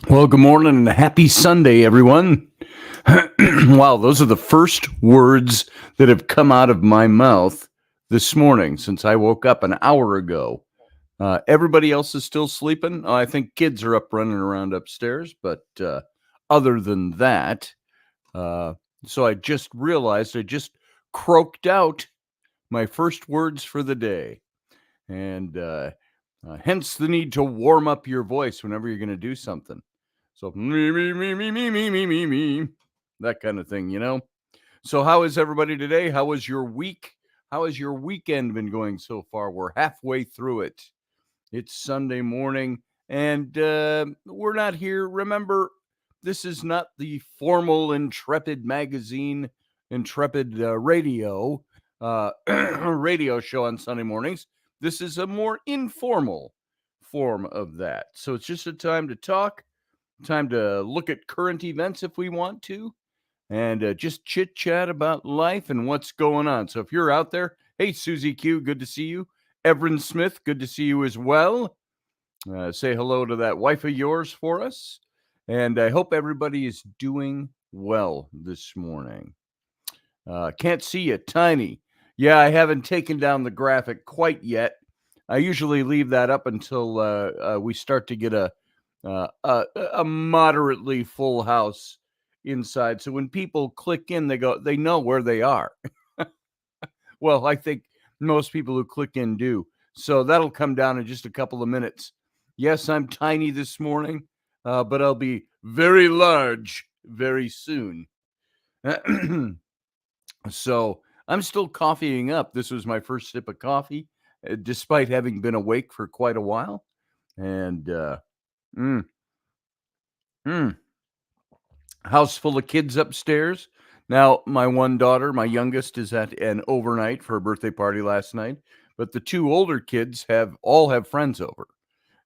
Well, good morning and happy Sunday, everyone. Wow, those are the first words that have come out of my mouth this morning since I woke up an hour ago. Everybody else is still sleeping. I think kids are up running around upstairs, but other than that, uh, so I just realized I just croaked out my first words for the day. And hence the need to warm up your voice whenever you're going to do something. So me, that kind of thing, you know. So how is everybody today? How was your week? How has your weekend been going so far? We're halfway through it. It's Sunday morning, and we're not here. Remember, this is not the formal Intrepid magazine, Intrepid radio radio show on Sunday mornings. This is a more informal form of that. So it's just a time to talk, time to look at current events if we want to, and just chit chat about life and what's going on. So if you're out there, hey, Susie Q, good to see you. Everin Smith, good to see you as well. Say hello to that wife of yours for us. And I hope everybody is doing well this morning. Can't see you, Tiny. Yeah, I haven't taken down the graphic quite yet. I usually leave that up until we start to get a moderately full house inside. So when people click in, they know where they are. Well, I think most people who click in do. So that'll come down in just a couple of minutes. Yes, I'm tiny this morning, but I'll be very large very soon. So I'm still coffeeing up. This was my first sip of coffee, despite having been awake for quite a while. And mm, mm, house full of kids upstairs. Now, my one daughter, my youngest, is at an overnight for a birthday party last night. But the two older kids all have friends over.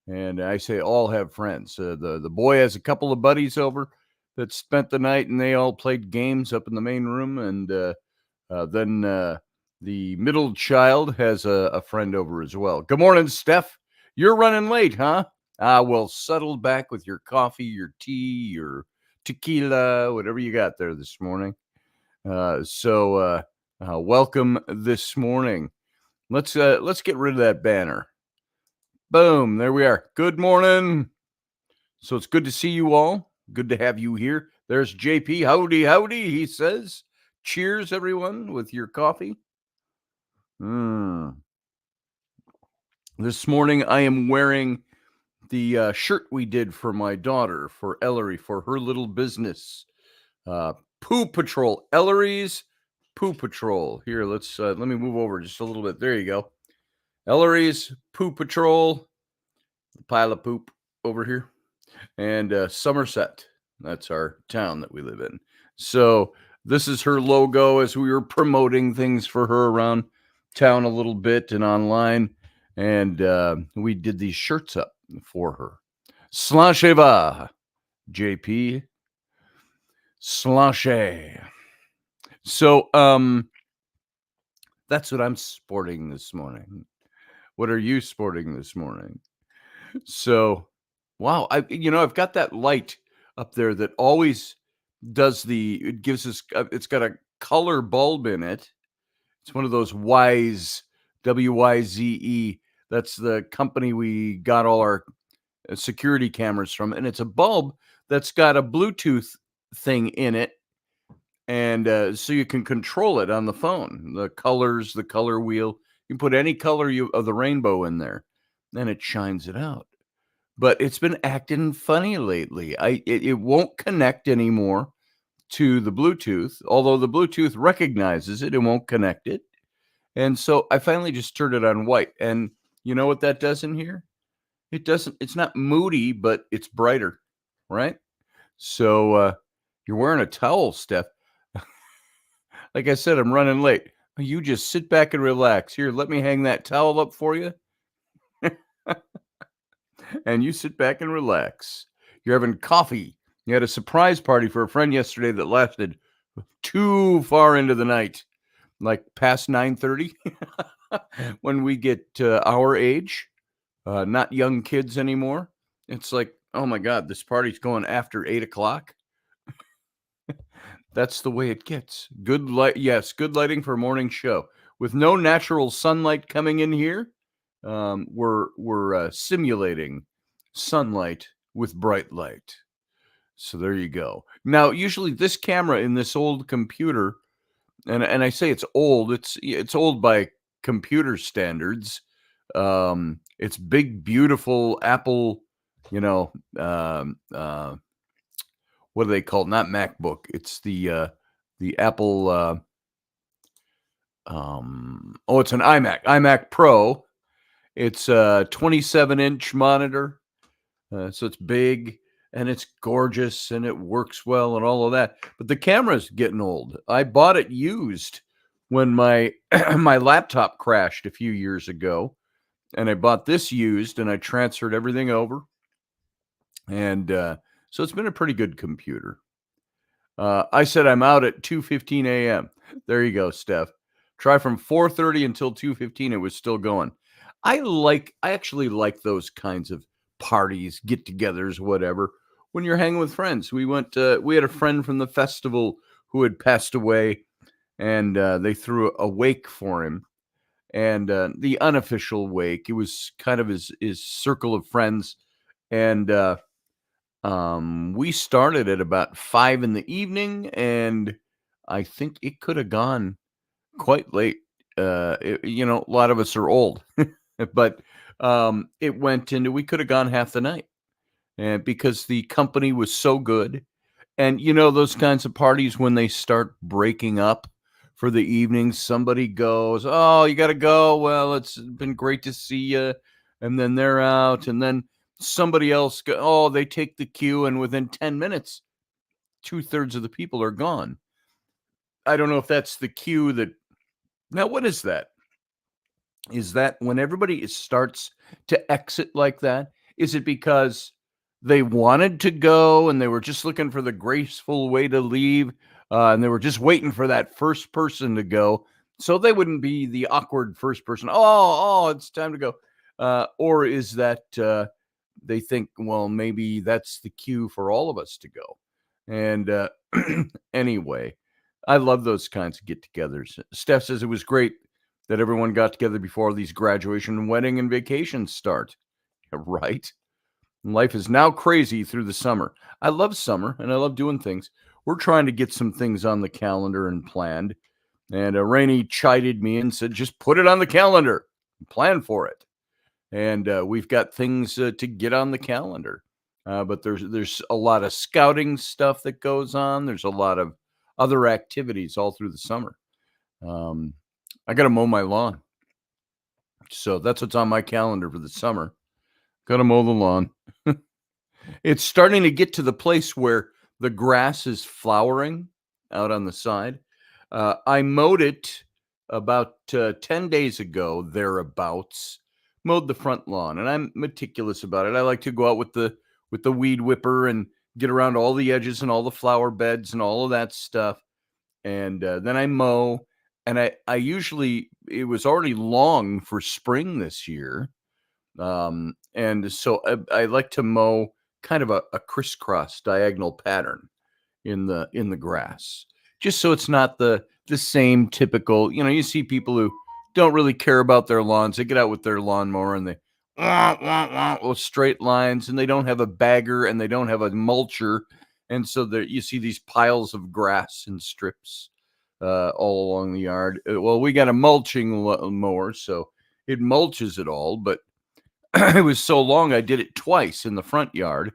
And I say all have friends. The boy has a couple of buddies over that spent the night, and they all played games up in the main room. And then the middle child has a friend over as well. Good morning, Steph. You're running late, huh? Well, settle back with your coffee, your tea, your tequila, whatever you got there this morning. So welcome this morning. Let's get rid of that banner. Boom, there we are. Good morning. So it's good to see you all. Good to have you here. There's JP. Howdy, howdy, he says. Cheers, everyone, with your coffee. This morning, I am wearing the shirt we did for my daughter, for Ellery, for her little business. Poo Patrol. Ellery's Poo Patrol. Here, let me move over just a little bit. There you go. Ellery's Poo Patrol. Pile of poop over here. And Somerset. That's our town that we live in. So this is her logo as we were promoting things for her around town a little bit and online. And we did these shirts up for her. Slasheva, JP. Slashe. So that's what I'm sporting this morning. What are you sporting this morning? So, wow, I've got that light up there that always does it gives us, it's got a color bulb in it. It's one of those WYZE. That's the company we got all our security cameras from. And it's a bulb that's got a Bluetooth thing in it. And so you can control it on the phone, the colors, the color wheel. You can put any color of the rainbow in there, and it shines it out. But it's been acting funny lately. It won't connect anymore to the Bluetooth, although the Bluetooth recognizes it and won't connect it. And so I finally just turned it on white. And you know what that does in here? It's not moody, but it's brighter, right? So you're wearing a towel, Steph. Like I said, I'm running late. You just sit back and relax. Here, let me hang that towel up for you. And you sit back and relax. You're having coffee. You had a surprise party for a friend yesterday that lasted too far into the night, like past 9:30. When we get our age, not young kids anymore, it's like Oh my God, this party's going after 8 o'clock. That's the way it gets. Good light, yes, good lighting for a morning show. With no natural sunlight coming in here, we're simulating sunlight with bright light. So there you go. Now, usually this camera in this old computer, and I say it's old, it's old by computer standards. It's big, beautiful Apple, you know, what do they call it? Not MacBook. It's the Apple oh, it's an iMac Pro. It's a 27-inch monitor. So it's big and it's gorgeous and it works well and all of that. But the camera's getting old. I bought it used when my my laptop crashed a few years ago, and I bought this used and I transferred everything over. And so it's been a pretty good computer. I said I'm out at 2:15 a.m. There you go, Steph. Try from 4:30 until 2:15. It was still going. I actually like those kinds of parties, get-togethers, whatever. When you're hanging with friends, we had a friend from the festival who had passed away, and they threw a wake for him. And the unofficial wake, it was kind of his circle of friends, and we started at about 5 in the evening, and I think it could have gone quite late. A lot of us are old, but it went into we could have gone half the night, and because the company was so good. And those kinds of parties when they start breaking up for the evening, somebody goes, "Oh, you got to go. Well, it's been great to see you," and then they're out, and then somebody else oh, they take the cue, and within 10 minutes, 2/3 of the people are gone. I don't know if that's the cue that. Now, what is that? Is that when everybody starts to exit like that? Is it because they wanted to go and they were just looking for the graceful way to leave, and they were just waiting for that first person to go, so they wouldn't be the awkward first person? Oh, it's time to go. Or is that they think, well, maybe that's the cue for all of us to go? And anyway, I love those kinds of get-togethers. Steph says it was great that everyone got together before these graduation, wedding, and vacations start. Right? Life is now crazy through the summer. I love summer and I love doing things. We're trying to get some things on the calendar and planned. And Rainey chided me and said, just put it on the calendar, plan for it. And we've got things to get on the calendar. But there's a lot of scouting stuff that goes on. There's a lot of other activities all through the summer. I got to mow my lawn. So that's what's on my calendar for the summer. Got to mow the lawn. It's starting to get to the place where the grass is flowering out on the side. I mowed it about 10 days ago, thereabouts. Mowed the front lawn, and I'm meticulous about it. I like to go out with the weed whipper and get around all the edges and all the flower beds and all of that stuff. And then I mow, and I usually it was already long for spring this year. And so I like to mow kind of a crisscross diagonal pattern in the grass, just so it's not the same typical. You see people who don't really care about their lawns. They get out with their lawnmower and they with straight lines, and they don't have a bagger and they don't have a mulcher, and so there you see these piles of grass and strips all along the yard. Well, we got a mulching mower, so it mulches it all, but it was so long I did it twice in the front yard,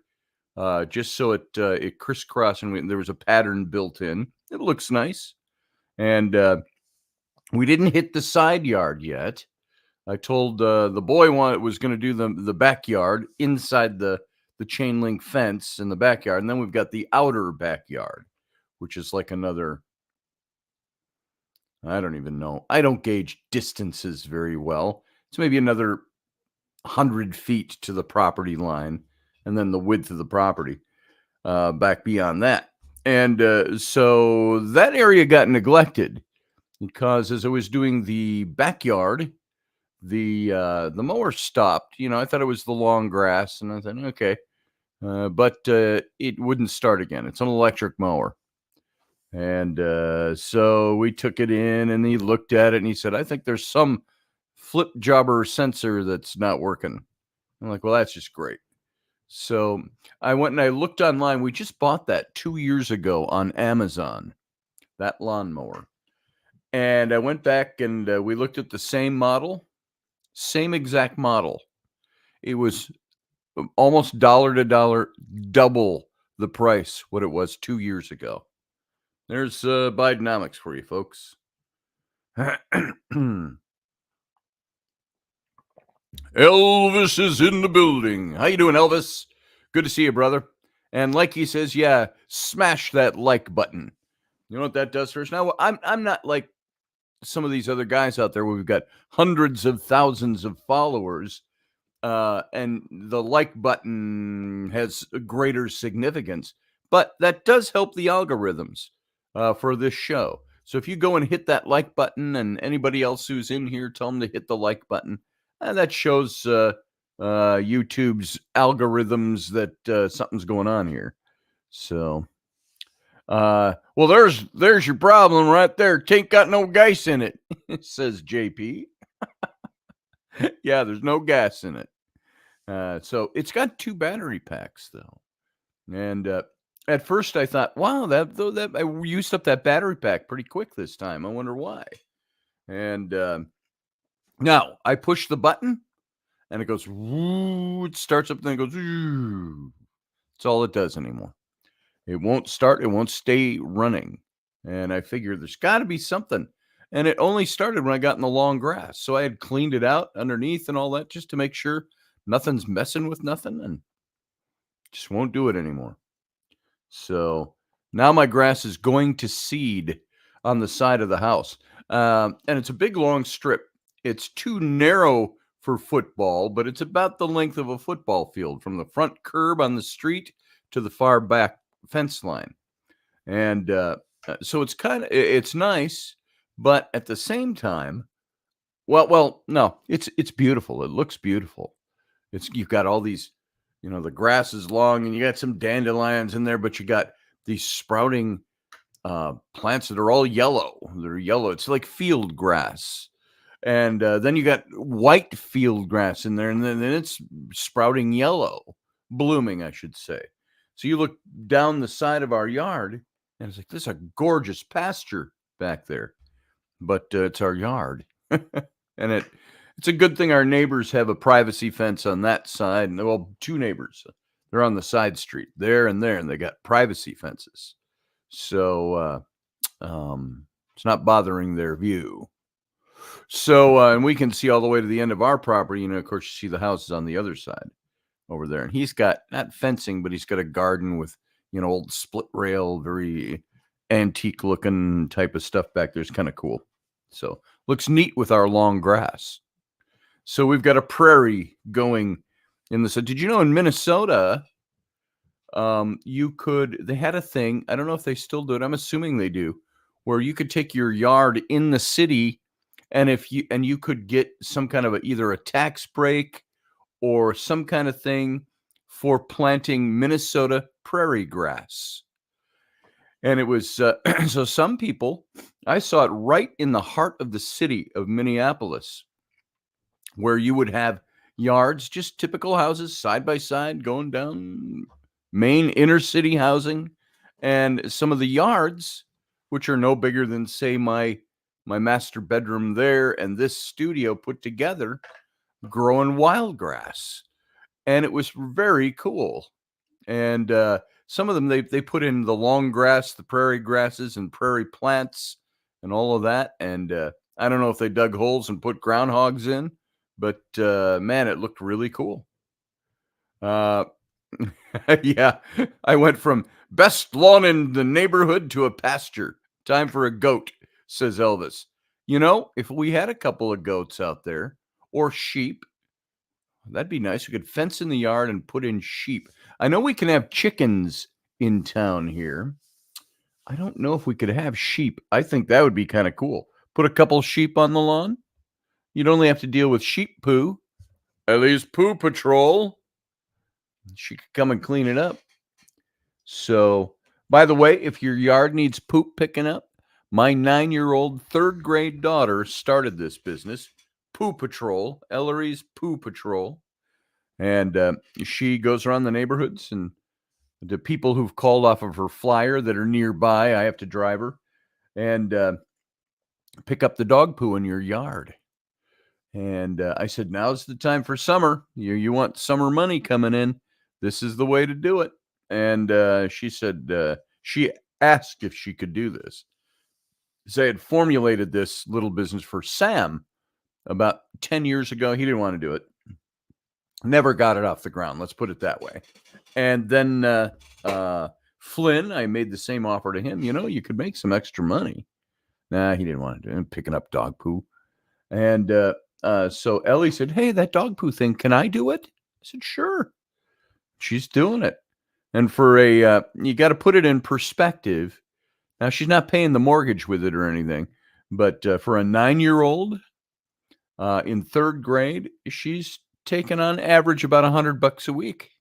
just so it crisscrossed and there was a pattern built in. It looks nice, and we didn't hit the side yard yet. I told the boy was going to do the backyard inside the chain link fence in the backyard, and then we've got the outer backyard, which is like another. I don't even know. I don't gauge distances very well. It's maybe another 100 feet to the property line, and then the width of the property back beyond that. And so that area got neglected because as I was doing the backyard, the mower stopped. I thought it was the long grass, and I thought, okay, but it wouldn't start again. It's an electric mower. And so we took it in and he looked at it and he said, I think there's some flip jobber sensor that's not working. I'm like, well, that's just great. So I went and I looked online. We just bought that 2 years ago on Amazon, that lawnmower. And I went back and we looked at the same model, same exact model. It was almost dollar to dollar, double the price what it was 2 years ago. There's Bidenomics for you, folks. Elvis is in the building. How you doing, Elvis? Good to see you, brother. And like he says, yeah, smash that like button. You know what that does for us? Now, I'm not like some of these other guys out there where we've got hundreds of thousands of followers, and the like button has a greater significance. But that does help the algorithms for this show. So if you go and hit that like button, and anybody else who's in here, tell them to hit the like button. That shows YouTube's algorithms that something's going on here. So, well, there's your problem right there. Tain't got no gas in it, says JP. Yeah, there's no gas in it. So it's got 2 battery packs though, and at first I thought, wow, that I used up that battery pack pretty quick this time. I wonder why. And now I push the button, and it goes. Woo, it starts up, then it goes. Woo. That's all it does anymore. It won't start. It won't stay running. And I figured there's got to be something. And it only started when I got in the long grass, so I had cleaned it out underneath and all that just to make sure nothing's messing with nothing, and just won't do it anymore. So now my grass is going to seed on the side of the house. And it's a big, long strip. It's too narrow for football, but it's about the length of a football field from the front curb on the street to the far back fence line. And so it's nice, but at the same time, well, no, it's beautiful. It looks beautiful. You've got all these, the grass is long, and you got some dandelions in there, but you got these sprouting plants that are all yellow. They're yellow. It's like field grass. And then you got white field grass in there, and then it's sprouting yellow, blooming, I should say. So you look down the side of our yard, and it's like, this is a gorgeous pasture back there. But it's our yard. And it's a good thing our neighbors have a privacy fence on that side. And well, 2 neighbors. They're on the side street there, and they got privacy fences. So it's not bothering their view. So, and we can see all the way to the end of our property. Of course, you see the houses on the other side over there. And he's got not fencing, but he's got a garden with, old split rail, very antique looking type of stuff back there. It's kind of cool. So looks neat with our long grass. So we've got a prairie going in the. So did you know in Minnesota, they had a thing, I don't know if they still do it, I'm assuming they do, where you could take your yard in the city, and you could get some kind of either a tax break or some kind of thing for planting Minnesota prairie grass. And it was so some people, I saw it right in the heart of the city of Minneapolis, where you would have yards, just typical houses side by side going down main inner city housing, and some of the yards, which are no bigger than, say, my master bedroom there and this studio put together, growing wild grass. And it was very cool. And some of them they put in the long grass, the prairie grasses, and prairie plants, and all of that. And I don't know if they dug holes and put groundhogs in, but man, it looked really cool. Yeah, I went from best lawn in the neighborhood to a pasture. Time for a goat, says Elvis. If we had a couple of goats out there, or sheep, that'd be nice. We could fence in the yard and put in sheep. I know we can have chickens in town here. I don't know if we could have sheep. I think that would be kind of cool. Put a couple sheep on the lawn. You'd only have to deal with sheep poo. At least Poo Patrol. She could come and clean it up. So, by the way, if your yard needs poop picking up, my 9-year-old third grade daughter started this business, Poo Patrol, Ellery's Poo Patrol. And she goes around the neighborhoods, and the people who've called off of her flyer that are nearby, I have to drive her and pick up the dog poo in your yard. And I said, now's the time for summer. You want summer money coming in. This is the way to do it. And she said, she asked if she could do this. So I had formulated this little business for Sam about 10 years ago. He didn't want to do it. Never got it off the ground. Let's put it that way. And then Flynn, I made the same offer to him. You could make some extra money. Nah, he didn't want to do it. Picking up dog poo. And so Ellie said, hey, that dog poo thing, can I do it? I said, sure. She's doing it. And for you got to put it in perspective. Now, she's not paying the mortgage with it or anything, but for a 9-year-old in third grade, she's taking on average about $100 a week.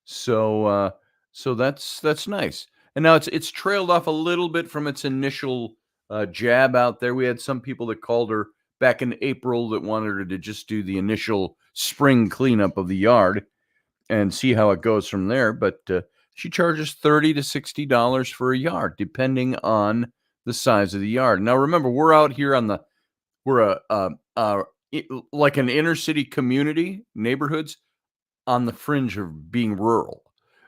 So that's nice. And now it's trailed off a little bit from its initial jab out there. We had some people that called her back in April that wanted her to just do the initial spring cleanup of the yard and see how it goes from there. But she charges $30 to $60 for a yard, depending on the size of the yard. Now, remember, we're out here we're like an inner city community, neighborhoods on the fringe of being rural.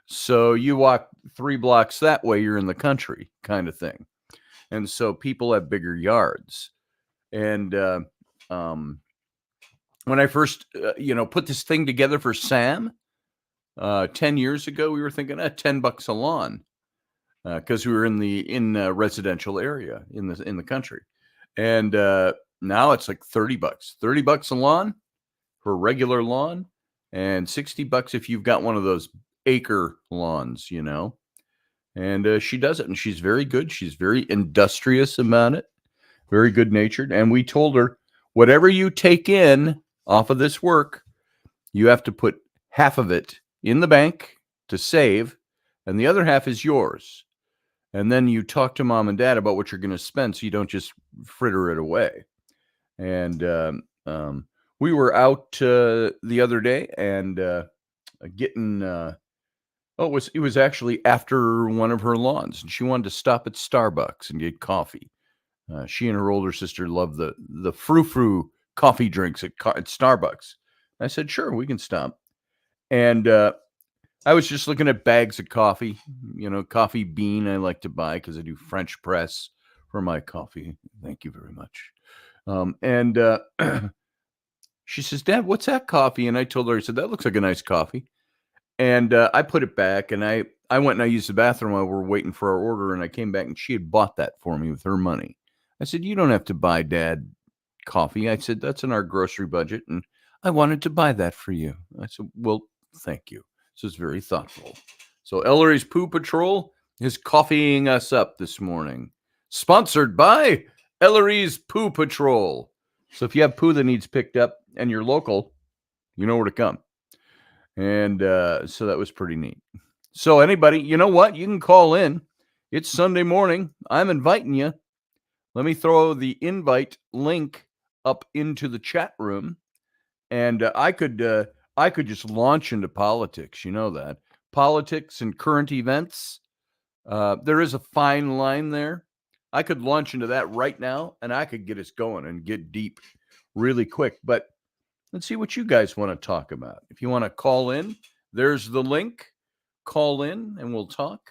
So you walk 3 blocks that way, you're in the country kind of thing. And so people have bigger yards. And when I first, put this thing together for Sam 10 years ago, we were thinking $10 a lawn because we were in a residential area in the country. And now it's like $30, $30 a lawn for a regular lawn, and $60 if you've got one of those acre lawns, And she does it, and she's very good. She's very industrious about it, very good natured. And we told her, whatever you take in off of this work, you have to put half of it in the bank to save, and the other half is yours. And then you talk to mom and dad about what you're going to spend, so you don't just fritter it away. And we were out the other day and getting. It was actually after one of her lawns, and she wanted to stop at Starbucks and get coffee. She and her older sister love the frou-frou coffee drinks at Starbucks. I said, sure, we can stop. And I was just looking at bags of coffee, coffee bean I like to buy because I do French press for my coffee. Thank you very much. And she says, Dad, what's that coffee? And I told her, I said, that looks like a nice coffee. And I put it back, and I went and I used the bathroom while we were waiting for our order, and I came back, and she had bought that for me with her money. I said, you don't have to buy Dad coffee. I said, that's in our grocery budget, and I wanted to buy that for you. I said, well, thank you. This is very thoughtful. So Ellery's Poo Patrol is coffeeing us up this morning. Sponsored by Ellery's Poo Patrol. So if you have poo that needs picked up and you're local, you know where to come. And so that was pretty neat. So anybody, you know what? You can call in. It's Sunday morning. I'm inviting you. Let me throw the invite link up into the chat room. And I could just launch into politics. You know that. Politics and current events. There is a fine line there. I could launch into that right now, and I could get us going and get deep really quick. But let's see what you guys want to talk about. If you want to call in, there's the link. Call in, and we'll talk.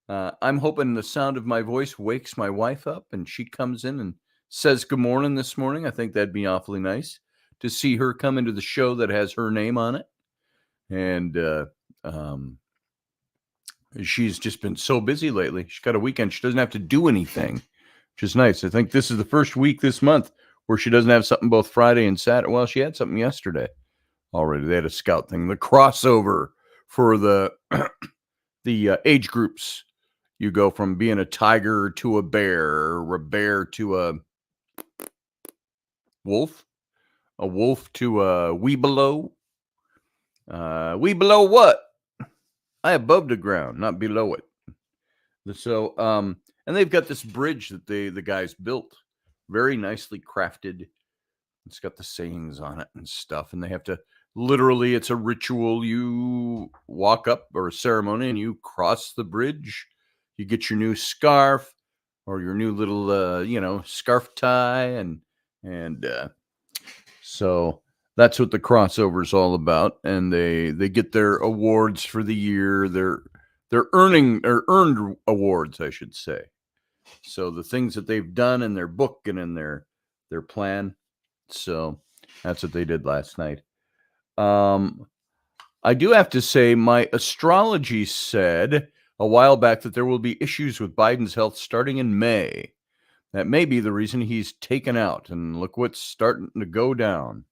I'm hoping the sound of my voice wakes my wife up, and she comes in and says good morning this morning. I think that'd be awfully nice to see her come into the show that has her name on it. And she's just been so busy lately. She's got a weekend. She doesn't have to do anything, which is nice. I think this is the first week this month where she doesn't have something both Friday and Saturday. Well, she had something yesterday already. They had a scout thing, the crossover for the the age groups. You go from being a tiger to a bear, or a bear to a wolf to a weebelow. We below what? I above the ground, not below it. So, and they've got this bridge that the guys built, very nicely crafted. It's got the sayings on it and stuff, and they have to literally. It's a ritual. You walk up, or a ceremony, and you cross the bridge. You get your new scarf or your new little, scarf tie, and so that's what the crossover is all about. And they get their awards for the year. They're earned awards, I should say. So the things that they've done in their book and in their plan. So that's what they did last night. I do have to say, my astrology said a while back that there will be issues with Biden's health starting in May. That may be the reason he's taken out. And look what's starting to go down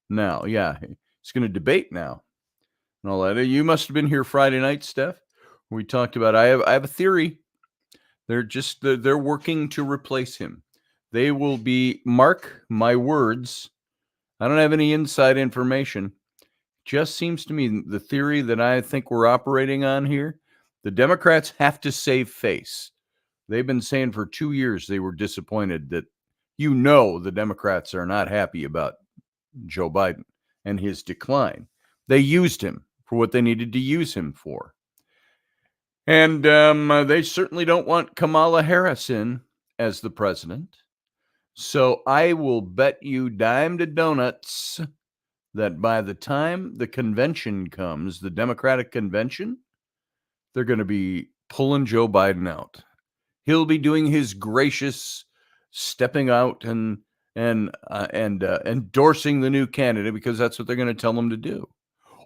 now. Yeah, he's going to debate now and all that. You must have been here Friday night, Steph. We talked about. I have a theory. They're working to replace him. They will be, mark my words. I don't have any inside information. Just seems to me the theory that I think we're operating on here. The Democrats have to save face. They've been saying for 2 years they were disappointed that, the Democrats are not happy about Joe Biden and his decline. They used him for what they needed to use him for. And they certainly don't want Kamala Harris in as the president. So I will bet you dime to donuts that by the time the convention comes, the Democratic convention, they're going to be pulling Joe Biden out. He'll be doing his gracious stepping out and endorsing the new candidate because that's what they're going to tell him to do.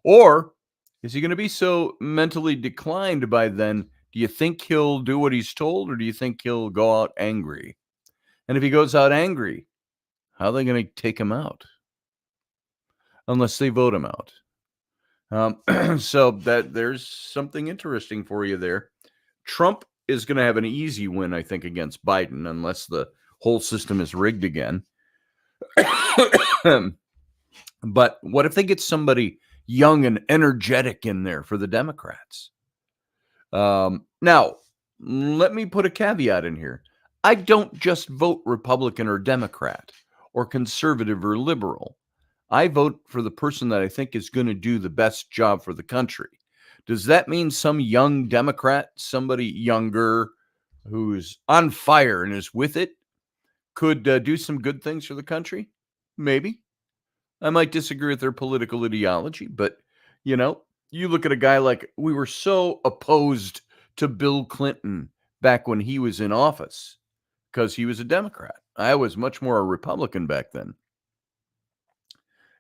Or is he going to be so mentally declined by then? Do you think he'll do what he's told, or do you think he'll go out angry? And if he goes out angry, how are they going to take him out? Unless they vote him out. So that there's something interesting for you there. Trump is going to have an easy win, I think, against Biden, unless the whole system is rigged again. But what if they get somebody young and energetic in there for the Democrats? Now, let me put a caveat in here. I don't just vote Republican or Democrat or conservative or liberal. I vote for the person that I think is going to do the best job for the country. Does that mean some young Democrat, somebody younger who's on fire and is with it, could do some good things for the country? Maybe. I might disagree with their political ideology, but, you look at a guy like, we were so opposed to Bill Clinton back when he was in office because he was a Democrat. I was much more a Republican back then.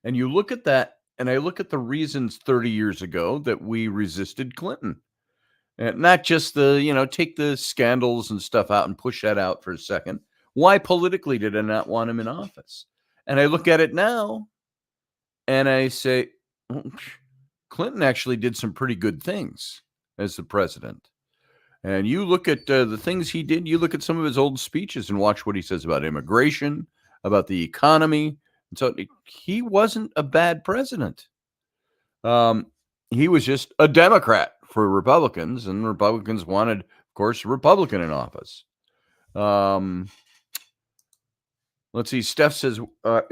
And you look at that, and I look at the reasons 30 years ago that we resisted Clinton. And not just take the scandals and stuff out and push that out for a second. Why politically did I not want him in office? And I look at it now, and I say, Clinton actually did some pretty good things as the president. And you look at the things he did, you look at some of his old speeches and watch what he says about immigration, about the economy. And so he wasn't a bad president. He was just a Democrat for Republicans, and Republicans wanted, of course, a Republican in office. Let's see. Steph says,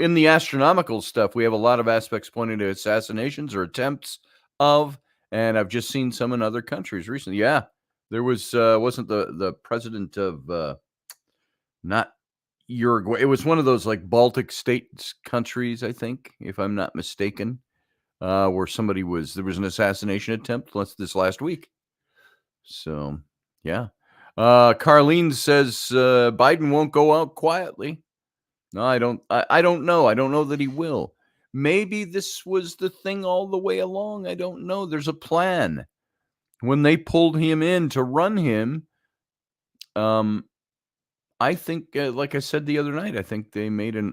in the astronomical stuff, we have a lot of aspects pointing to assassinations or attempts of, and I've just seen some in other countries recently. Yeah, there was, wasn't the president of, not Uruguay. It was one of those like Baltic states countries, I think, if I'm not mistaken, where there was an assassination attempt this last week. So, yeah. Carlene says, Biden won't go out quietly. No, I don't know. I don't know that he will. Maybe this was the thing all the way along. I don't know. There's a plan. When they pulled him in to run him, I think, like I said the other night, I think they made a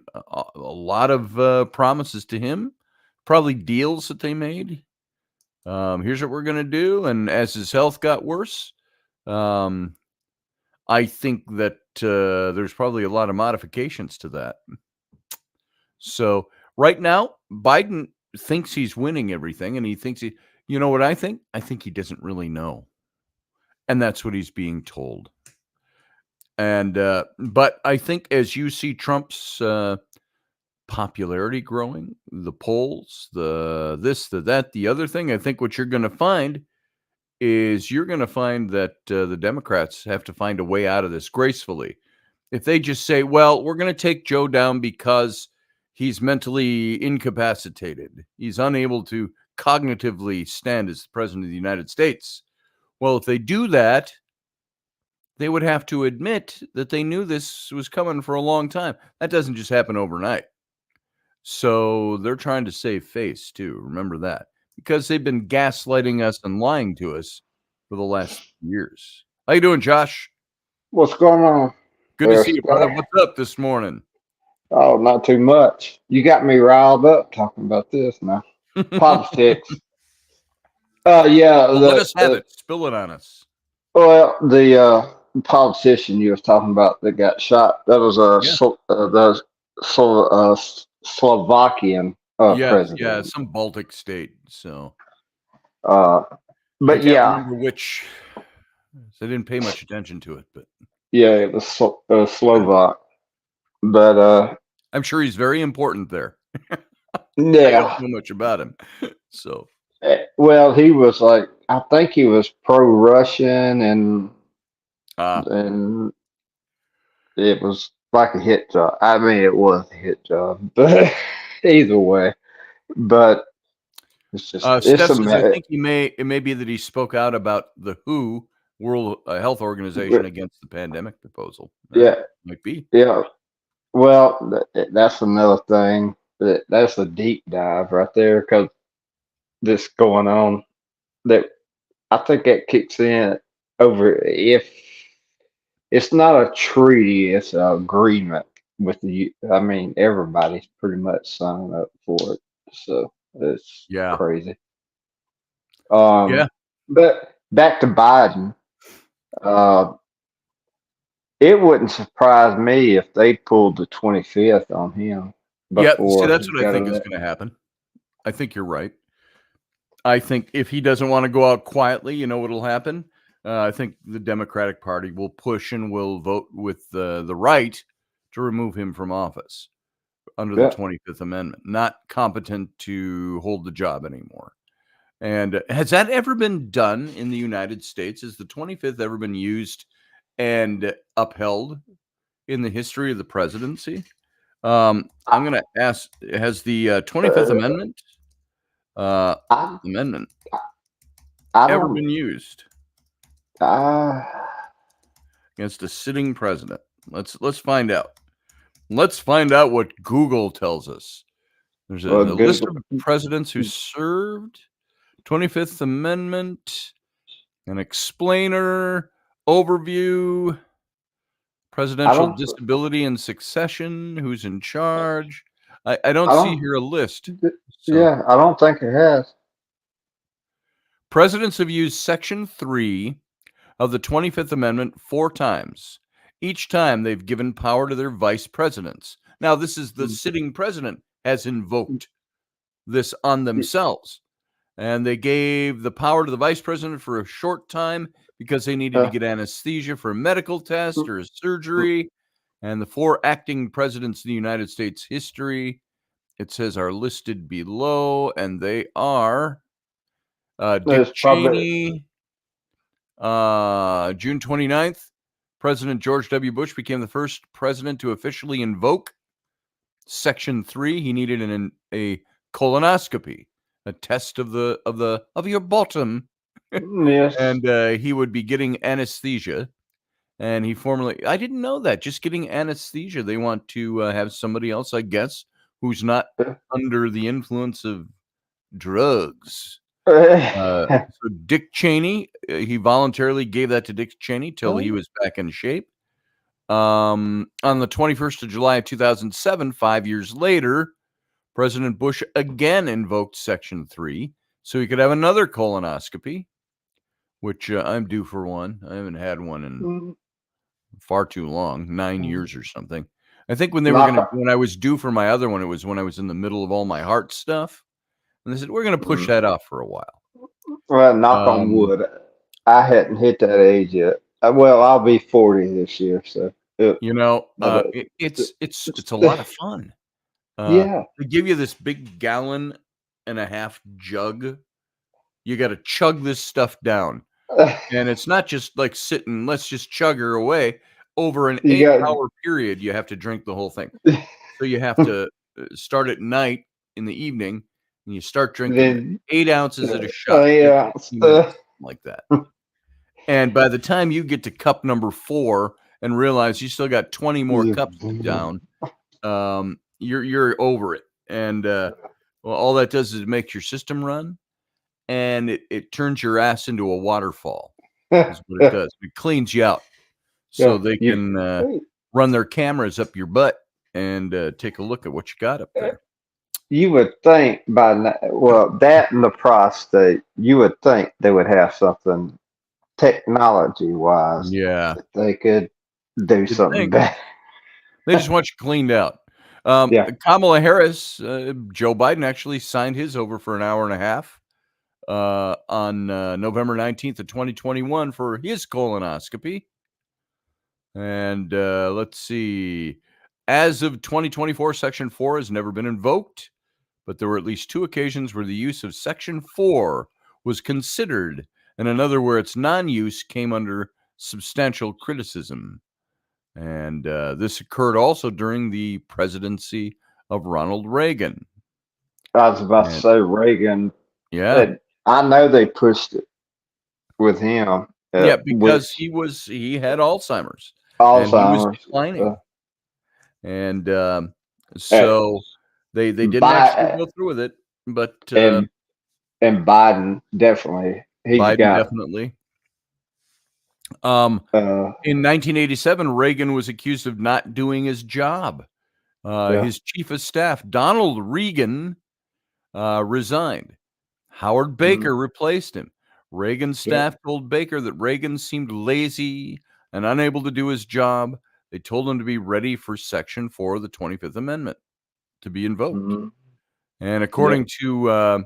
lot of promises to him, probably deals that they made. Here's what we're going to do. And as his health got worse, I think that there's probably a lot of modifications to that. So right now, Biden thinks he's winning everything, and he thinks you know what I think? I think he doesn't really know. And that's what he's being told. And, but I think as you see Trump's popularity growing, the polls, the this, the that, the other thing, I think what you're going to find is you're going to find that the Democrats have to find a way out of this gracefully. If they just say, well, we're going to take Joe down because he's mentally incapacitated, he's unable to cognitively stand as the president of the United States. Well, if they do that, they would have to admit that they knew this was coming for a long time. That doesn't just happen overnight. So they're trying to save face too. Remember that, because they've been gaslighting us and lying to us for the last years. How you doing, Josh? What's going on? Good to see you, brother. What's up this morning? Oh, not too much. You got me riled up talking about this now. Politics. Yeah. Well, let us have it. Spill it on us. Well, the politician you was talking about that got shot. That was the Slovakian president. Yeah, some Baltic state. So, but I can't remember which. I didn't pay much attention to it, but yeah, it was Slovak. But I'm sure he's very important there. Yeah, I don't know much about him. So, well, he was like, I think he was pro-Russian, and it was like a hit job. I mean, it was a hit job, but either way. But it's just Steph says, I think it may be that he spoke out about the WHO, World Health Organization, against the pandemic proposal. Yeah, might be. Yeah. Well, that's another thing. That's a deep dive right there, because this going on, that I think that kicks in over if it's not a treaty, it's an agreement with the. I mean, everybody's pretty much signing up for it, so it's crazy. Yeah. But back to Biden, it wouldn't surprise me if they pulled the 25th on him. Yeah, see, that's what I think is going to happen. I think you're right. I think if he doesn't want to go out quietly, you know what'll happen? I think the Democratic Party will push and will vote with the right to remove him from office under the 25th Amendment. Not competent to hold the job anymore. And has that ever been done in the United States? Has the 25th ever been used and upheld in the history of the presidency? I'm going to ask, has the 25th Amendment ever been used against a sitting president? Let's find out. Let's find out what Google tells us. There's a list of presidents who served 25th Amendment, an explainer, overview, presidential disability and succession, who's in charge. I don't see here a list. Yeah, I don't think it has. Presidents have used Section 3 of the 25th Amendment 4 times. Each time they've given power to their vice presidents. Now, this is the sitting president has invoked this on themselves. And they gave the power to the vice president for a short time because they needed to get anesthesia for a medical test or a surgery. And the 4 acting presidents in the United States history, it says, are listed below, and they are Dick Cheney, June 29th. President George W. Bush became the first president to officially invoke Section 3. He needed a colonoscopy, a test of your bottom. Yes. And he would be getting anesthesia. And he I didn't know that, just getting anesthesia. They want to have somebody else, I guess, who's not under the influence of drugs. So Dick Cheney, he voluntarily gave that to Dick Cheney till he was back in shape. On the 21st of July of 2007, 5 years later, President Bush again invoked Section 3 so he could have another colonoscopy, which I'm due for one. I haven't had one in far too long, 9 years or something. I think when I was due for my other one, it was when I was in the middle of all my heart stuff. And they said, we're going to push that off for a while. Well, knock on Um, wood. I hadn't hit that age yet. Well, I'll be 40 this year, so you know, but, it's a lot of fun. yeah. They give you this big gallon and a half jug. You got to chug this stuff down. And it's not just like sitting, let's just chug her away. Over an You got 8-hour period, you have to drink the whole thing. So you have to start at night in the evening, and you start drinking then 8 ounces at a shot, yeah. 15 minutes, something like that. And by the time you get to cup number 4 and realize you still got 20 more cups to down, you're over it. And well, all that does is make your system run, and it turns your ass into a waterfall. Is what it does. It cleans you out, so they can run their cameras up your butt and take a look at what you got up there. You would think by now, well, that and the prostate, you would think they would have something technology wise Yeah, that they could do you'd something think. better. They just want you cleaned out. Yeah. Kamala Harris, Joe Biden actually signed his over for an hour and a half on November 19th of 2021 for his colonoscopy. And let's see. As of 2024, Section 4 has never been invoked, but there were at least 2 occasions where the use of Section 4 was considered, and another where its non-use came under substantial criticism. And this occurred also during the presidency of Ronald Reagan. I was about to And, say Reagan. yeah. I know they pushed it with him. Yeah, because Which he had Alzheimer's and he was Alzheimer's. declining. And so they didn't actually go through with it, but and Biden definitely. He's Biden got definitely. In 1987, Reagan was accused of not doing his job. His chief of staff, Donald Regan, resigned. Howard Baker replaced him. Reagan's staff told Baker that Reagan seemed lazy and unable to do his job. They told him to be ready for Section 4 of the 25th Amendment to be invoked. And according to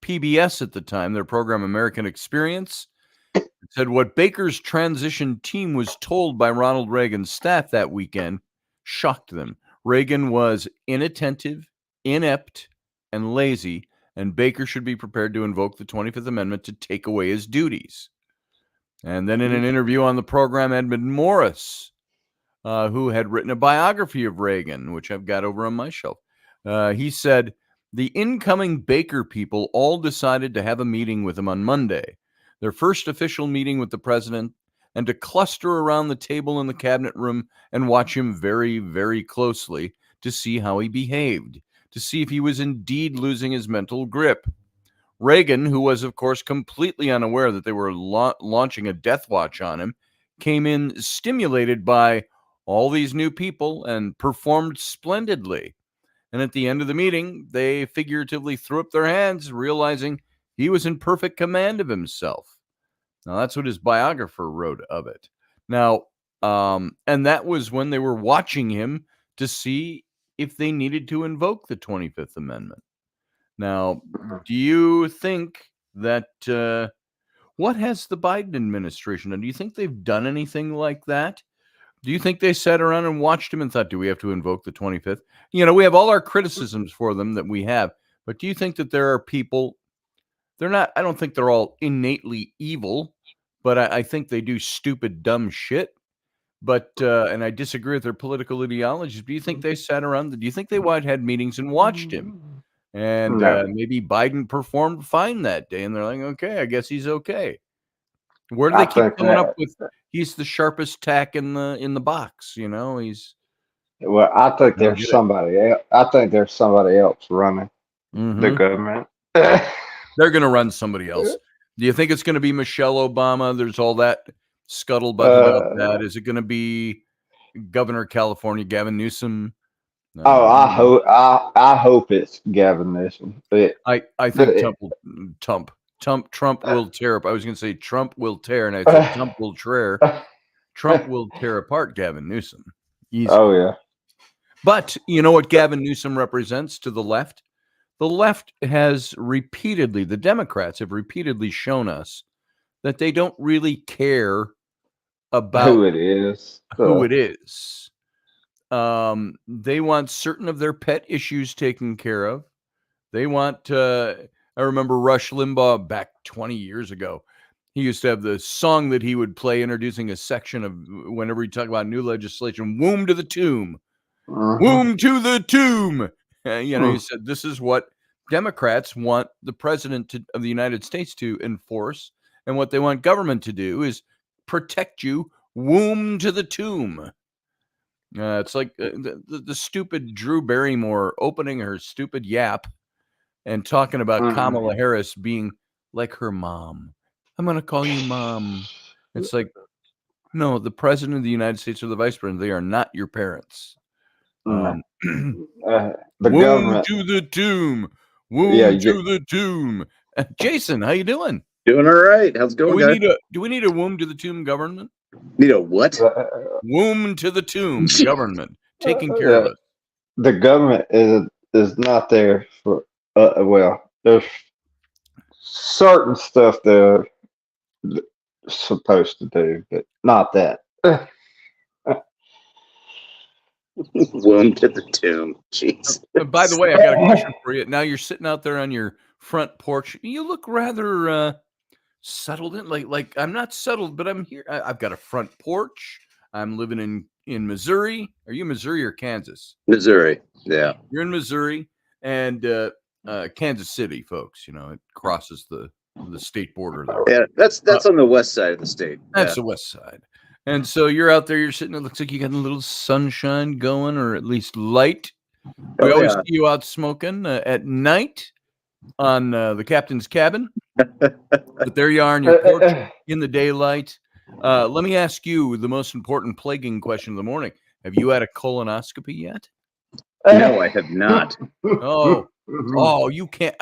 PBS at the time, their program American Experience, it said what Baker's transition team was told by Ronald Reagan's staff that weekend shocked them. Reagan was inattentive, inept, and lazy, and Baker should be prepared to invoke the 25th Amendment to take away his duties. And then in an interview on the program, Edmund Morris, who had written a biography of Reagan, which I've got over on my shelf, he said, the incoming Baker people all decided to have a meeting with him on Monday, their first official meeting with the president, and to cluster around the table in the cabinet room and watch him very, very closely to see how he behaved, to see if he was indeed losing his mental grip. Reagan, who was, of course, completely unaware that they were launching a death watch on him, came in stimulated by all these new people and performed splendidly. And at the end of the meeting, they figuratively threw up their hands, realizing he was in perfect command of himself. Now, that's what his biographer wrote of it. Now, and that was when they were watching him to see if they needed to invoke the 25th Amendment. Now, do you think that what has the Biden administration done? Do you think they've done anything like that? Do you think they sat around and watched him and thought, do we have to invoke the 25th? You know, we have all our criticisms for them that we have, but do you think that there are people, they're not, I don't think they're all innately evil, but I think they do stupid, dumb shit. But, and I disagree with their political ideologies. Do you think they sat around, do you think they had meetings and watched him? And maybe Biden performed fine that day, and they're like, okay, I guess he's okay. Where do they keep coming up with? He's the sharpest tack in the box. You know, he's. Well, I think there's somebody else. I think there's somebody else running the government. They're going to run somebody else. Do you think it's going to be Michelle Obama? There's all that scuttlebutt about that. Is it going to be Governor of California, Gavin Newsom? I hope it's Gavin Newsom. I think Trump will tear up. I was going to say Trump will tear, and I said Trump will tear. Trump will tear apart Gavin Newsom. Easy. Oh yeah. But you know what Gavin Newsom represents to the left? the left has repeatedly, the Democrats have repeatedly shown us that they don't really care about Who it is? who it is. They want certain of their pet issues taken care of. They want, I remember Rush Limbaugh back 20 years ago. He used to have the song that he would play introducing a section of whenever he talked about new legislation, womb to the tomb, womb to the tomb. He said, this is what Democrats want the president of the United States to enforce. And what they want government to do is protect you, womb to the tomb. It's like the stupid Drew Barrymore opening her stupid yap and talking about Kamala Harris being like her mom. I'm going to call you mom. It's like, no, the president of the United States or the vice president, they are not your parents. The womb government to the tomb. Womb to the tomb. Jason, how you doing? Doing all right. How's it going, guys? Do we need a womb to the tomb government? Need a what? Womb to the tomb government taking care of us. The government is not there for there's certain stuff they're supposed to do, but not that. Womb to the tomb. Jeez. By the way, I got a question for you. Now you're sitting out there on your front porch. You look rather settled in. Like I'm not settled, but I'm here. I've got a front porch. I'm living in Missouri. Are you Missouri or Kansas? Missouri. Yeah. You're in Missouri and Kansas City, folks. It crosses the state border there. Yeah, that's on the west side of the state. That's the west side. And so you're out there, you're sitting, it looks like you got a little sunshine going, or at least light. We always see you out smoking at night on the captain's cabin. But there you are on your porch in the daylight. Let me ask you the most important plaguing question of the morning. Have you had a colonoscopy yet? No, I have not. Oh, you can't.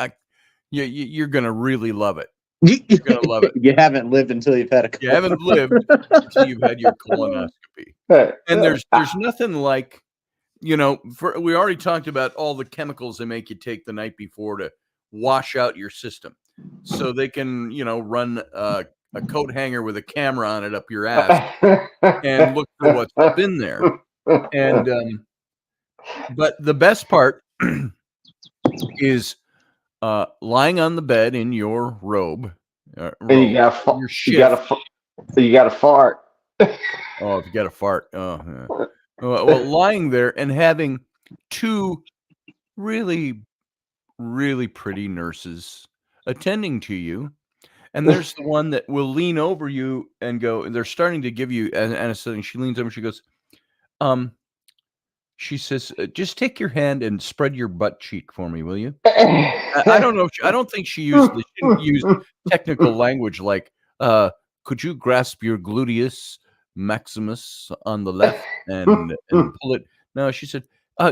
You're going to really love it. You're going to love it. You haven't lived until you've had a colonoscopy. You haven't lived until you've had your colonoscopy. And there's nothing like, we already talked about all the chemicals they make you take the night before to wash out your system. So they can, run a coat hanger with a camera on it up your ass and look for what's been there. And, but the best part is lying on the bed in your robe. And you got a fart. Oh, if you got a fart. Oh, yeah. Well, lying there and having two really, really pretty nurses attending to you. And there's the one that will lean over you and go, and they're starting to give you anesthetic. She leans over and she goes, she says, just take your hand and spread your butt cheek for me, will you? I don't know. I don't think she didn't use technical language like, could you grasp your gluteus maximus on the left and pull it? No, she said,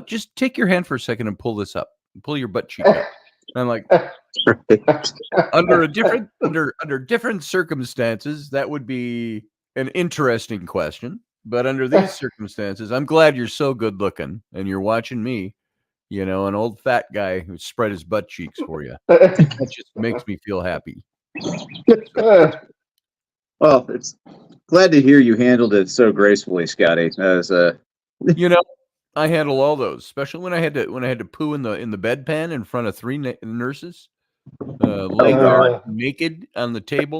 just take your hand for a second and pull this up. Pull your butt cheek up. And I'm like, under different circumstances, that would be an interesting question. But under these circumstances, I'm glad you're so good looking and you're watching me, an old fat guy who spread his butt cheeks for you. That just makes me feel happy. Well, it's glad to hear you handled it so gracefully, Scotty. I handle all those, especially when I had to poo in the bedpan in front of three nurses, laying there naked on the table,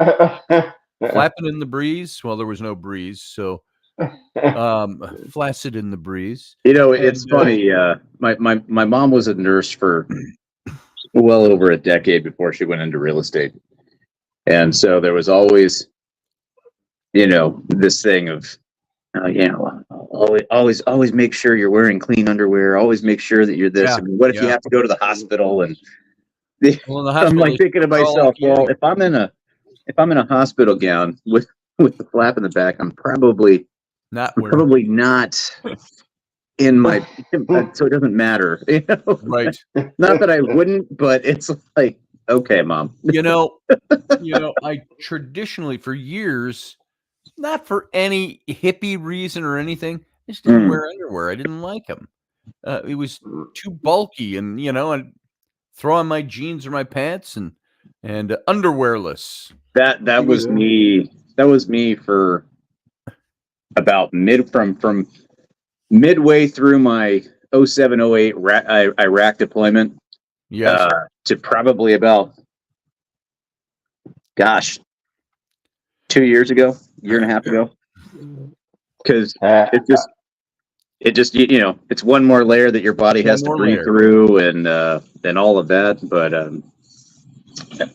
flapping in the breeze. Well, there was no breeze, so flaccid in the breeze. It's funny. My mom was a nurse for well over a decade before she went into real estate, and so there was always, this thing of, always make sure you're wearing clean underwear. Always make sure that you're this. Yeah, I mean, what if you have to go to the hospital? And well, the hospital, I'm like thinking to myself, well, if I'm in a hospital gown with the flap in the back, I'm probably not in my, so it doesn't matter, right? Not that I wouldn't, but it's like, okay, Mom. I traditionally for years, not for any hippie reason or anything, I just didn't wear underwear. I didn't like them. It was too bulky, and throw on my jeans or my pants and underwearless. That was me. That was me for about from midway through my 07-08 Iraq deployment. Yes. To probably about, gosh, 2 years ago, year and a half ago. Because it just it's one more layer that your body has to breathe through, and all of that. But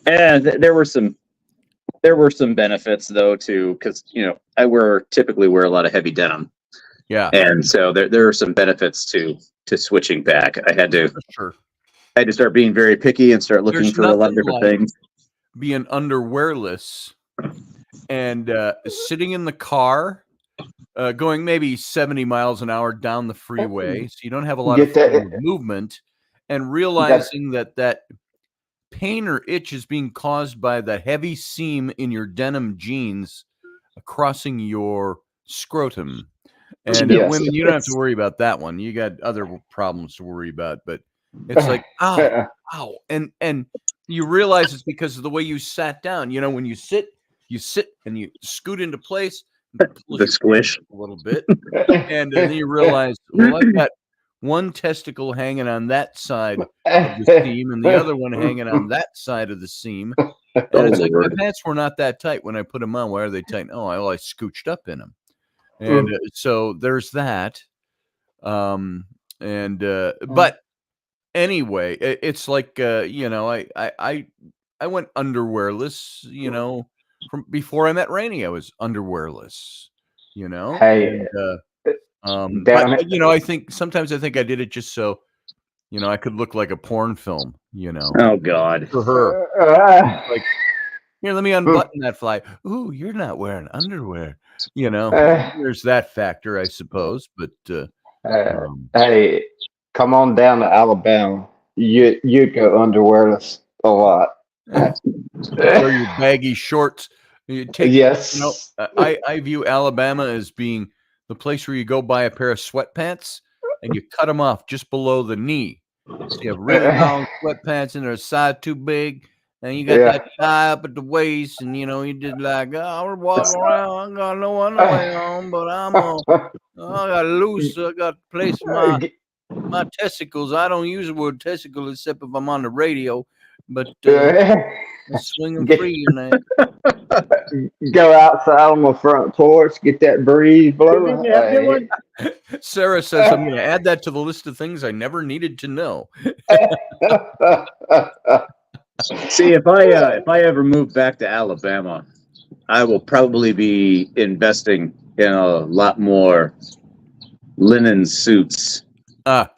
and there were some benefits though too, because I typically wear a lot of heavy denim. Yeah, and so there are some benefits to switching back. I had to start being very picky and start looking for a lot of different things. Being underwearless and sitting in the car, going maybe 70 miles an hour down the freeway, so you don't have a lot of movement, and realizing that pain or itch is being caused by the heavy seam in your denim jeans crossing your scrotum. And women, you don't have to worry about that one. You got other problems to worry about. But it's like, ow, and you realize it's because of the way you sat down. When you sit and you scoot into place, the squish a little bit, and then you realize, well, I've got one testicle hanging on that side of the seam and the other one hanging on that side of the seam. And it's like, my pants were not that tight when I put them on. Why are they tight? Oh, I scooched up in them. And so there's that. But anyway, it's like, I went underwearless, from before I met Raini. I was underwearless, Hey, but I think sometimes I did it just so, I could look like a porn film, Oh God. for her. Like, here, let me unbutton that fly. Ooh, you're not wearing underwear. There's that factor, I suppose. But hey, come on down to Alabama. You go underwearless a lot. Wear your baggy shorts. You take, yes. I view Alabama as being the place where you go buy a pair of sweatpants and you cut them off just below the knee. So you have really long sweatpants and they're a size too big. And you got that tie up at the waist, and you just like, we're walking around. I got no underwear on, but I got loose. I got to place my testicles. I don't use the word testicle except if I'm on the radio, but I swing them free in there. Go outside on the front porch, get that breeze blowing. Sarah says I'm going to add that to the list of things I never needed to know. See, if I ever move back to Alabama, I will probably be investing in a lot more linen suits. Well,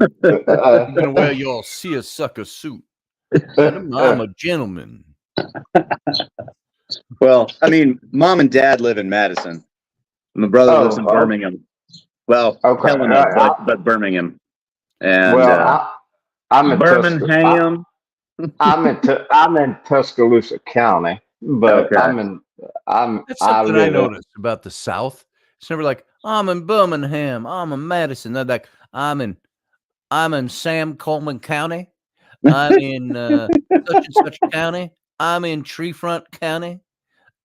y'all see a sucker suit. I'm a gentleman. Well, I mean, Mom and Dad live in Madison. My brother lives in Birmingham. Well, Helena, but Birmingham. And I'm in Birmingham. I'm in Tuscaloosa County, but that's something I noticed about the South. It's never like, I'm in Birmingham, I'm in Madison. They're like, I'm in Sam Coleman County, I'm in such and such county, I'm in Treefront County,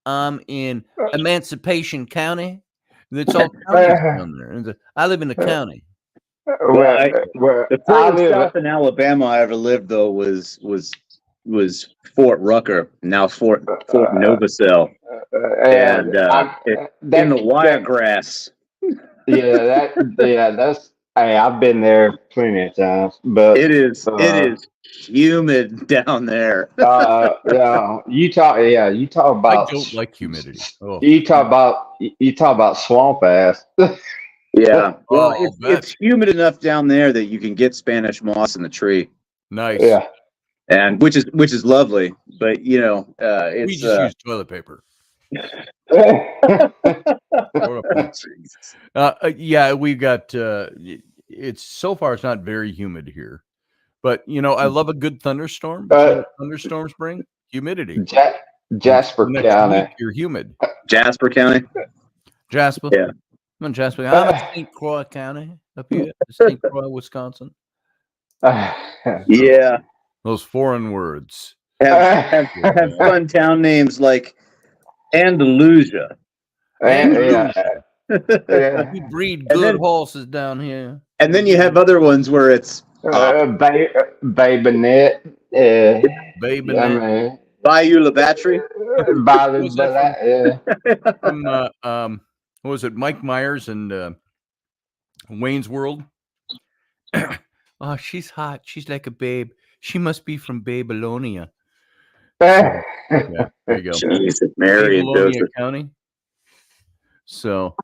I'm in Emancipation County. It's all counties down there. I live in the county. The furthest south in Alabama I ever lived though was Fort Rucker, now Fort Novacell, and in the Wiregrass. That's. Hey, I've been there plenty of times, but it is humid down there. You talk about. I don't like humidity. Oh. You talk about swamp ass. Yeah, well, it's humid enough down there that you can get Spanish moss in the tree. Nice. Yeah, and which is lovely, but it's, we just use toilet paper. We got. It's so far. It's not very humid here, but I love a good thunderstorm. Thunderstorms bring humidity. Jasper County. You're humid. Jasper County. Jasper. Yeah. I'm in Jasper. I'm in St. Croix County up here, St. Croix, Wisconsin. Yeah. Those foreign words. Have fun town names like Andalusia. Andalusia. Yeah. We breed good horses down here. And then you have other ones where it's Babynet. Baby I Net. mean, Bayou La Battery. Was that Yeah. from what was it? Mike Myers and Wayne's World. Oh, she's hot. She's like a babe. She must be from Babylonia. Yeah, there you go. Jesus, Mary and Babylonia Joseph. County. So,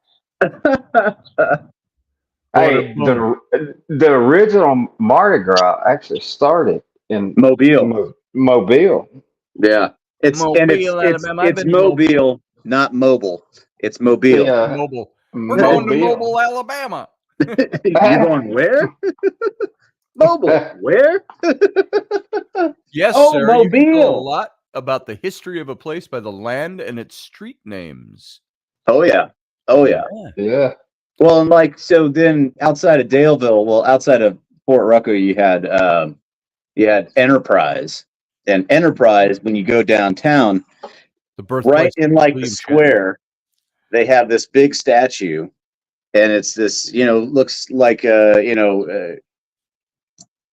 Hey, the original Mardi Gras actually started in Mobile. Mobile. Yeah, it's Alabama. It's Mobile, not mobile. It's Mobile. Yeah. Mobile. We're going to Mobile, Alabama. You're going where? Mobile. Where? Yes, sir. Mobile. You can tell a lot about the history of a place by the land and its street names. Oh yeah. Yeah. Well, and like so, then outside of Daleville, outside of Fort Rucker, you had Enterprise, and Enterprise. When you go downtown, the birthplace right in like the square, they have this big statue, and it's this looks like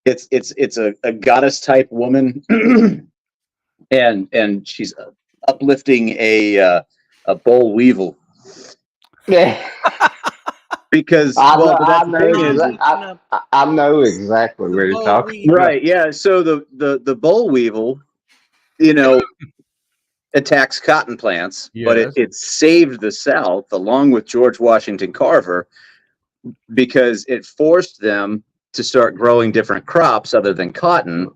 it's a goddess type woman, and she's uplifting a boll weevil. Yeah. Because I know exactly where you're talking. Right, yeah. So the boll weevil, attacks cotton plants, yes. But it saved the South along with George Washington Carver because it forced them to start growing different crops other than cotton,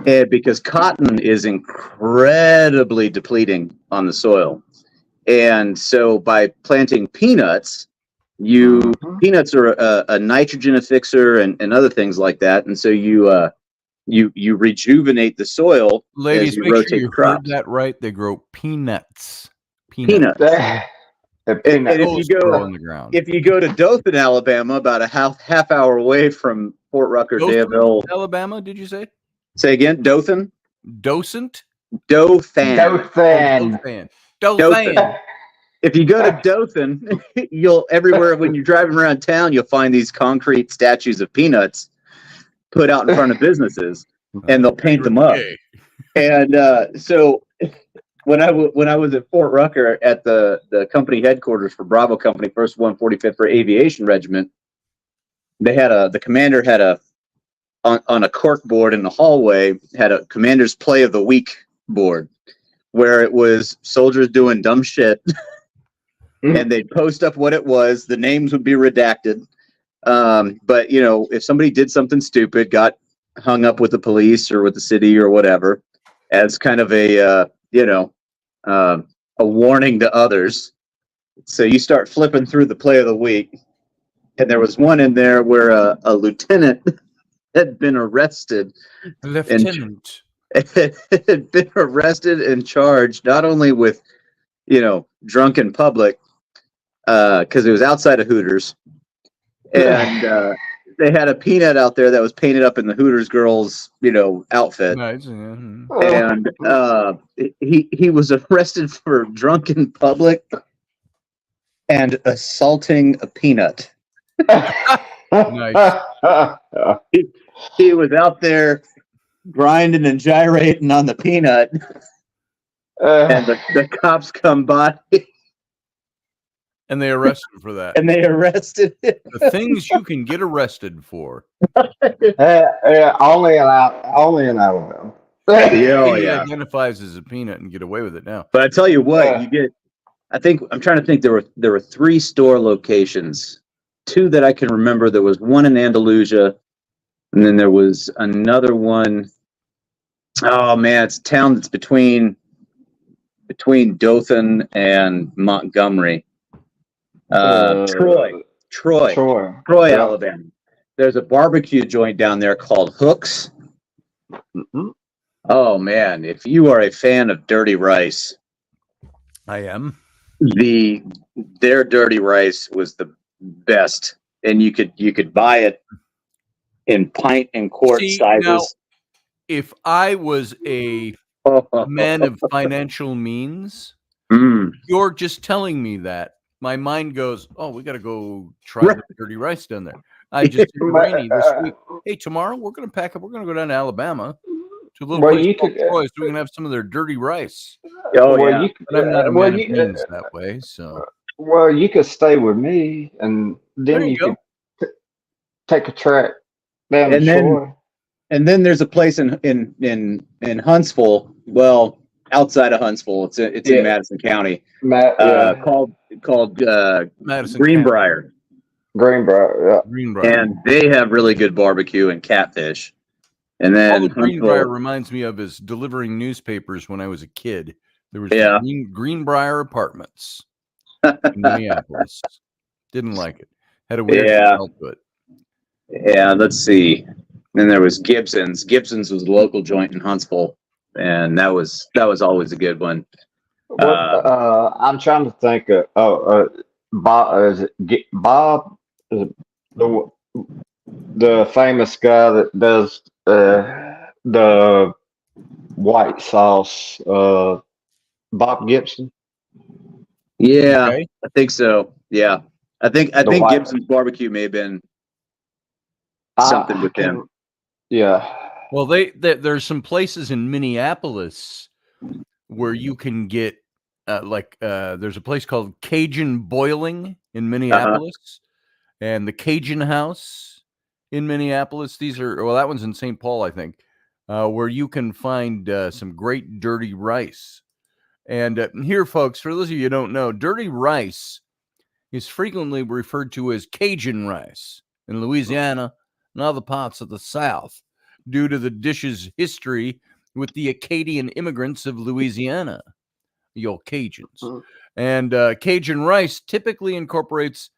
and because cotton is incredibly depleting on the soil. And so by planting peanuts, peanuts are a nitrogen affixer and other things like that. And so you rejuvenate the soil. Ladies, as you make rotate sure you crops. heard that right. They grow peanuts. Peanuts. And if you go to Dothan, Alabama, about a half hour away from Fort Rucker, Danville, Alabama, did you say? Say again, Dothan? Docent? Dothan. If you go to Dothan, everywhere when you're driving around town, you'll find these concrete statues of peanuts put out in front of businesses, and they'll paint them up. And so when I was at Fort Rucker at the company headquarters for Bravo Company, 1st 145th Aviation Regiment, the commander had on a cork board in the hallway had a commander's play of the week board where it was soldiers doing dumb shit. And they'd post up what it was. The names would be redacted. But, if somebody did something stupid, got hung up with the police or with the city or whatever, as kind of a warning to others. So you start flipping through the play of the week. And there was one in there where a lieutenant had been arrested. Lieutenant. Had been arrested and charged not only with, drunk in public, because it was outside of Hooters, and they had a peanut out there that was painted up in the Hooters girl's, outfit. Nice. And he was arrested for drunk in public and assaulting a peanut. Nice. He was out there grinding and gyrating on the peanut, and the cops come by. And they arrested him for that. And they arrested him. The things you can get arrested for. Only in Alabama. He identifies as a peanut and get away with it now. But I tell you what, you get. I'm trying to think. There were 3 store locations, 2 that I can remember. There was one in Andalusia, and then there was another one. Oh man, it's a town that's between Dothan and Montgomery. Troy, Alabama. There's a barbecue joint down there called Hooks. Mm-hmm. Oh man, if you are a fan of dirty rice, I am. Their dirty rice was the best, and you could buy it in pint and quart sizes. Now, if I was a man of financial means, you're just telling me that. My mind goes, oh, we got to go try the dirty rice down there. I just did Rainy this week. Hey, tomorrow we're going to pack up. We're going to go down to Alabama to a little place called Troy, so we can have some of their dirty rice. Oh, yeah. But I'm not a man of means that way, so. Well, you could stay with me, and then you could take a track down to Troy. And then there's a place in Huntsville. Well, outside of Huntsville, it's in Madison County. Called Madison Greenbrier. Greenbrier, yeah. And they have really good barbecue and catfish. And then all the Greenbrier reminds me of is delivering newspapers when I was a kid. There was Greenbrier Apartments in Minneapolis. Didn't like it. Had a weird smell to it. Yeah, let's see. Then there was Gibson's. Gibson's was a local joint in Huntsville, and that was always a good one. I'm trying to think of Bob. Is it Bob? Is it the famous guy that does the white sauce? Bob Gibson. Yeah, okay. I think so. Yeah, I think Gibson's barbecue may have been something with him. Yeah. Well, there's some places in Minneapolis where you can get there's a place called Cajun Boiling in Minneapolis, and the Cajun House in Minneapolis. That one's in St. Paul, I think, where you can find some great dirty rice. And here, folks, for those of you who don't know, dirty rice is frequently referred to as Cajun rice in Louisiana and other parts of the South, due to the dish's history with the Acadian immigrants of Louisiana, your Cajuns. And Cajun rice typically incorporates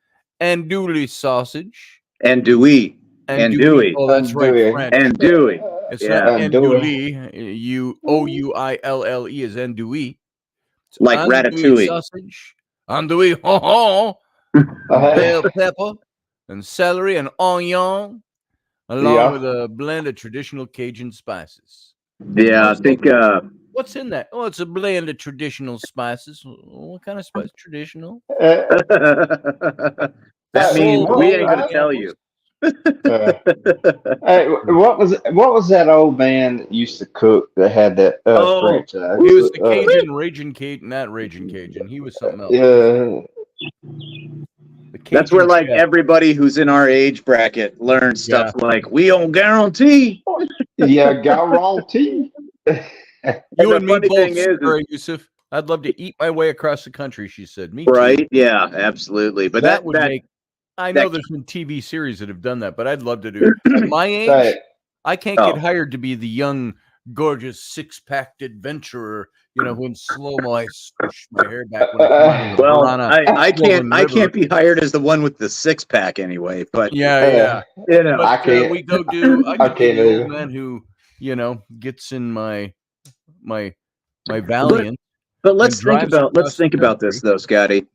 andouille sausage. Andouille. Oh, that's right. Andouille. It's not andouille. Ouille is andouille. It's like ratatouille. Sausage. Andouille. Bell pepper and celery and onion, along with a blend of traditional Cajun spices. Yeah, I think. What's in that? Oh, it's a blend of traditional spices. What kind of spice? Traditional. That means we ain't gonna tell you. Hey, what was that old man that used to cook that had that franchise? He was the Cajun, Raging Cajun, not Raging Cajun. He was something else. Yeah. That's where everybody who's in our age bracket learns stuff like we don't guarantee. Yeah, guarantee. You and me both, Sarah Yusuf. I'd love to eat my way across the country, she said. Me too. Right? Yeah, absolutely. But that would make. I know there's been TV series that have done that, but I'd love to do it. At my age, I can't get hired to be the young, gorgeous, six-packed adventurer. Who in slow-mo I squish my hair back when I come out of the I can't be hired as the one with the six-pack anyway. But yeah. But, I can't. We go do. I can't do the old man who gets in my Valiant. But let's think about this though, Scotty.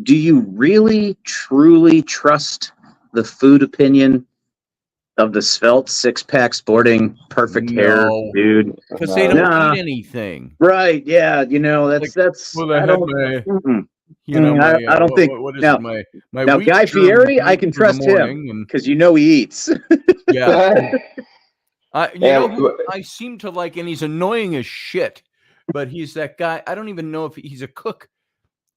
Do you really truly trust the food opinion of the svelte six-pack sporting perfect hair dude? Because they don't eat anything. Right, yeah, that's well, I don't think what is now Guy Fieri, I can trust him because he eats. Yeah. I seem to like, and he's annoying as shit, but he's that guy. I don't even know if he's a cook.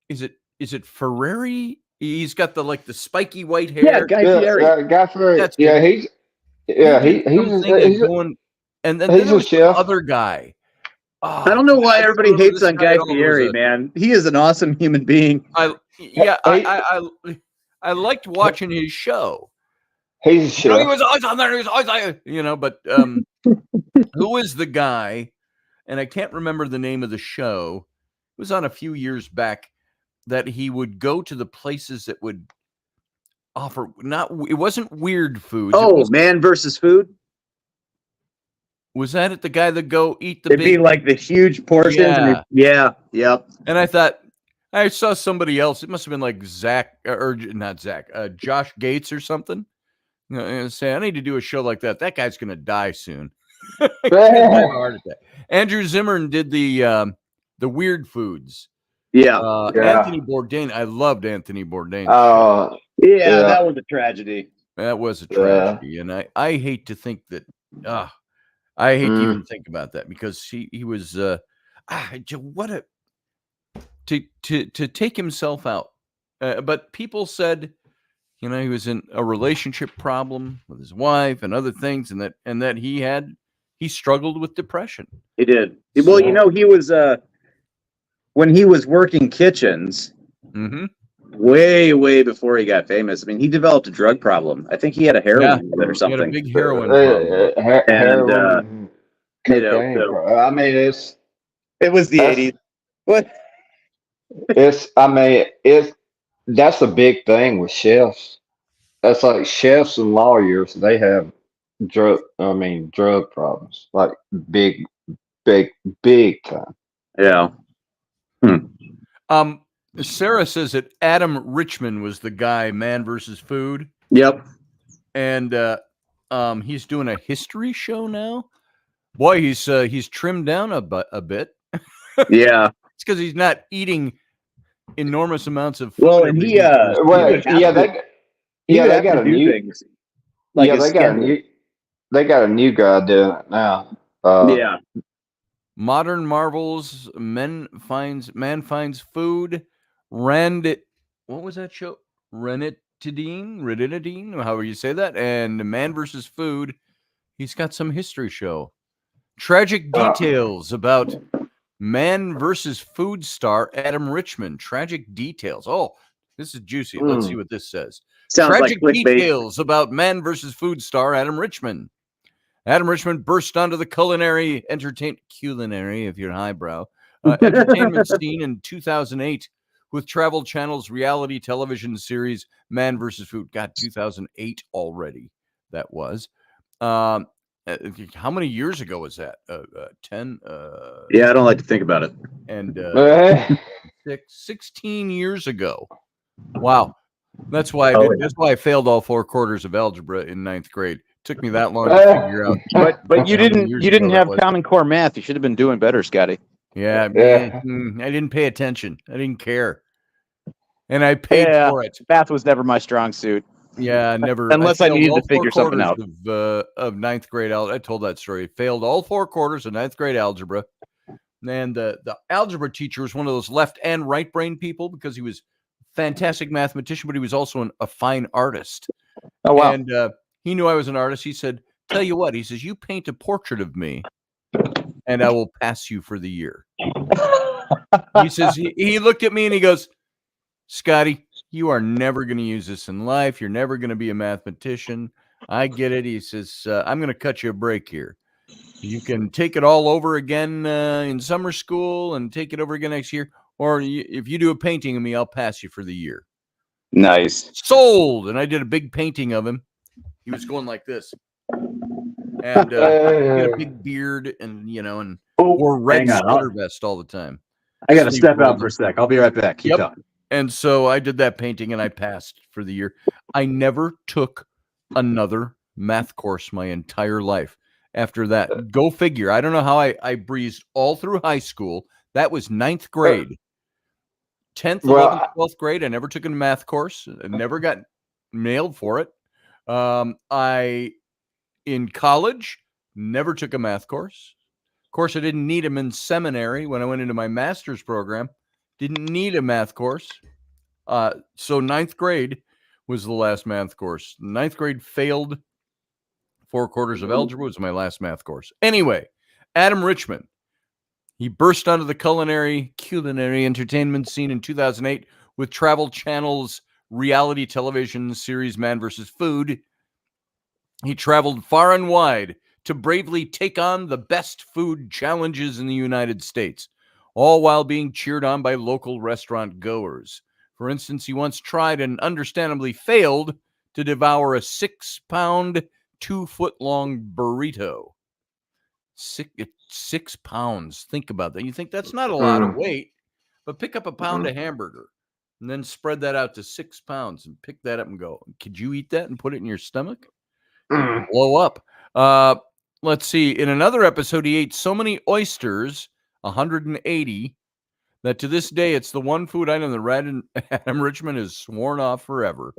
Is it Ferrari? He's got the spiky white hair. Yeah, Guy Fieri. Guy Fieri. He's going, and then he's a chef. Other guy. Oh, I don't know why everybody hates on Guy Fieri, man. He is an awesome human being. I liked watching his show. He's a chef. He was always on there. He was always but who is the guy? And I can't remember the name of the show. It was on a few years back that he would go to the places that would offer it wasn't weird food. Oh, Man versus Food. Was that it? The guy that go eat the It'd be like the huge portions. Yeah. Yep. And I thought I saw somebody else. It must have been like Josh Gates or something. say, I need to do a show like that. That guy's going to die soon. He's gonna die of a heart attack. Andrew Zimmern did the weird foods. Yeah. Anthony Bourdain. I loved Anthony Bourdain. Yeah, that was a tragedy. That was a tragedy, and I hate to think that. I hate to even think about that because he was what a to take himself out. But people said, he was in a relationship problem with his wife and other things, and that he struggled with depression. He did. Well, he was when he was working kitchens. Mm-hmm. Way before he got famous. I mean, he developed a drug problem. I think he had a heroin or something. He had a big heroin problem. Heroin, I mean, it was the 80s. What? That's a big thing with chefs. That's like chefs and lawyers. They have drug problems, like big time. Yeah. Sarah says that Adam Richman was the guy, Man vs. Food. Yep. And he's doing a history show now. Boy, he's trimmed down a bit. Yeah. It's because he's not eating enormous amounts of food. Well, and they got a new things. Like they got a new guy doing it now. Modern Marvels, Man Finds Food, what was that show? Renitidine, however you say that, and Man vs. Food. He's got some history show. Tragic details about Man vs. Food star Adam Richman. Tragic details. Oh, this is juicy. Let's see what this says. Sounds Tragic like details about Man vs. Food star Adam Richman. Adam Richman burst onto the culinary if you're highbrow, entertainment scene in 2008 with Travel Channel's reality television series Man vs. Food. God, 2008 already. That was. How many years ago was that? 10? Yeah, I don't like to think about it. And 16 years ago. Wow. That's why I failed all 4 quarters of algebra in 9th grade. Took me that long to figure out. But you didn't have Common Core math. You should have been doing better, Scotty. Yeah. I didn't pay attention. I didn't care. And I paid for it. Math was never my strong suit. Yeah, never. Unless I needed to figure something out. Of 9th grade algebra. I told that story. Failed all 4 quarters of 9th grade algebra. And the algebra teacher was one of those left and right brain people because he was a fantastic mathematician, but he was also a fine artist. Oh, wow. And he knew I was an artist. He said, tell you what, he says, you paint a portrait of me and I will pass you for the year. He says, he looked at me and he goes, Scotty, you are never going to use this in life. You're never going to be a mathematician. I get it. He says, I'm going to cut you a break here. You can take it all over again in summer school and take it over again next year. Or if you do a painting of me, I'll pass you for the year. Nice. Sold. And I did a big painting of him. He was going like this. And he had a big beard and, wore red sweater vest all the time. I got to step out for a sec. I'll be right back. Keep talking. And so I did that painting and I passed for the year. I never took another math course my entire life after that. Go figure. I don't know how I breezed all through high school. That was 9th grade. 10th, 11th, 12th grade. I never took a math course. I never got nailed for it. In college, never took a math course. Of course, I didn't need them in seminary when I went into my master's program. Didn't need a math course. So 9th grade was the last math course. 9th grade failed 4 quarters of algebra was my last math course. Anyway, Adam Richman. He burst onto the culinary entertainment scene in 2008 with Travel Channel's reality television series Man vs. Food. He traveled far and wide to bravely take on the best food challenges in the United States, all while being cheered on by local restaurant goers. For instance, he once tried and understandably failed to devour a 6-pound, 2-foot-long burrito. 6 pounds. Think about that. You think that's not a lot of weight, but pick up a pound of hamburger and then spread that out to 6 pounds and pick that up and go, could you eat that and put it in your stomach? blow up. Let's see. In another episode, he ate so many oysters, 180, that to this day, it's the one food item that Adam Richman has sworn off forever.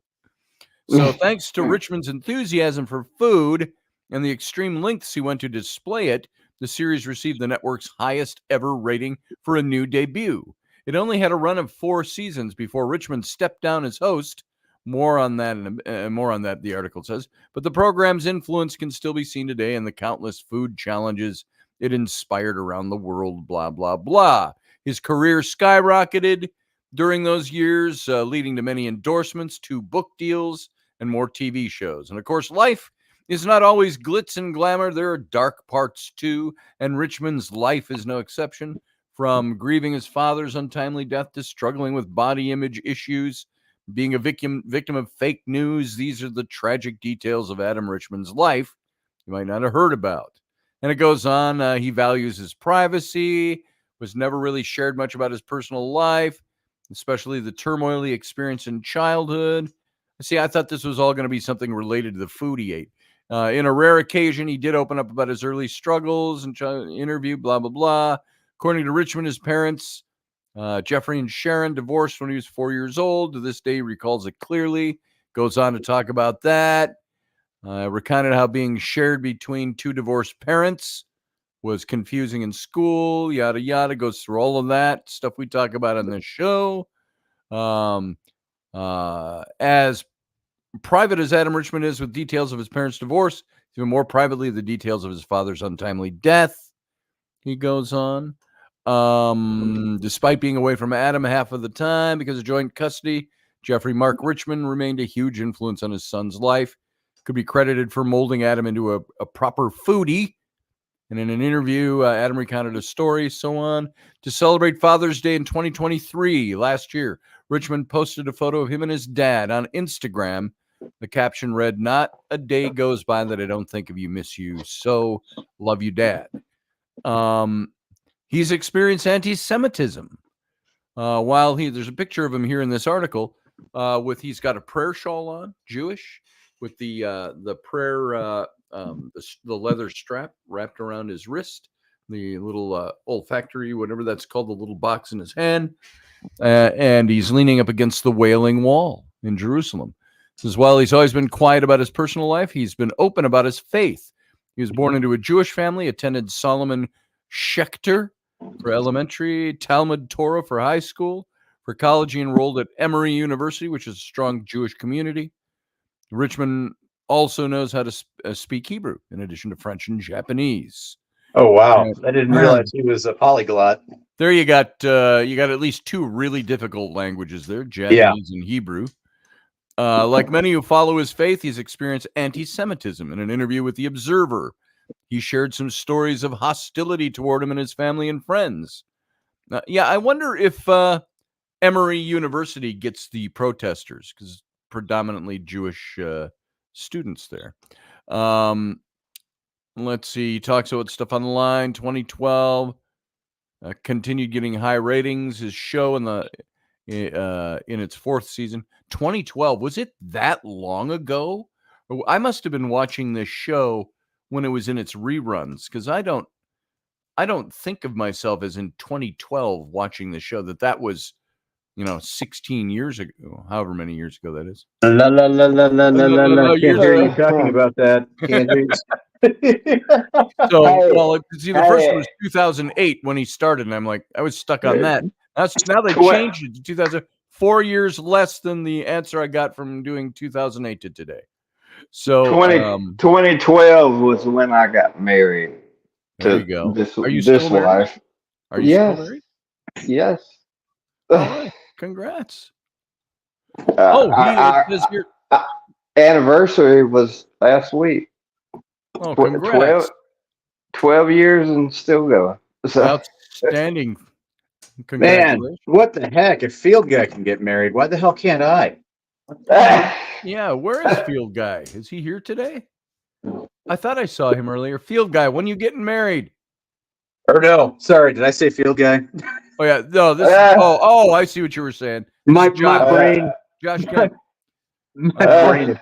So thanks to Richman's enthusiasm for food and the extreme lengths he went to display it, the series received the network's highest ever rating for a new debut. It only had a run of 4 seasons before Richman stepped down as host. More on that, the article says. But the program's influence can still be seen today in the countless food challenges it inspired around the world, blah, blah, blah. His career skyrocketed during those years, leading to many endorsements, 2 book deals, and more TV shows. And of course, life is not always glitz and glamour. There are dark parts too, and Richman's life is no exception. From grieving his father's untimely death to struggling with body image issues, being a victim of fake news, these are the tragic details of Adam Richman's life you might not have heard about. And it goes on, he values his privacy, was never really shared much about his personal life, especially the turmoil he experienced in childhood. See, I thought this was all going to be something related to the food he ate. In a rare occasion, he did open up about his early struggles and interview, blah, blah, blah. According to Richman, his parents, Jeffrey and Sharon, divorced when he was 4 years old. To this day, he recalls it clearly. Goes on to talk about that. Recounted how being shared between 2 divorced parents was confusing in school, yada, yada. Goes through all of that stuff we talk about on this show. As private as Adam Richman is with details of his parents' divorce, even more privately the details of his father's untimely death. He goes on. Despite being away from Adam half of the time because of joint custody, Jeffrey Mark Richman remained a huge influence on his son's life. Could be credited for molding Adam into a proper foodie. And in an interview, Adam recounted a story, so on. To celebrate Father's Day in 2023, last year, Richman posted a photo of him and his dad on Instagram. The caption read, "Not a day goes by that I don't think of you, miss you. So love you, Dad." He's experienced anti-Semitism. There's a picture of him here in this article he's got a prayer shawl on, Jewish, with the prayer, the leather strap wrapped around his wrist, the little olfactory, whatever that's called, the little box in his hand, and he's leaning up against the Wailing Wall in Jerusalem. Says, while he's always been quiet about his personal life, he's been open about his faith. He was born into a Jewish family, attended Solomon Schechter for elementary, Talmud Torah for high school. For college, he enrolled at Emory University, which is a strong Jewish community. Richman also knows how to speak Hebrew, in addition to French and Japanese. Oh, wow. I didn't realize he was a polyglot. There you got at least 2 really difficult languages there, Japanese and Hebrew. Like many who follow his faith, he's experienced anti-Semitism. In an interview with The Observer, he shared some stories of hostility toward him and his family and friends. I wonder if Emory University gets the protesters, because predominantly Jewish students there. Let's see. He talks about stuff on the line. 2012 continued getting high ratings. His show in its 4th season. 2012, was it that long ago? I must have been watching this show when it was in its reruns, because I don't think of myself as in 2012 watching the show. That was 16 years ago, however many years ago that is. La. Can't hear you talking about that. Can't hear you. So, well, see, the first one was 2008 when he started, and I'm like, I was stuck on that. Now they changed it to 2000, 4 years less than the answer I got from doing 2008 to today. So 2012 was when I got married. There you go. Are you this still married? wife? Are you still married? Yes. All right. Congrats. It says here. Anniversary was last week. Oh, congrats. 12 years and still going. So. Outstanding. Man, what the heck? If Field Guy can get married, why the hell can't I? Yeah, where is Field Guy? Is he here today? I thought I saw him earlier. Field Guy, when are you getting married? Or no, sorry, did I say Field Guy? Oh yeah, no. This is, I see what you were saying. My brain. Josh, My brain is.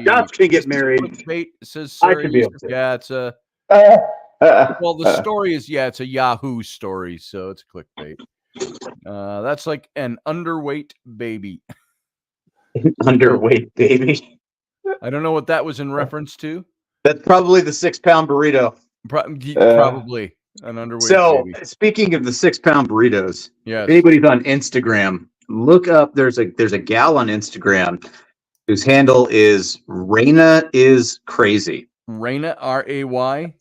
Scott's gonna get married. Clickbait says I Sarah could be Yusuf. able to. Yeah, it's a. Well, the story is it's a Yahoo story, so it's clickbait. That's like an underweight baby. Underweight baby. I don't know what that was in reference to. That's probably the 6-pound burrito. Probably an underweight baby. So speaking of the 6-pound burritos, yes. If anybody's on Instagram, look up. There's a gal on Instagram whose handle is Raina is crazy. Raina, RAYNA.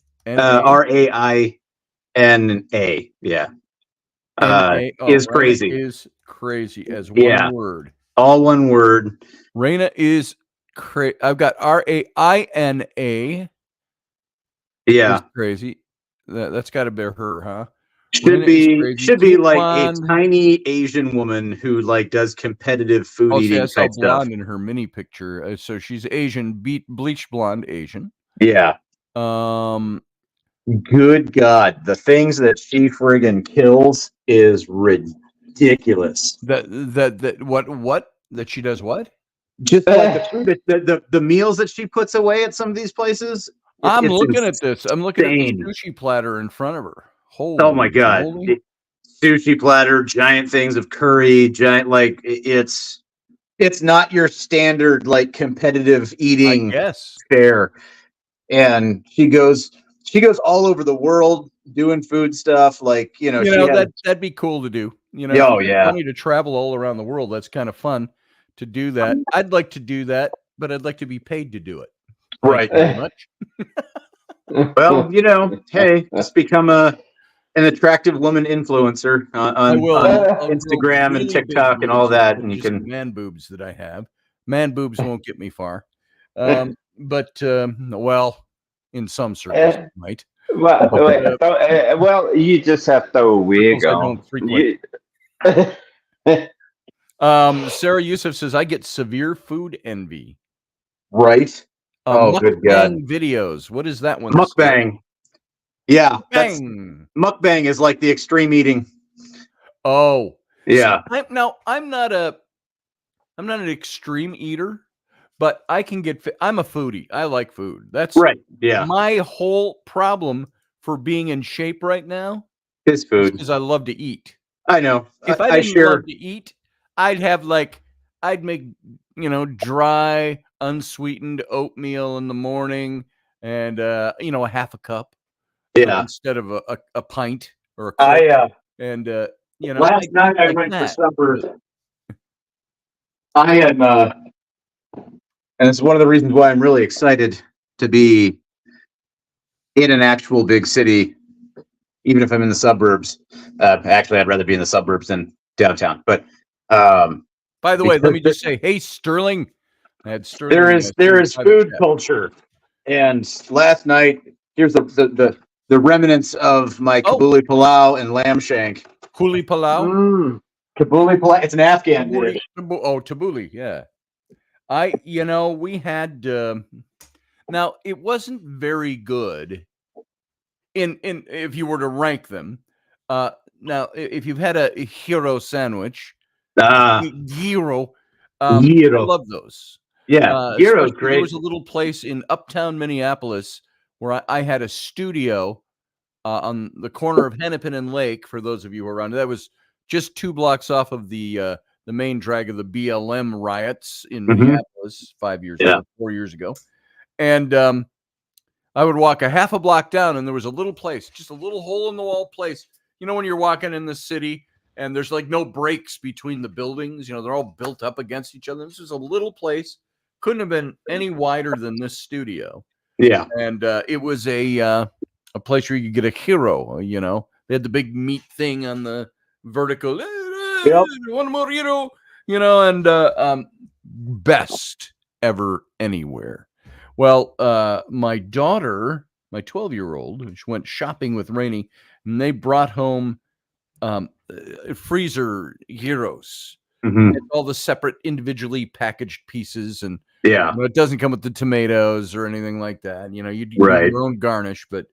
RAINA. Yeah. Is crazy. Is crazy as one word. All one word. Raina is crazy. I've got RAINA. Yeah. Is crazy. That's got to be her, huh? Should be like a tiny Asian woman who like does competitive food eating type stuff. Blonde in her mini picture. So she's Asian, bleach blonde Asian. Yeah. Good God, the things that she friggin' kills is ridiculous. What that she does what? Just like the meals that she puts away at some of these places. I'm looking at this. I'm looking at the sushi platter in front of her. Oh my God. Sushi platter, giant things of curry, giant, like it's not your standard like competitive eating fare. And she goes all over the world doing food stuff. Like, that'd be cool to do. Money to travel all around the world. That's kind of fun to do that. I'd like to do that, but I'd like to be paid to do it. Right. Very much. Well, hey, just become an attractive woman influencer on Instagram and TikTok and all that, and you can man boobs that I have. Man boobs won't get me far, but in some circles, it might. Well, you just have to throw a wig on. Sarah Yusuf says, I get severe food envy. Right. Good God. Videos. What is that one? Mukbang. Yeah. Mukbang is like the extreme eating. Oh. Yeah. I'm not an extreme eater, but I can get fit. I'm a foodie. I like food. That's right. Yeah. My whole problem for being in shape right now is food. Because I love to eat. I know. If I didn't love to eat, I'd make dry, unsweetened oatmeal in the morning and a half a cup. Instead of a pint or a cup. Last night I went for supper. I am and it's one of the reasons why I'm really excited to be in an actual big city, even if I'm in the suburbs. Actually, I'd rather be in the suburbs than downtown. But by the way, let me just say, hey, Sterling. There is food culture, and last night here's the remnants of my kabuli palau and lamb shank. Kabuli palau. Kabuli palau. It's an Afghan dish. Tabbouleh, yeah. We had now it wasn't very good in if you were to rank them. Now if you've had a gyro sandwich, gyro, I love those. Yeah, gyro's great. There was a little place in uptown Minneapolis where I had a studio on the corner of Hennepin and Lake. For those of you who are around, that was just 2 blocks off of the main drag of the BLM riots in Minneapolis 4 years ago. And I would walk a half a block down, and there was a little place, just a little hole in the wall place. When you're walking in the city and there's like no breaks between the buildings, they're all built up against each other. This was a little place, couldn't have been any wider than this studio. Yeah. And it was a place where you could get a gyro, they had the big meat thing on the vertical. Yep. One more gyro, and best ever anywhere. Well, my daughter, my 12-year-old, she went shopping with Rainey, and they brought home freezer gyros. Mm-hmm. All the separate individually packaged pieces, and it doesn't come with the tomatoes or anything like that. You do your own garnish, but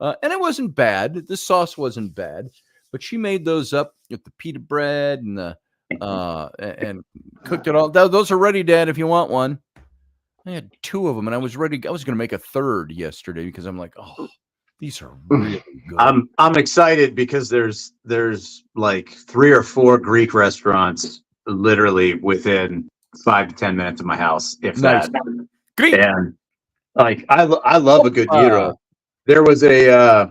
and it wasn't bad. The sauce wasn't bad, but she made those up with the pita bread and the and cooked it all. Those are ready, Dad, if you want one. I had 2 of them, and I was ready. I was going to make a 3rd yesterday because I'm like, oh, these are really good. I'm excited because there's like 3 or 4 Greek restaurants literally within 5 to 10 minutes of my house, if Nice. that. Greek. And like I love a good gyro. There was a.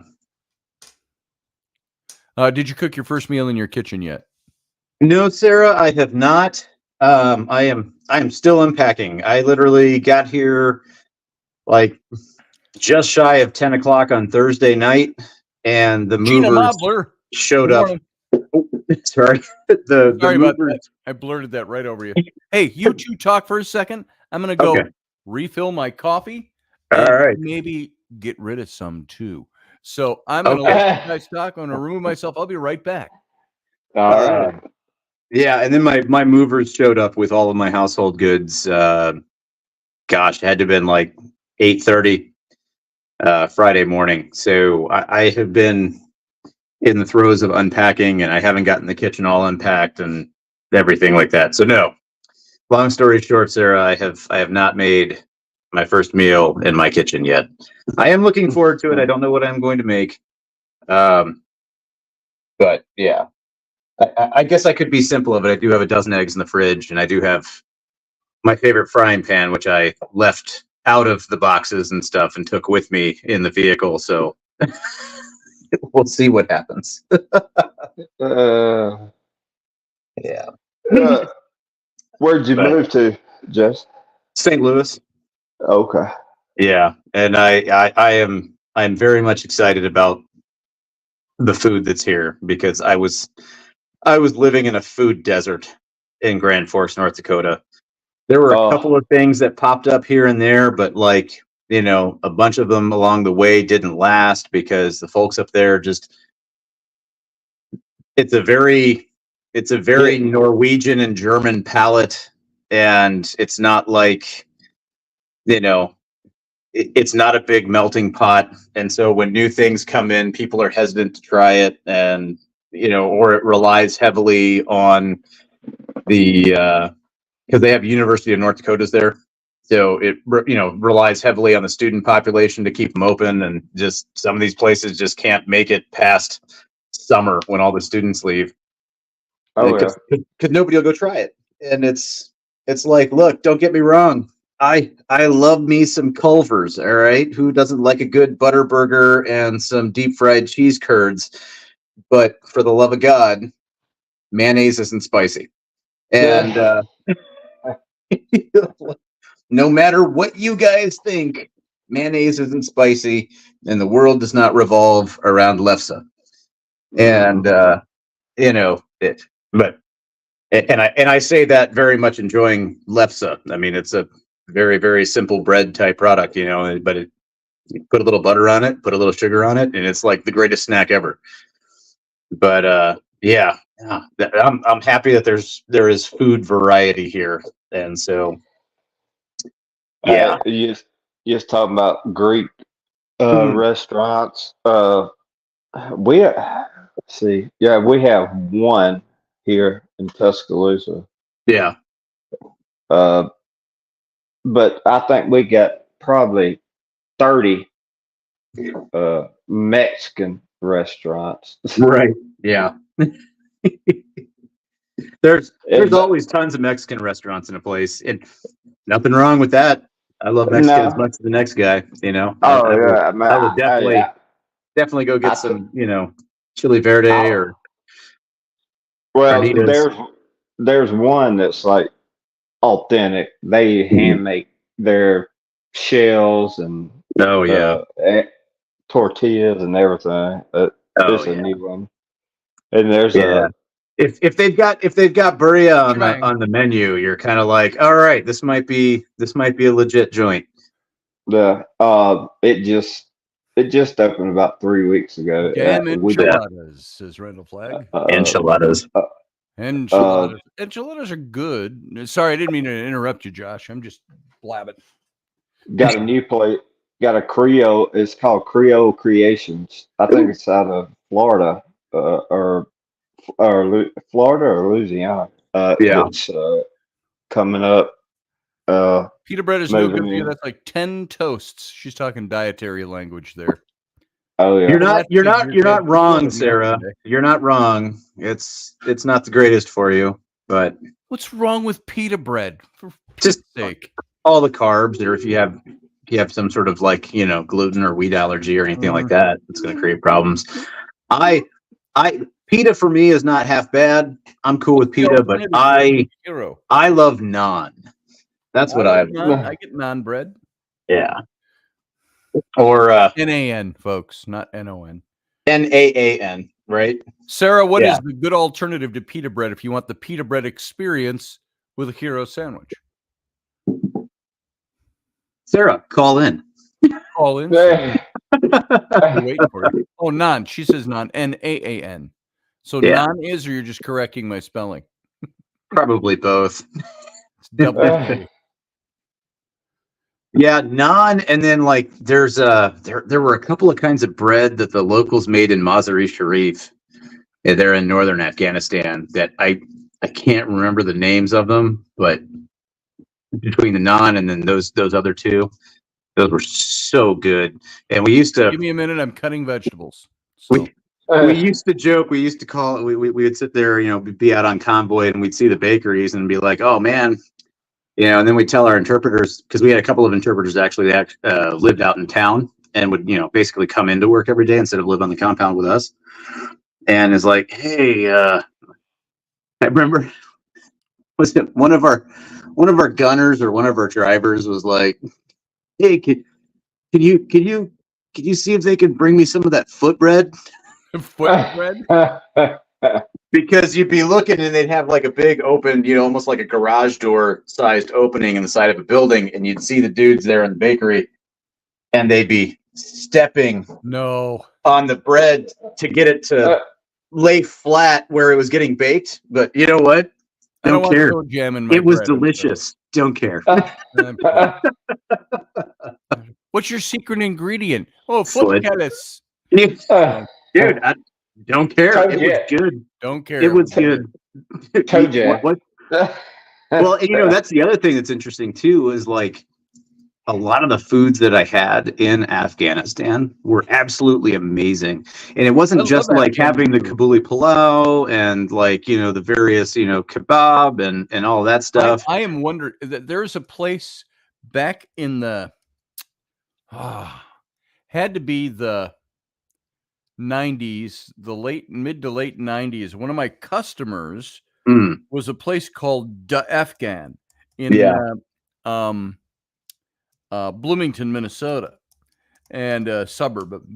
Did you cook your first meal in your kitchen yet? No, Sarah, I have not. I am still unpacking. I literally got here like just shy of 10 o'clock on Thursday night, and the movers showed up. Oh, sorry, the sorry movers. about that. I blurted that right over you. Hey, you 2 talk for a second. I'm gonna go refill my coffee. All right, maybe get rid of some too. So I'm gonna let you guys talk. I'm gonna remove myself. I'll be right back. All right. Yeah, and then my movers showed up with all of my household goods. Gosh, it had to have been like 8:30 Friday morning. So I have been in the throes of unpacking, and I haven't gotten the kitchen all unpacked and everything like that. So no. Long story short, Sarah, I have not made my first meal in my kitchen yet. I am looking forward to it. I don't know what I'm going to make. But yeah. I guess I could be simple of it. I do have a dozen eggs in the fridge, and I do have my favorite frying pan, which I left out of the boxes and stuff and took with me in the vehicle. So we'll see what happens. Yeah. Where'd you move to, Jess? St. Louis. Okay. Yeah, and I'm very much excited about the food that's here because I was living in a food desert in Grand Forks, North Dakota. There were a couple of things that popped up here and there, but like, a bunch of them along the way didn't last because the folks up there just, it's a very Norwegian and German palate. And it's not like, it's not a big melting pot. And so when new things come in, people are hesitant to try it, and or it relies heavily on the because they have University of North Dakota's there, so it relies heavily on the student population to keep them open, and just some of these places just can't make it past summer when all the students leave. Because nobody will go try it, and it's like, look, don't get me wrong. I love me some Culvers, all right? Who doesn't like a good butter burger and some deep fried cheese curds? But for the love of God, mayonnaise isn't spicy. And no matter what you guys think, mayonnaise isn't spicy, and the world does not revolve around lefse. And but I say that very much enjoying lefse. I mean, it's a very, very simple bread type product, but you put a little butter on it, put a little sugar on it, and it's like the greatest snack ever. But yeah, I'm happy that there is food variety here, and so yeah. You just talking about Greek restaurants. We have one here in Tuscaloosa. Yeah. But I think we got probably 30 Mexican restaurants. Right. Yeah. There's always tons of Mexican restaurants in a place, and nothing wrong with that. I love Mexican as much as the next guy, I would definitely go get some, chili verde or. Well, there's one that's like authentic. They hand make their shells and tortillas and everything. It's a new one. And there's if they've got birria on the menu, you're kind of like, all right, this might be a legit joint. It just opened about 3 weeks ago. Damn enchiladas, says Randall Flag. Enchiladas. Enchiladas are good. Sorry, I didn't mean to interrupt you, Josh. I'm just blabbing. Got a new plate. Got a Creole. It's called Creole Creations. I think it's out of Florida, or Florida or Louisiana. Yeah. It's coming up. Pita bread is no good for you. maybe. That's like 10 toasts. She's talking dietary language there. Oh yeah. You're not wrong, Sarah. You're not wrong. It's not the greatest for you, but What's wrong with pita bread? For just Pete's sake. all the carbs, or if you have some sort of like, gluten or wheat allergy or anything like that, it's going to create problems. I pita for me is not half bad. I'm cool with pita, but I love naan. That's what I get naan bread. Yeah. Or NAN, folks, not NON. NAAN, right? Sarah, what is the good alternative to pita bread if you want the pita bread experience with a hero sandwich? Sarah, call in. Call in. Wait for it. Oh, naan. She says naan. NAAN. So naan is, or you're just correcting my spelling? Probably both. It's double. Yeah, naan, and then like there's there were a couple of kinds of bread that the locals made in Mazar-e-Sharif. They're in northern Afghanistan that I can't remember the names of them, but between the naan and then those other two, those were so good. And we used to give me a minute. I'm cutting vegetables. So. We used to joke. We used to call it. We would sit there, be out on convoy, and we'd see the bakeries and be like, "Oh man." And then we tell our interpreters, because we had a couple of interpreters actually that lived out in town and would, basically come into work every day instead of live on the compound with us. And is like, hey, I remember, was it one of our gunners or one of our drivers was like, hey, can you see if they can bring me some of that foot bread? Foot bread? Because you'd be looking and they'd have like a big open, almost like a garage door sized opening in the side of a building, and you'd see the dudes there in the bakery and they'd be stepping on the bread to get it to lay flat where it was getting baked. But you know what? Don't care. It was delicious. Don't care. What's your secret ingredient? Oh, foot callus. Dude, I don't care. It was good. Don't care. It was good. What? Well, and that's the other thing that's interesting too, is like a lot of the foods that I had in Afghanistan were absolutely amazing. And it wasn't just like having the Kabuli pulao and like, the various, kebab and all that stuff. I am wondering that there's a place back in the had to be the 90s, the mid to late 90s. One of my customers was a place called Da Afghan in Bloomington, Minnesota, and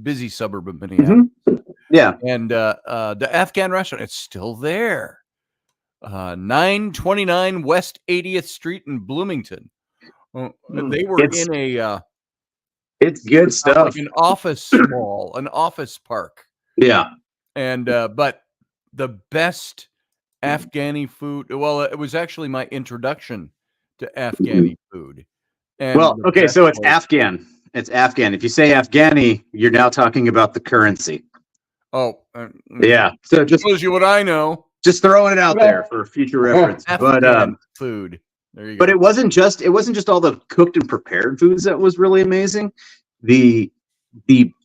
busy suburb of Minneapolis. Yeah. And the Afghan restaurant, it's still there. 929 West 80th Street in Bloomington. They were in a it's good stuff. Like an office mall, an office park. Yeah. And but the best Afghani food, well, it was actually my introduction to Afghani food. And okay, so it's Afghan. It's Afghan. If you say Afghani, you're now talking about the currency. Oh, yeah. So just tells you what I know. Just throwing it out there for future reference. Afghan food. There you go. But it wasn't just all the cooked and prepared foods that was really amazing. The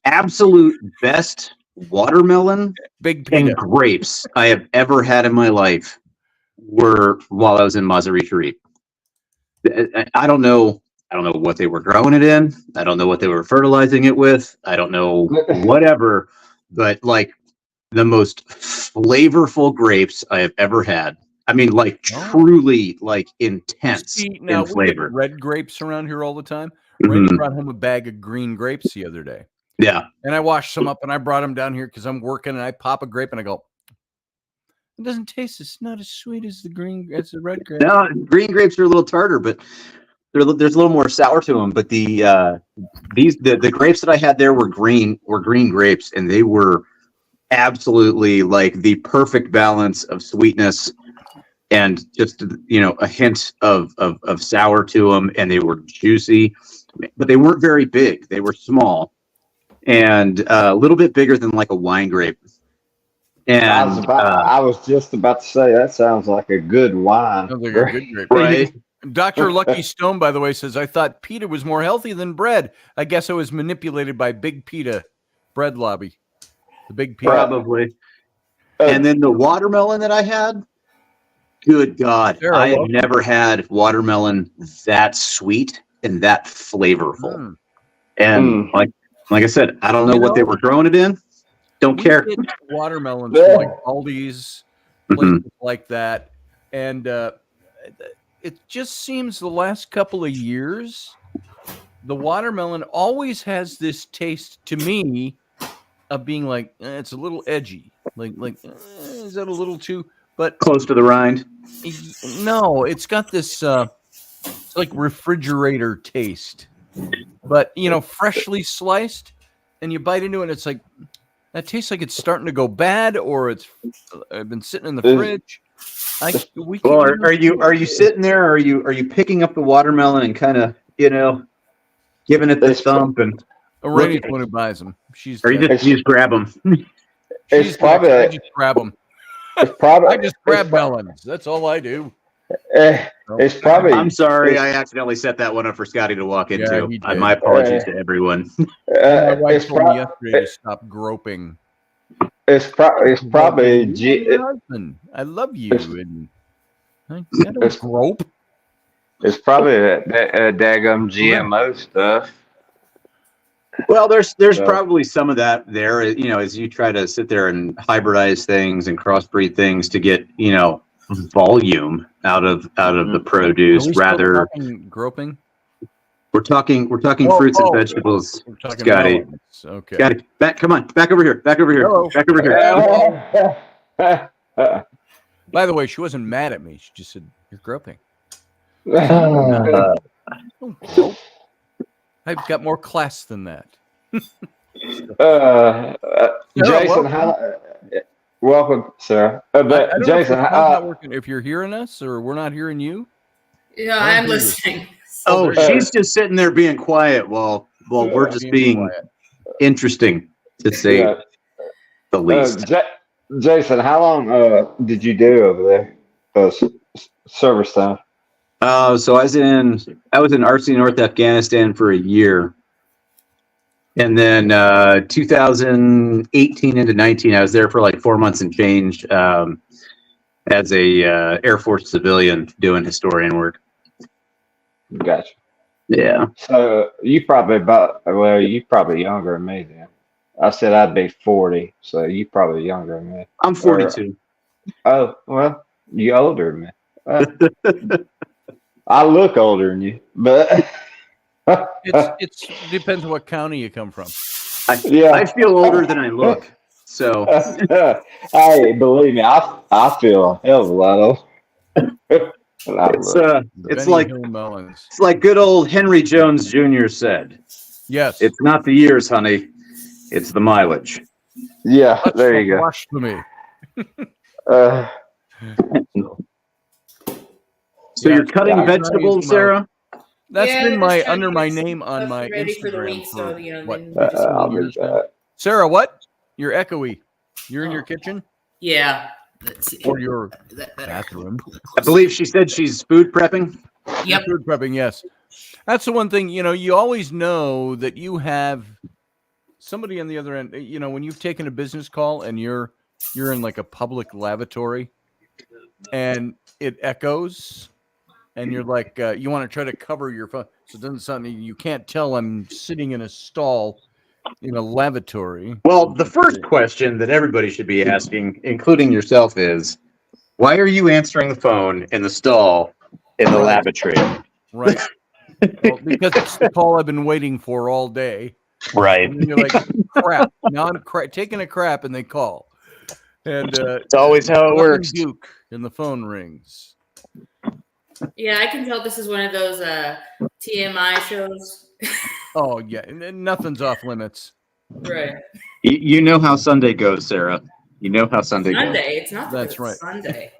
absolute best watermelon and grapes I have ever had in my life were while I was in Mazar-e-Sharif. I don't know what they were growing it in. I don't know what they were fertilizing it with. I don't know whatever, but like the most flavorful grapes I have ever had. I mean, like truly like intense in flavor. We get red grapes around here all the time. Raini brought home a bag of green grapes the other day. Yeah. And I washed some up and I brought them down here because I'm working and I pop a grape and I go, it doesn't taste, it's not as sweet as the red grape. No, green grapes are a little tartar, but there's a little more sour to them. But the grapes that I had there were green grapes, and they were absolutely like the perfect balance of sweetness and just a hint of sour to them, and they were juicy, but they weren't very big. They were small and a little bit bigger than like a wine grape. And I was just about to say that sounds like a good wine. Sounds like a good grape. right. Dr. Lucky Stone, by the way, says, I thought pita was more healthy than bread. I guess I was manipulated by Big Pita bread lobby. The Big Pita. Probably. And then the watermelon that I had, good God, Sarah, I have welcome. never had watermelon that sweet and that flavorful. And like I said, I don't know what they were growing it in. Don't care. We get watermelons from like Aldi's, places like that. And it just seems the last couple of years, the watermelon always has this taste to me of being like, it's a little edgy. Is that a little too? But close to the rind. No, it's got this it's like refrigerator taste. But freshly sliced, and you bite into it, and it's like that tastes like it's starting to go bad, or it's been sitting in the fridge. Are you sitting there? Or are you picking up the watermelon and kind of giving it the thump and? Raini's one who buys them. You just grab them. It's probably I just grab them. I just grab melons. That's all I do. It's probably. I'm sorry, I accidentally set that one up for Scotty to walk into. My apologies to everyone. My wife told me yesterday to stop groping. It's probably. Husband, I love you, and I don't grope. It's probably that daggum GMO stuff. Well, there's probably some of that there, as you try to sit there and hybridize things and crossbreed things to get, volume out of the produce. Rather, groping. We're talking fruits and vegetables, Scotty. Melons. Okay. Scotty, come on, back over here. Hello. Back over here. By the way, she wasn't mad at me. She just said, "You're groping." Don't grope. I've got more class than that. Jason, welcome, sir. But Jason, not working. If you're hearing us or we're not hearing you, yeah, I'm listening. Oh, she's just sitting there being quiet while we're just being interesting, to say the least. Jason, how long did you do over there? Service time. So I was in RC North Afghanistan for a year, and then 2018 into 19, I was there for like 4 months and change as a Air Force civilian doing historian work. Gotcha. Yeah. So you probably younger than me then. I said I'd be 40, so you probably younger than me. I'm 42. Oh well, you older than me. I look older than you, but it depends on what county you come from. I feel older than I look. So, hey, believe me, I feel a hell of a lot older. It's like good old Henry Jones Jr. said. Yes, it's not the years, honey; it's the mileage. Yeah, there you go. Blasphemy. So you're cutting vegetables, Sarah? That's been under my name on my ready Instagram. For the week, so, Sarah, what? You're echoey. You're in your kitchen? Yeah. Or your bathroom. I believe she said she's food prepping. Yep. Food prepping, yes. That's the one thing, you always know that you have somebody on the other end. When you've taken a business call and you're in like a public lavatory and it echoes. And you're like, you want to try to cover your phone, so it doesn't sound. You can't tell I'm sitting in a stall in a lavatory. Well, the first question that everybody should be asking, including yourself, is why are you answering the phone in the stall in the lavatory? Right. Well, because it's the call I've been waiting for all day. Right. And you're like, crap. Now I'm taking a crap, and they call. And it's always how it works. Duke, and the phone rings. Yeah, I can tell this is one of those TMI shows. Oh, yeah. Nothing's off limits. Right. You know how Sunday goes, Sarah. You know how Sunday goes. It's not That's right. Sunday.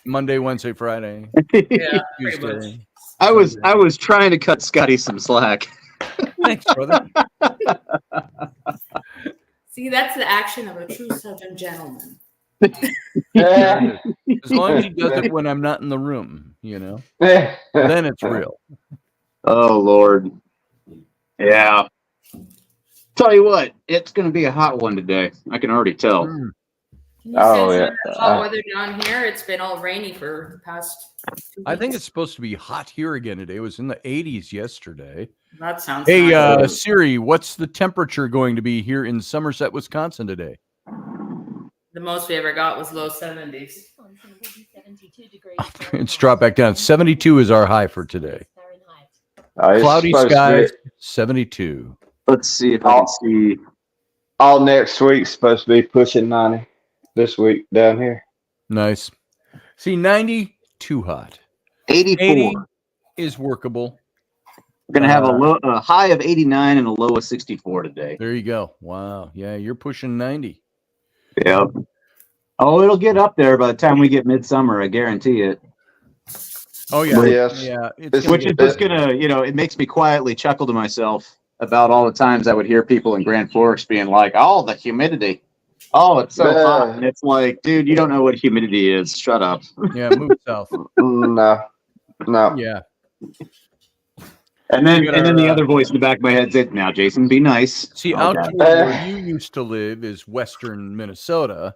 Monday, Wednesday, Friday. Yeah, Tuesday. I was trying to cut Scotty some slack. Thanks, brother. See, that's the action of a true Southern gentleman. As long as he does it when I'm not in the room, then it's real. Oh Lord. Yeah. Tell you what, it's going to be a hot one today. I can already tell. Can you Oh, sense yeah. some of the hot weather down here? It's been all rainy for the past 2 weeks. I think it's supposed to be hot here again today. It was in the 80s yesterday. That sounds Hey, nice. Siri, what's the temperature going to be here in Somerset, Wisconsin today? The most we ever got was low 70s. It's dropped back down. 72 is our high for today. It's Cloudy supposed to skies, be- 72. Let's see if I can see. all next week's supposed to be pushing 90 this week down here. Nice. See, 90, too hot. 84. 80 is workable. We're going to have a high of 89 and a low of 64 today. There you go. Wow. Yeah, you're pushing 90. Yep. Oh, it'll get up there by the time we get midsummer. I guarantee it. Oh, yeah. Yes. Yeah. Which is just going to, it makes me quietly chuckle to myself about all the times I would hear people in Grand Forks being like, oh, the humidity. Oh, it's so hot. And it's like, dude, you don't know what humidity is. Shut up. Yeah, move south. No. Yeah. And then the other voice in the back of my head said, now, Jason, be nice. See, Oh, out God. where you used to live is western Minnesota,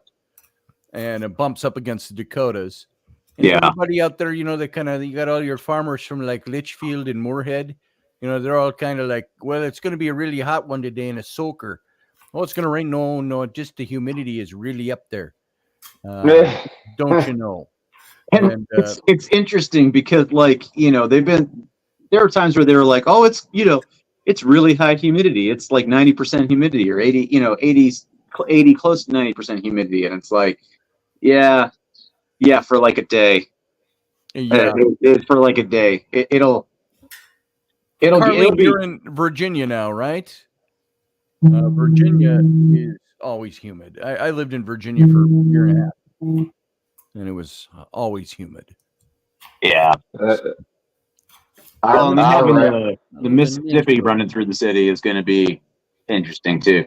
and it bumps up against the Dakotas. And Yeah. everybody out there, you got all your farmers from like Litchfield and Moorhead. They're all kind of like, well, it's going to be a really hot one today in a soaker. Oh, it's going to rain. No, just the humidity is really up there. Don't you know? And it's interesting because, like, there are times where they were like, oh, it's really high humidity. It's like 90% humidity or 80 close to 90% humidity. And it's like, yeah, for like a day. Yeah. For like a day. It'll Carly, be. you're in Virginia now, right? Virginia is always humid. I lived in Virginia for a year and a half, and it was always humid. Yeah. Having the Mississippi running through the city is going to be interesting too.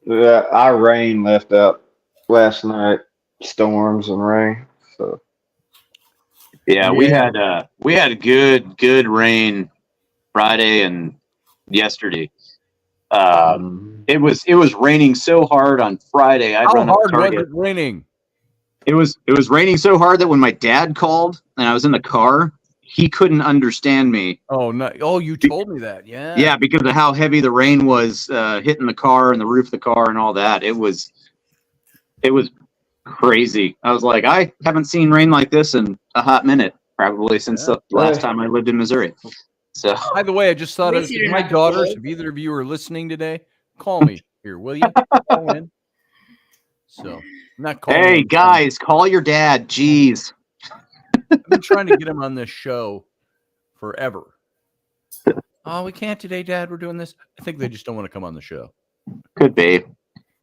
Our rain left out last night, storms and rain. So yeah, we had good rain Friday and yesterday. It was raining so hard on Friday. How hard was it raining? It was raining so hard that when my dad called and I was in the car, he couldn't understand me. Oh no! Oh, you told me that. Yeah. Yeah, because of how heavy the rain was hitting the car and the roof of the car and all that. It was crazy. I was like, I haven't seen rain like this in a hot minute, probably since the last time I lived in Missouri. So, by the way, I just thought of my daughters. If either of you are listening today, call me here, will you? Call in. So, not calling. Hey guys, call your dad. Jeez. I've been trying to get him on this show forever. Oh, we can't today, Dad. We're doing this. I think they just don't want to come on the show. Could be.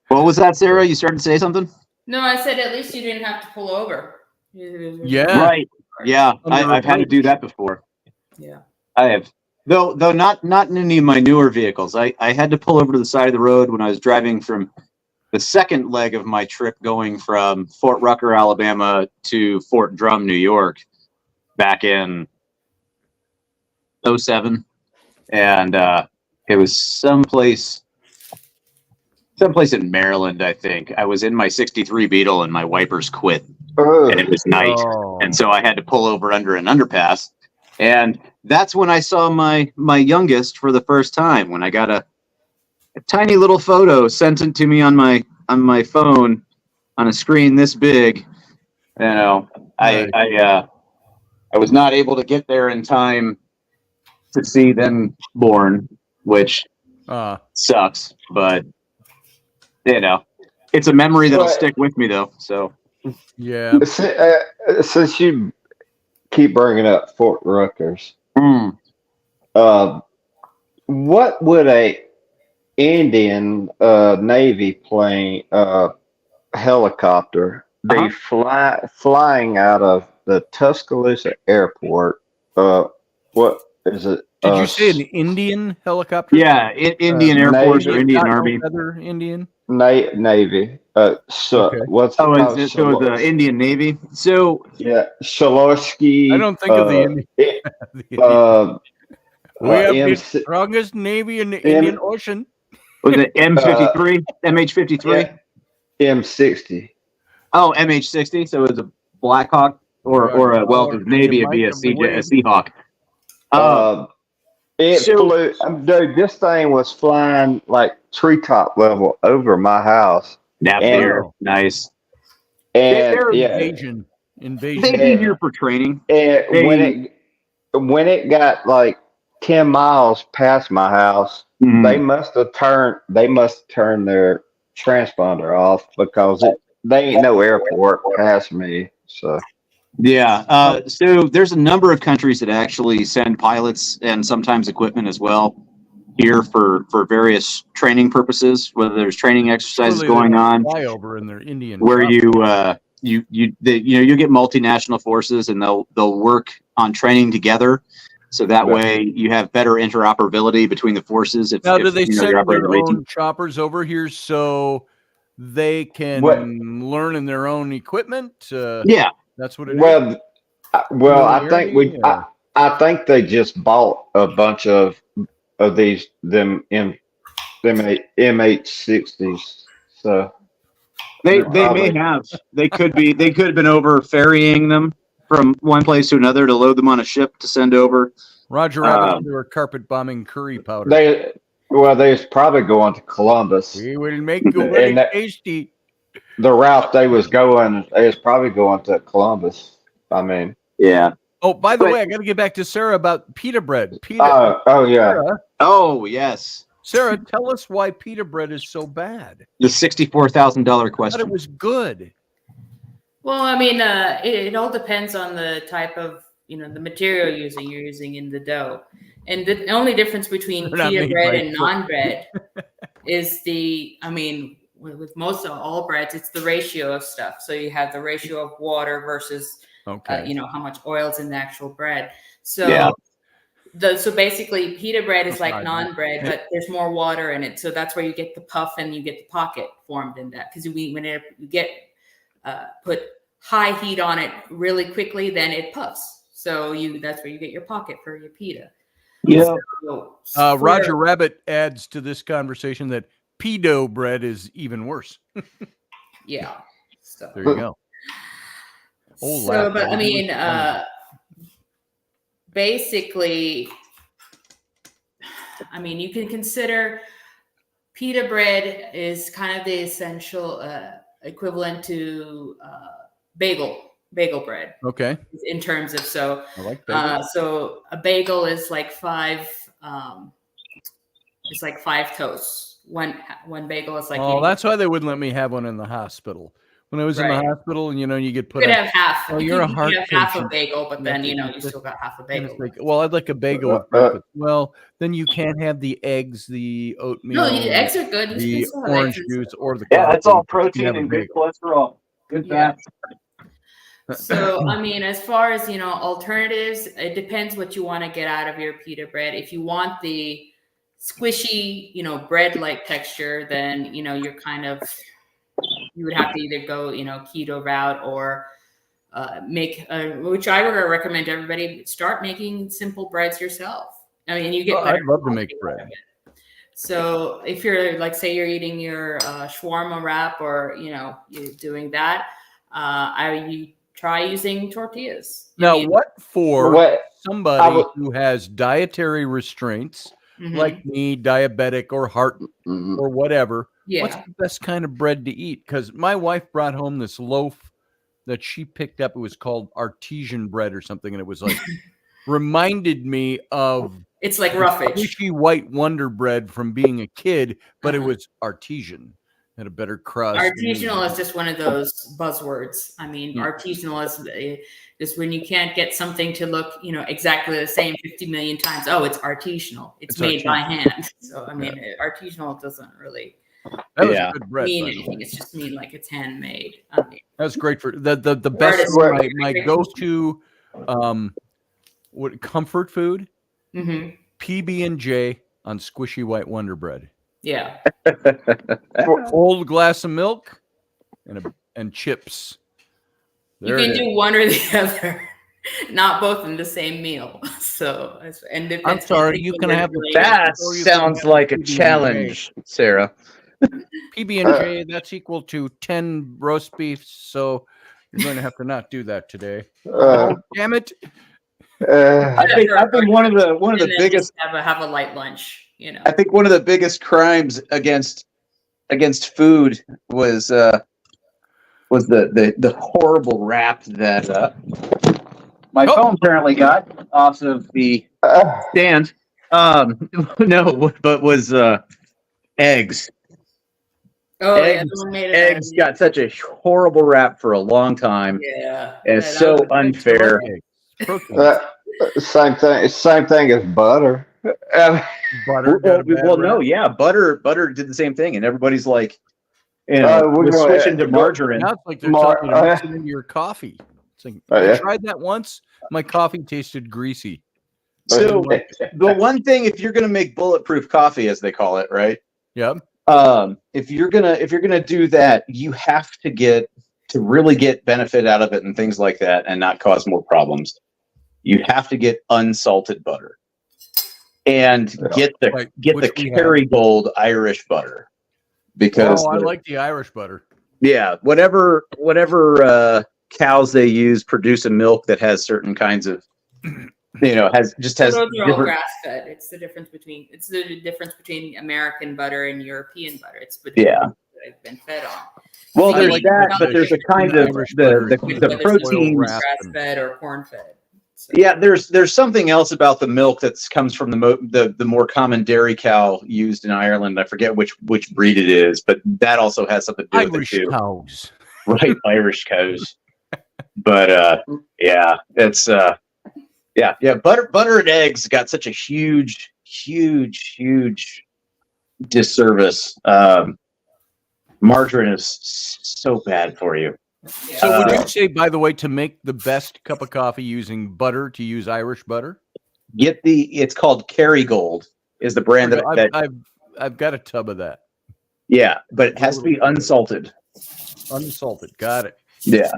What was that, Sarah? You started to say something? No, I said at least you didn't have to pull over. Yeah. Right. Yeah. I've had to do that before. Yeah. I have. Though not in any of my newer vehicles. I had to pull over to the side of the road when I was driving from the second leg of my trip going from Fort Rucker, Alabama to Fort Drum, New York back in 2007. And it was someplace in Maryland, I think. I was in my 63 Beetle and my wipers quit. And it was night. Oh. And so I had to pull over under an underpass. And that's when I saw my youngest for the first time, when I got a tiny little photo sent it to me on my phone on a screen this big. I was not able to get there in time to see them born, which sucks, but it's a memory that'll stick with me though. So yeah. Since you keep bringing up Fort Rutgers, what would a Indian Navy plane helicopter be flying out of the Tuscaloosa airport? What Is it? Did you say an Indian helicopter? Yeah, Indian Air Force or Navy. Indian Not no Army. feather Indian. Navy. So Okay. what's it Oh, called? is it, so the Indian Navy. So Yeah, Shalorsky. I don't think of the Indian. the Indian. We have the MC, strongest navy in the Indian Ocean. was it M53, MH53? M60. Oh, MH60. So it was a Black Hawk, or well, if it's Navy, it'd be a Seahawk. It flew. Dude, this thing was flying like treetop level over my house. Nice. And Invasion. They'd be here for training. And when it got like 10 miles past my house, they must have turned their transponder off because they ain't no airport past me. So yeah, so there's a number of countries that actually send pilots and sometimes equipment as well here for various training purposes, whether there's training exercises going on, flyover in their Indian where you get multinational forces and they'll work on training together. So that way you have better interoperability between the forces. Now, do they send their own choppers over here so they can learn in their own equipment? Yeah, that's what it is. Well, I think they just bought a bunch of these MH60s. So they may have. They could have been over ferrying them from one place to another to load them on a ship to send over. Roger Rabbit, they were carpet bombing curry powder. They was probably going to Columbus. We will make you very tasty. The route they was probably going to Columbus. I mean, yeah. Oh, by the way, I got to get back to Sarah about pita bread. Yeah. Sarah, oh, yes. Sarah, tell us why pita bread is so bad. The $64,000 question. I thought it was good. Well, I mean, it all depends on the type of, the material you're using in the dough. And the only difference between pita bread and non-bread is with most of all breads, it's the ratio of stuff. So you have the ratio of water versus, how much oil's in the actual bread. So so basically pita bread is like non-bread, but there's more water in it. So that's where you get the puff and you get the pocket formed in that. Because whenever you get put high heat on it really quickly, then it puffs. So that's where you get your pocket for your pita. Yeah. So, Roger Rabbit adds to this conversation that pedo bread is even worse. Yeah. So there you go. Basically, you can consider pita bread is kind of the essential equivalent to bagel bread. Okay. In terms of I like bagel. So a bagel is like five toasts. One bagel is like. Oh, that's why they wouldn't let me have one in the hospital. When I was in the hospital, and you get put. You could have half. Oh, you're a heart patient. Half a bagel, but then you still got half a bagel. Well, I'd like a bagel with breakfast. Well, then you can't have the eggs, the oatmeal. No, the eggs are good. The orange juice or the coffee. That's all protein and good cholesterol. Good fat. So, as far as, alternatives, it depends what you want to get out of your pita bread. If you want the squishy, bread-like texture, then, you're kind of, you would have to either go, keto route or which I would recommend everybody start making simple breads yourself. You get better. I'd love to make bread. So if you're say you're eating your shawarma wrap or, you're doing that, you try using tortillas. Now, what for somebody who has dietary restraints, like me, diabetic or heart or whatever, what's the best kind of bread to eat? Because my wife brought home this loaf that she picked up. It was called artesian bread or something, and it was like reminded me of it's like roughage, squishy white Wonder Bread from being a kid, but it was artesian. Had a better crust. Artisanal is just one of those buzzwords. Artisanal is just when you can't get something to look, exactly the same 50 million times. Oh, it's artisanal. It's made by hand. So, artisanal doesn't really mean anything. It's just mean like it's handmade. That's great for the best. My go-to what comfort food PB&J on squishy white Wonder Bread. Yeah. Old glass of milk and chips. There you can do one or the other, not both in the same meal. So, and I'm sorry, you can have that. Sounds like a challenge, Sarah. PB&J, that's equal to 10 roast beefs, so you're going to have to not do that today. Damn it! I think one of the biggest have a light lunch. You know, I think one of the biggest crimes against food was the horrible rap that my phone apparently got off of the stand. No, but was eggs. Oh, eggs got such a horrible rap for a long time. Yeah, and it's so unfair. Same thing as butter. Butter did the same thing, and everybody's like, we're switching to margarine. Now it's like they're telling you to mix it into your coffee. It's like, I tried that once. My coffee tasted greasy. So the one thing, if you're gonna make bulletproof coffee, as they call it, right? Yep. If you're gonna do that, you have to really get benefit out of it and things like that, and not cause more problems. You have to get unsalted butter, and get the Kerrygold Irish butter, because I like the Irish butter. Yeah, whatever cows they use produce a milk that has certain kinds of, has those are all grass fed. It's the difference between American butter and European butter. It's that I've been fed on. Well, there's that, but there's a kind of the protein grass fed or corn fed. So. Yeah, there's something else about the milk that comes from the more common dairy cow used in Ireland. I forget which breed it is, but that also has something to do with it too. Cows. Right, Irish cows. But it's butter and eggs got such a huge disservice. Margarine is so bad for you. So would you say, by the way, to make the best cup of coffee using butter, to use Irish butter? It's called Kerrygold is the brand I've got a tub of that. Yeah, but it has to be unsalted. Unsalted, got it. Yeah,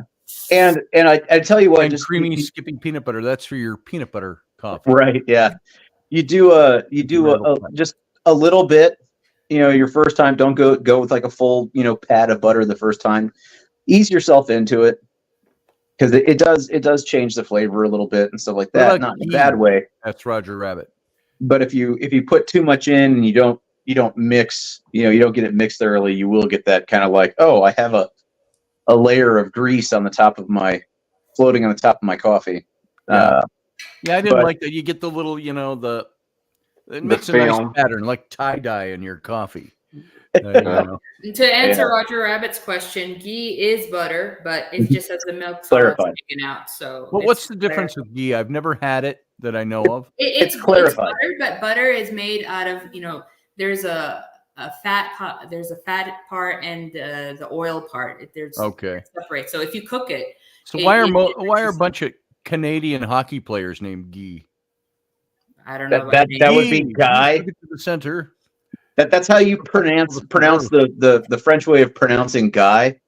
and I tell you what, and just creamy skipping peanut butter. That's for your peanut butter coffee, right? Yeah, you do just a little bit. Your first time, don't go with like a full pat of butter the first time. Ease yourself into it, because it does change the flavor a little bit and stuff like that. Not in a bad way. That's Roger Rabbit. But if you put too much in and you don't mix, you don't get it mixed thoroughly, you will get that kind of like, oh, I have a layer of grease floating on the top of my coffee. Yeah, I didn't like that. You get the little, it makes a nice pattern, like tie-dye in your coffee. To answer Roger Rabbit's question, ghee is butter, but it just has the milk solids taken out. So, what's the difference with ghee? I've never had it that I know of. It's clarified. Butter, but butter is made out of there's a fat part and the oil part. Separate. So if you cook it, why are a bunch of Canadian hockey players named Guy? I don't know. That would be Guy. To the center. That's how you pronounce the French way of pronouncing Guy.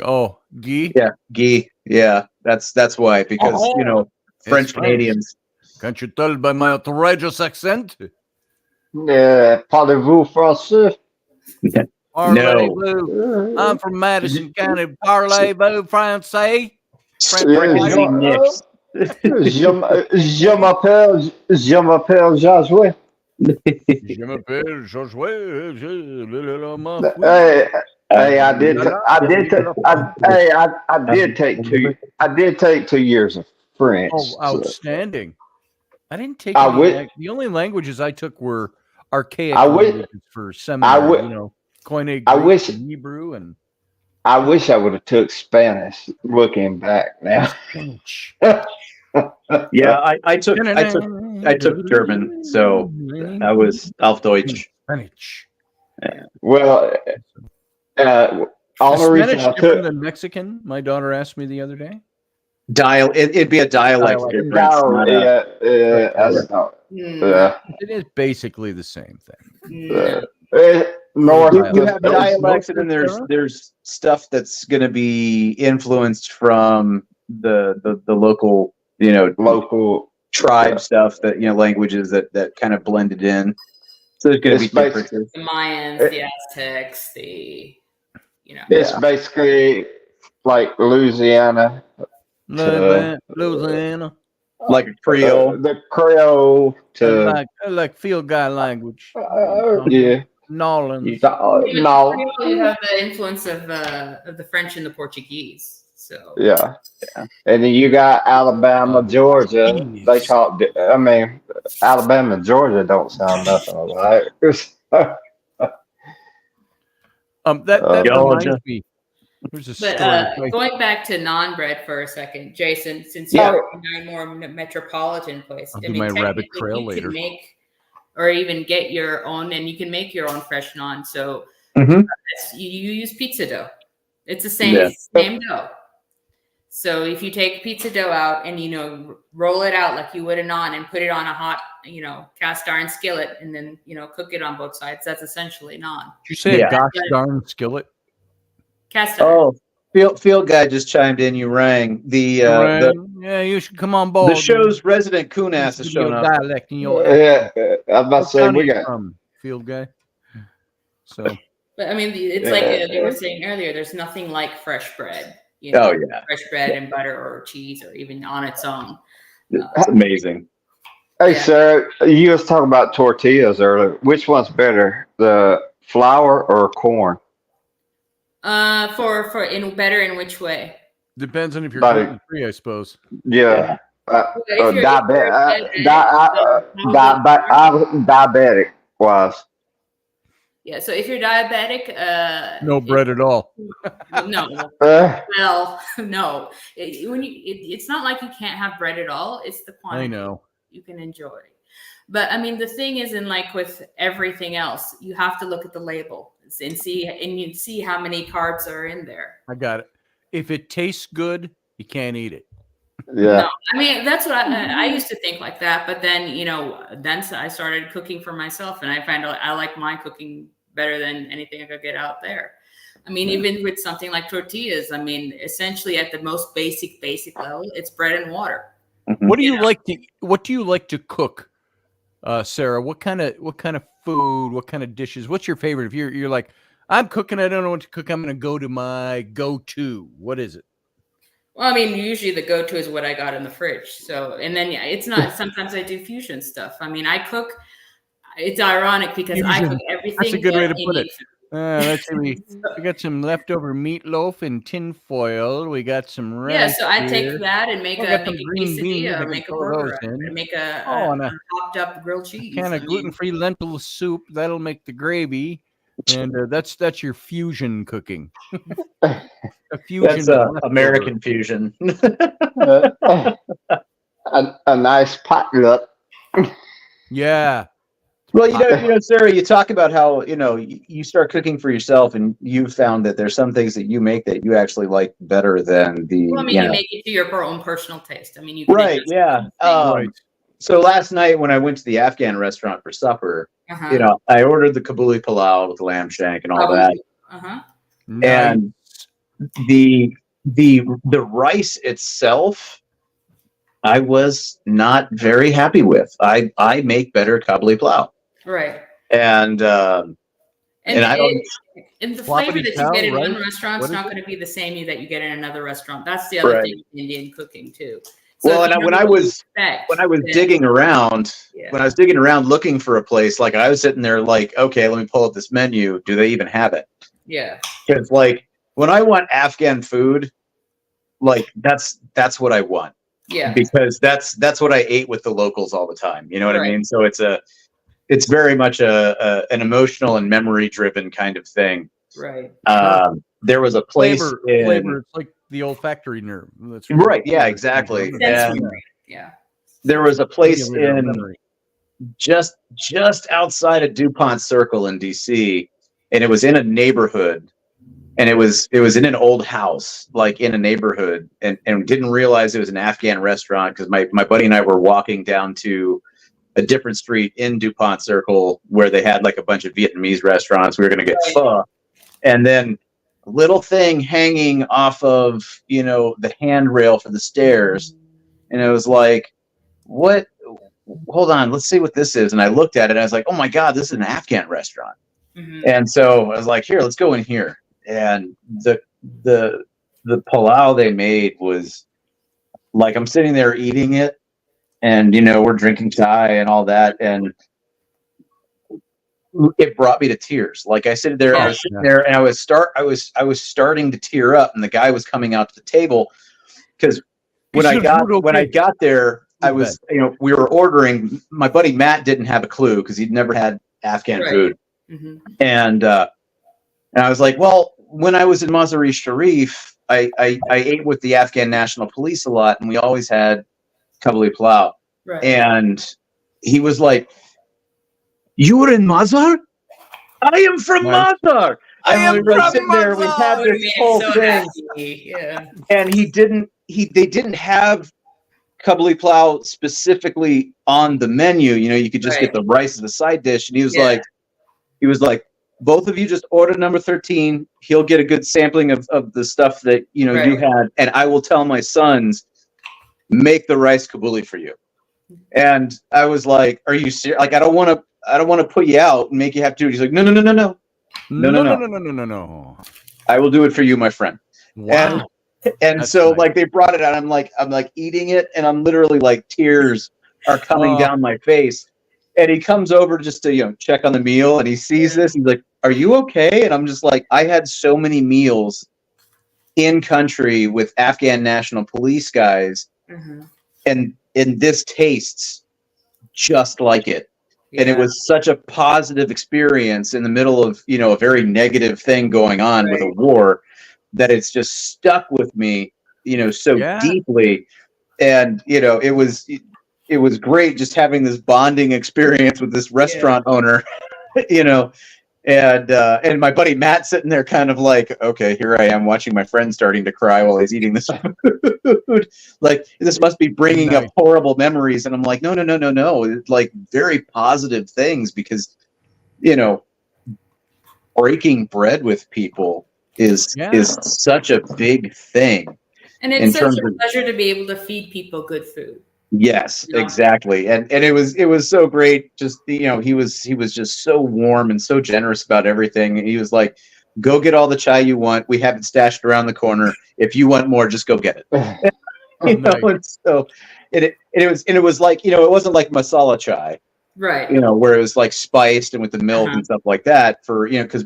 Oh, Guy. Yeah, Guy. Yeah, that's why, because French Canadians. Can't you tell by my outrageous accent? Parlez-vous français? No. I'm from Madison County. Parlez-vous français? Je m'appelle Josué. Je m'appelle Josué. I did take 2 years of French. Oh, outstanding! I didn't take the only languages I took were archaic languages for seminary. Koine Greek and Hebrew, and I wish I would have took Spanish. Looking back now. Yeah, I took German, so I was auf Deutsch. Spanish. Well, all the reason I took than Mexican. My daughter asked me the other day. It'd be a dialect difference. Yeah. It is basically the same thing. North. You have Those dialects, and then Sarah? there's stuff that's going to be influenced from the local, Local tribe stuff, that languages that kind of blended in. So there's going to It's be differences. The Mayans, the Aztecs, It's basically like Louisiana. Louisiana. Like a Creole. The Creole to like field guy language. yeah. Nolans. No. You have the influence of the French and the Portuguese. So Yeah. And then you got Alabama, Georgia. They talk. I mean, Alabama and Georgia don't sound nothing alike. That Georgia. reminds me. There's a story. But going back to non-bread for a second, Jason, since you're in a more metropolitan place, I'll do my rabbit technically trail you later. can make or even get your own, and you can make your own fresh naan. So you use pizza dough. It's the same dough. So if you take pizza dough out and roll it out like you would a naan and put it on a hot cast iron skillet and then cook it on both sides, that's essentially naan. Did you say a gosh darn skillet? Cast iron. Field guy just chimed in. You rang Yeah, you should come on board. the show's resident Kunas has shown up. Dialect in your Yeah, I'm about to say we got field guy. So, but I mean, it's like they were saying earlier. There's nothing like fresh bread. Fresh bread and butter or cheese or even on its own. It's amazing. Hey, Sarah, you was talking about tortillas earlier. Which one's better, the flour or corn? For better in which way? depends on if you're gluten free, I suppose. Yeah. Diabetic was. Yeah, so if you're diabetic, no bread at all. No. Well, no. It's not like you can't have bread at all. It's the quantity I know you can enjoy. But I mean, the thing is, with everything else, you have to look at the label and you see how many carbs are in there. I got it. If it tastes good, you can't eat it. Yeah. No, I mean, that's what I used to think like that. But then, then I started cooking for myself, and I find I like my cooking better than anything I could get out there. I mean, even with something like tortillas, I mean, essentially at the most basic level, it's bread and water. What do you like to cook, Sarah? What kind of food? What kind of dishes? What's your favorite? If you're like, I'm cooking, I don't know what to cook, I'm going to go to my go-to. What is it? Well, I mean, usually the go-to is what I got in the fridge. So, and then it's not. Sometimes I do fusion stuff. I mean, I cook. It's ironic because I cook everything. That's a good way to put it. Let's see. We got some leftover meatloaf in tin foil. We got some rice. Yeah, so I take here. that and make a quesadilla, or make a burger, and make a chopped up grilled cheese. Can of gluten-free lentil soup. That'll make the gravy. And that's your fusion cooking. A fusion. That's American fusion. a nice potluck. Yeah. Well, Sarah, you talk about how you start cooking for yourself, and you found that there's some things that you make that you actually like better than the. Well, I mean, you make it to your own personal taste. I mean, you can right? Yeah. Right. So last night when I went to the Afghan restaurant for supper, I ordered the Kabuli palau with lamb shank and all that. And the rice itself, I was not very happy with. I make better Kabuli palau. Right. And I don't. And the flavor that you get in one restaurant is not going to be the same that you get in another restaurant. That's the other thing with Indian cooking too. So well, and when I was digging around, when I was digging around looking for a place, like I was sitting there, like, okay, let me pull up this menu. Do they even have it? Yeah. Because like when I want Afghan food, like that's what I want. Yeah. Because that's what I ate with the locals all the time. You know what I mean? So it's very much an emotional and memory driven kind of thing. Right. There was a place flavor. It's like the olfactory nerve. That's right. Yeah, exactly. And there was a place in just outside of DuPont Circle in DC, and it was in a neighborhood, and it was in an old house, like in a neighborhood, and didn't realize it was an Afghan restaurant because my buddy and I were walking down to a different street in DuPont Circle where they had like a bunch of Vietnamese restaurants. We were going to get pho. And then a little thing hanging off of, the handrail for the stairs. And it was like, what? Hold on, let's see what this is. And I looked at it and I was like, oh my God, this is an Afghan restaurant. And so I was like, here, let's go in here. And the palau they made was like, I'm sitting there eating it, and we're drinking chai and all that, and it brought me to tears. Like I sit there, I was sitting there, and I was starting to tear up, and the guy was coming out to the table because when I got there, I was, we were ordering. My buddy Matt didn't have a clue because he'd never had Afghan food, and I was like, well, when I was in Mazar-e Sharif, I ate with the Afghan National Police a lot, and we always had kabuli palau. Right. And he was like, "You were in Mazar? I am from Mazar. I am from sitting there. We had this whole thing, and they didn't have kabuli palau specifically on the menu. You could just get the rice as a side dish. And he was like, both of you just order number 13. He'll get a good sampling of the stuff that you had, and I will tell my sons, make the rice kabuli for you." And I was like, "Are you serious? Like, I don't want to put you out and make you have to do it." He's like, "No. I will do it for you, my friend." Wow. And that's so nice. Like they brought it out. I'm like eating it, and I'm literally like tears are coming down my face. And he comes over just to check on the meal, and he sees this. He's like, "Are you okay?" And I'm just like, I had so many meals in country with Afghan National Police guys, and this tastes just like it. Yeah. And it was such a positive experience in the middle of a very negative thing going on with a war, that it's just stuck with me so deeply. And it was great just having this bonding experience with this restaurant owner, and my buddy Matt sitting there kind of like, okay, here I am watching my friend starting to cry while he's eating this food. Like, this must be bringing up horrible memories. And I'm like, no. It's like very positive things, because, breaking bread with people is such a big thing. And it's such a pleasure to be able to feed people good food. Yes, exactly. And it was so great. Just, he was just so warm and so generous about everything. And he was like, "Go get all the chai you want. We have it stashed around the corner. If you want more, just go get it." Nice. And so it was like, it wasn't like masala chai, right? Where it was like spiced and with the milk and stuff like that, for, because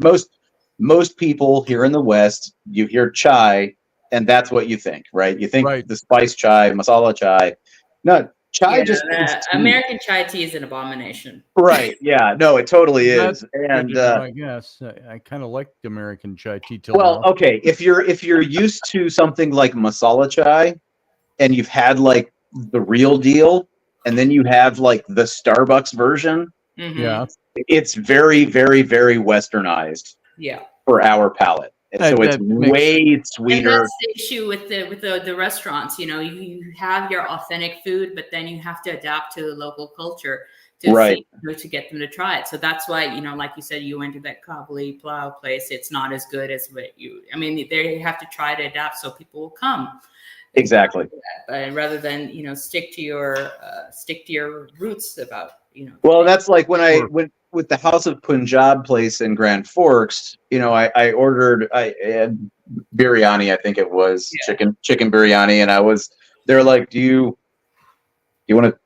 most people here in the West, you hear chai and that's what you think, right? You think the spice chai, masala chai. No, chai American chai tea is an abomination. Right. Yeah. No, it totally is. And I guess I kind of liked American chai tea till now. Okay, if you're used to something like masala chai, and you've had like the real deal, and then you have like the Starbucks version, it's very, very, very westernized. Yeah. For our palate. And so it's way sweeter. And that's the issue with the restaurants. You have your authentic food, but then you have to adapt to the local culture to get them to try it. So that's why, like you said, you went to that kabuli palau place. It's not as good as they have to try to adapt so people will come. Exactly. Rather than stick to your roots about Well, that's like when I went with the House of Punjab place in Grand Forks. I ordered biryani. I think it was chicken biryani, and they're like, "Do you want it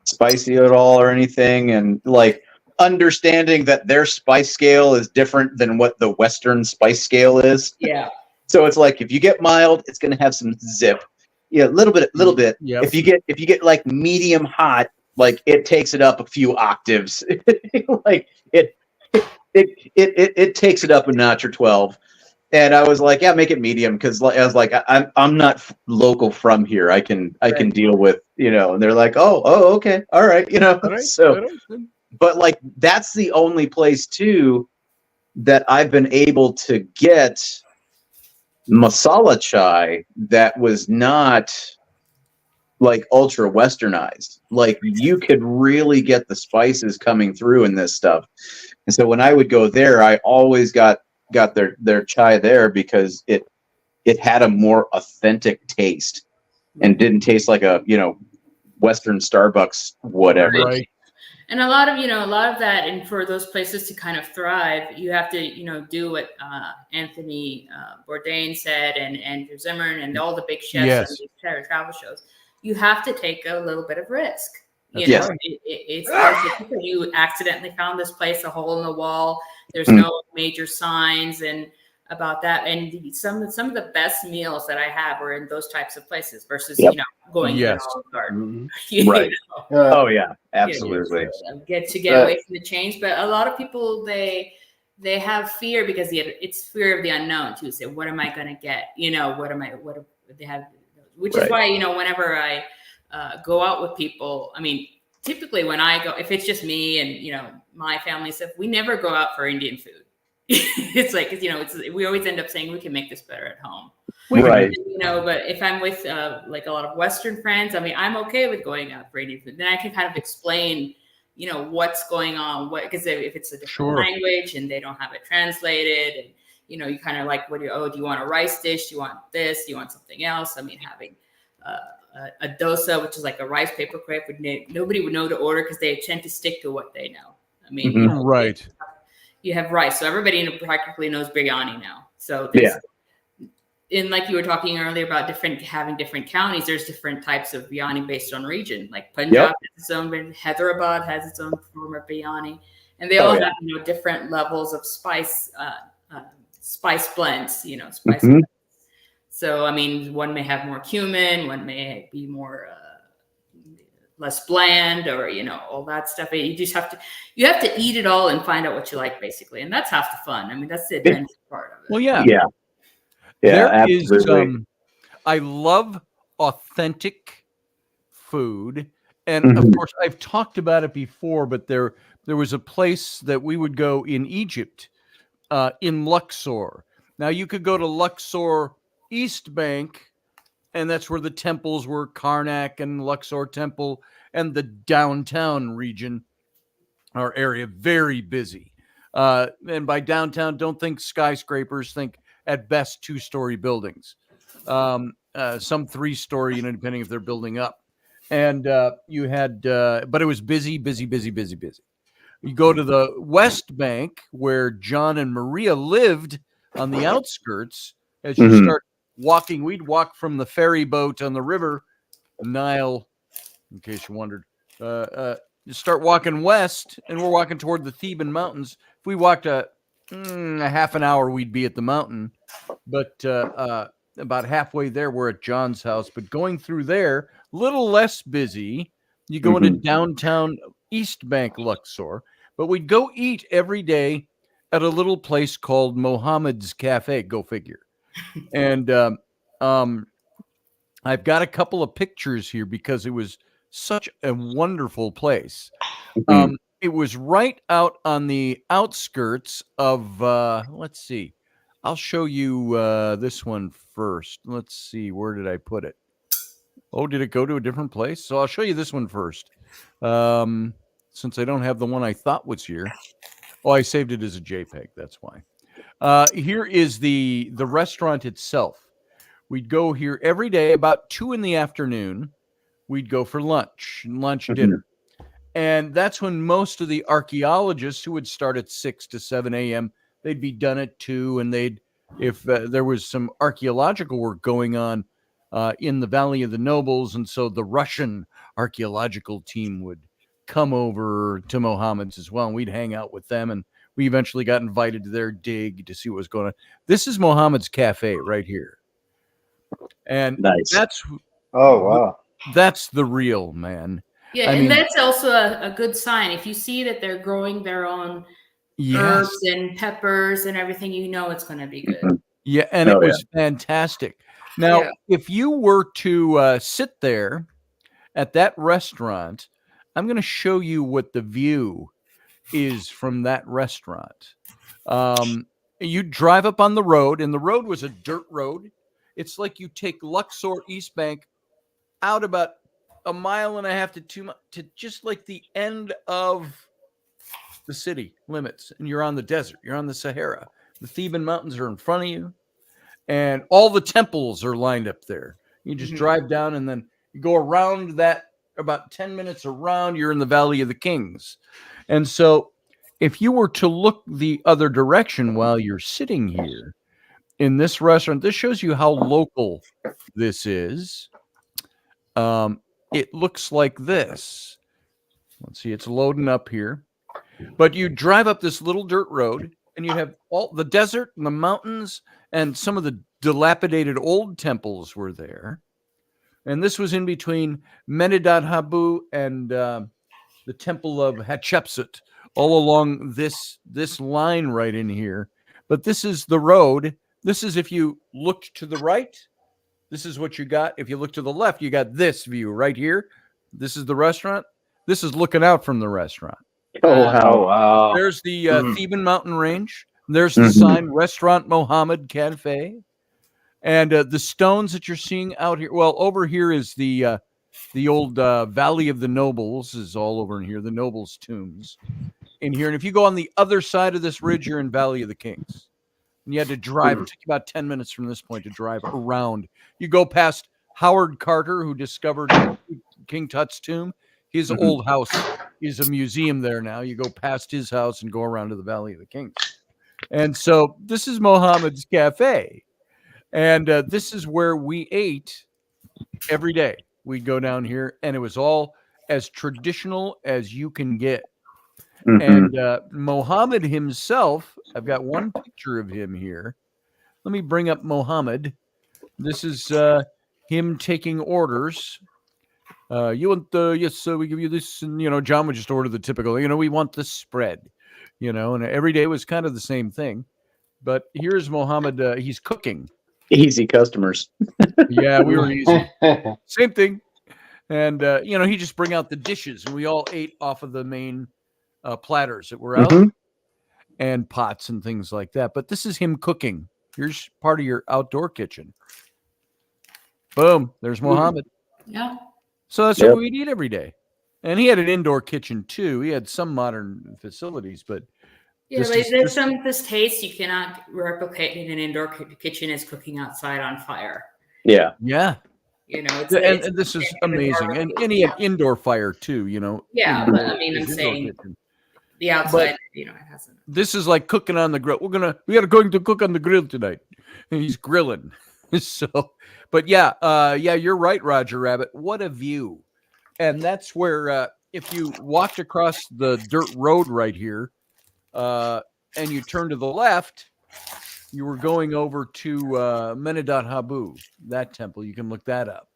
spicy at all or anything?" And like understanding that their spice scale is different than what the Western spice scale is. Yeah. So it's like, if you get mild, it's going to have some zip. A little bit. Yep. If you get like medium hot, like it takes it up a few octaves. Like it takes it up a notch or 12. And I was like, yeah, make it medium, because I was like, I'm not local from here. I can deal with, and they're like, oh, okay, all right, So, but like that's the only place too that I've been able to get masala chai that was not like ultra westernized. Like you could really get the spices coming through in this stuff. And so when I would go there, I always got their chai there because it had a more authentic taste and didn't taste like a, Western Starbucks whatever. Right. And a lot of that, and for those places to kind of thrive, you have to, do what Anthony Bourdain said, and Andrew Zimmern, and all the big chefs on these travel shows. You have to take a little bit of risk. Yes. It's because you accidentally found this place, a hole in the wall. There's no major signs and about that. And some of the best meals that I have were in those types of places versus going to an Olive Garden. Right. Oh yeah, absolutely. Get away from the change, but a lot of people they have fear because it's fear of the unknown too. Say, what am I going to get? What they have, which is why whenever I go out with people, I mean, typically when I go, if it's just me and my family stuff, we never go out for Indian food. It's like we always end up saying we can make this better at home. Right. But if I'm with like a lot of Western friends, I mean, I'm okay with going out for Indian food. Then I can kind of explain, what's going on. Because if it's a different language and they don't have it translated, and you kind of like, do you want a rice dish? Do you want this? Do you want something else? I mean, having a dosa, which is like a rice paper crepe, nobody would know to order because they tend to stick to what they know. I mean, right. You have rice, so everybody practically knows biryani now. So and like you were talking earlier about having different counties, there's different types of biryani based on region. Like Punjab has its own, Hyderabad has its own form of biryani, and they all have different levels of spice blends. Blends. So I mean, one may have more cumin, one may be more less bland, or all that stuff. You just have to eat it all and find out what you like, basically, and that's half the fun. I mean, that's the adventure part of it. Well, yeah, there absolutely. I love authentic food, and of course, I've talked about it before. But there was a place that we would go in Egypt, in Luxor. Now you could go to Luxor East Bank, and that's where the temples were, Karnak and Luxor Temple, and the downtown region, our area, very busy. And by downtown, don't think skyscrapers, think at best 2-story buildings, some 3-story, depending if they're building up. And you had, but it was busy. You go to the West Bank, where John and Maria lived on the outskirts. As you start walking, we'd walk from the ferry boat on the river Nile, in case you wondered. You start walking west, and we're walking toward the Theban mountains. If we walked a half an hour, we'd be at the mountain. But about halfway there, we're at John's house. But going through there, a little less busy. You go into downtown East Bank, Luxor. But we'd go eat every day at a little place called Mohammed's Cafe. Go figure. And I've got a couple of pictures here because it was such a wonderful place. It was right out on the outskirts of, let's see, I'll show you this one first. Let's see, where did I put it? Oh, did it go to a different place? So I'll show you this one first. Since I don't have the one I thought was here. Oh, I saved it as a JPEG. That's why. Here is the restaurant itself. We'd go here every day about 2 p.m. We'd go for lunch, dinner. And that's when most of the archaeologists, who would start at 6 to 7 a.m., they'd be done at 2. And if there was some archaeological work going on in the Valley of the Nobles, and so the Russian archaeological team would come over to Mohammed's as well, and we'd hang out with them. And we eventually got invited to their dig to see what was going on. This is Mohammed's Cafe right here. And that's that's the real, man. Yeah, and that's also a good sign. If you see that they're growing their own herbs and peppers and everything, it's going to be good. Yeah, and it was fantastic. Now, if you were to sit there at that restaurant, I'm going to show you what the view is from that restaurant. You drive up on the road, and the road was a dirt road. It's like you take Luxor East Bank out about a mile and a half to 2 miles to just like the end of the city limits, and you're on the desert. You're on the Sahara. The Theban Mountains are in front of you, and all the temples are lined up there. You just drive down, and then you go around that about 10 minutes around. You're in the Valley of the Kings. And so if you were to look the other direction while you're sitting here in this restaurant, this shows you how local this is. It looks like this. Let's see, it's loading up here. But you drive up this little dirt road, and you have all the desert and the mountains, and some of the dilapidated old temples were there. And this was in between Menedot Habu and the temple of Hatshepsut, all along this line right in here. But this is the road. This is if you looked to the right, this is what you got. If you look to the left, you got this view right here. This is the restaurant. This is looking out from the restaurant. Oh, wow. There's the Theban mountain range. There's the sign, Restaurant Mohammed Cafe. And the stones that you're seeing out here, well, over here is the old Valley of the Nobles is all over in here, the nobles' tombs in here. And if you go on the other side of this ridge, you're in Valley of the Kings. And you had to drive. It took you about 10 minutes from this point to drive around. You go past Howard Carter, who discovered King Tut's tomb. His old house is a museum there now. You go past his house and go around to the Valley of the Kings. And so this is Mohammed's Cafe. And this is where we ate every day. We'd go down here, and it was all as traditional as you can get. And Mohammed himself, I've got one picture of him here. Let me bring up Mohammed. This is him taking orders. You want yes, we give you this, and John would just order the typical. We want this spread, and every day was kind of the same thing. But here's Mohammed. He's cooking. Easy customers. Yeah, we were easy. Same thing. And he just bring out the dishes, and we all ate off of the main platters that were out, and pots and things like that. But this is him cooking. Here's part of your outdoor kitchen. Boom. There's Mohammed. Yeah. So that's what we'd eat every day. And he had an indoor kitchen too. He had some modern facilities, but this taste you cannot replicate in an indoor kitchen as cooking outside on fire. Yeah. And this is amazing. And he had indoor fire too, Yeah, but I mean, I'm saying the outside, it hasn't. This is like cooking on the grill. We are going to cook on the grill tonight. And he's grilling. So, but you're right, Roger Rabbit. What a view. And that's where, if you walked across the dirt road right here, and you turn to the left, you were going over to Menedot Habu, that temple. You can look that up.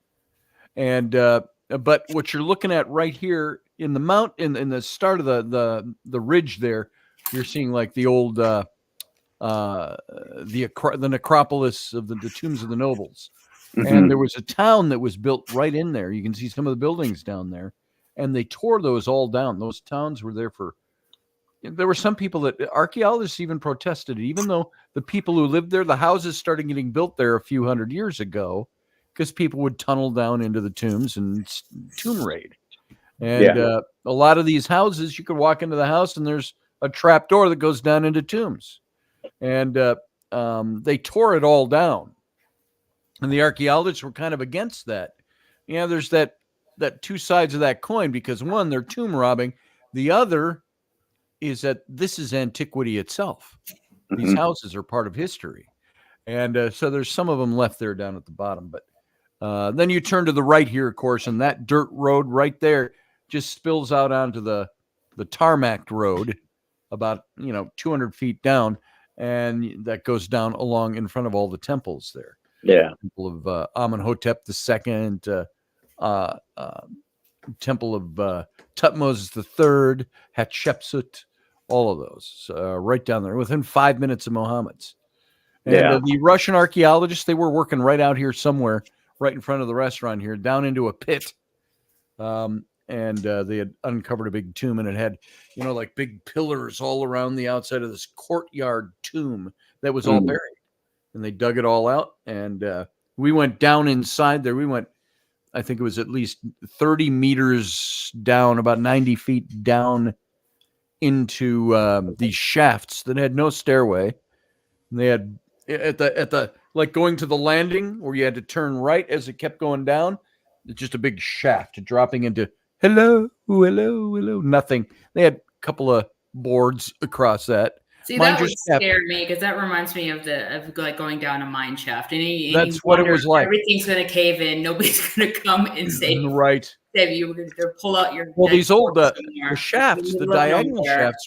And but what you're looking at right here in the mountain, in the start of the ridge there, you're seeing like the old the necropolis of the tombs of the nobles. And there was a town that was built right in there. You can see some of the buildings down there, and they tore those all down. Those towns were there there were some people that archaeologists even protested it, even though the people who lived there, the houses started getting built there a few hundred years ago, because people would tunnel down into the tombs and tomb raid. And a lot of these houses, you could walk into the house and there's a trap door that goes down into tombs. And they tore it all down. And the archaeologists were kind of against that. There's that two sides of that coin, because one, they're tomb robbing. The other is that this is antiquity itself. These houses are part of history. And so there's some of them left there down at the bottom. But then you turn to the right here, of course, and that dirt road right there just spills out onto the tarmac road about, 200 feet down. And that goes down along in front of all the temples there. Yeah. Temple of Amenhotep II, Temple of Tutmosis III, Hatshepsut, all of those right down there within 5 minutes of Mohammed's. And the Russian archaeologists, they were working right out here somewhere, right in front of the restaurant here, down into a pit. And they had uncovered a big tomb, and it had, like big pillars all around the outside of this courtyard tomb that was all buried. And they dug it all out, and we went down inside there. We went I think it was at least 30 meters down, about 90 feet down into these shafts that had no stairway. And they had at the like going to the landing where you had to turn right as it kept going down. It's just a big shaft dropping into hello, nothing. They had a couple of boards across that. See, that would scare me because that reminds me of like going down a mine shaft. And that's what it was like. Everything's going to cave in. Nobody's going to come and save you. They're going to pull out your. Well, these old the shafts, the diagonal shafts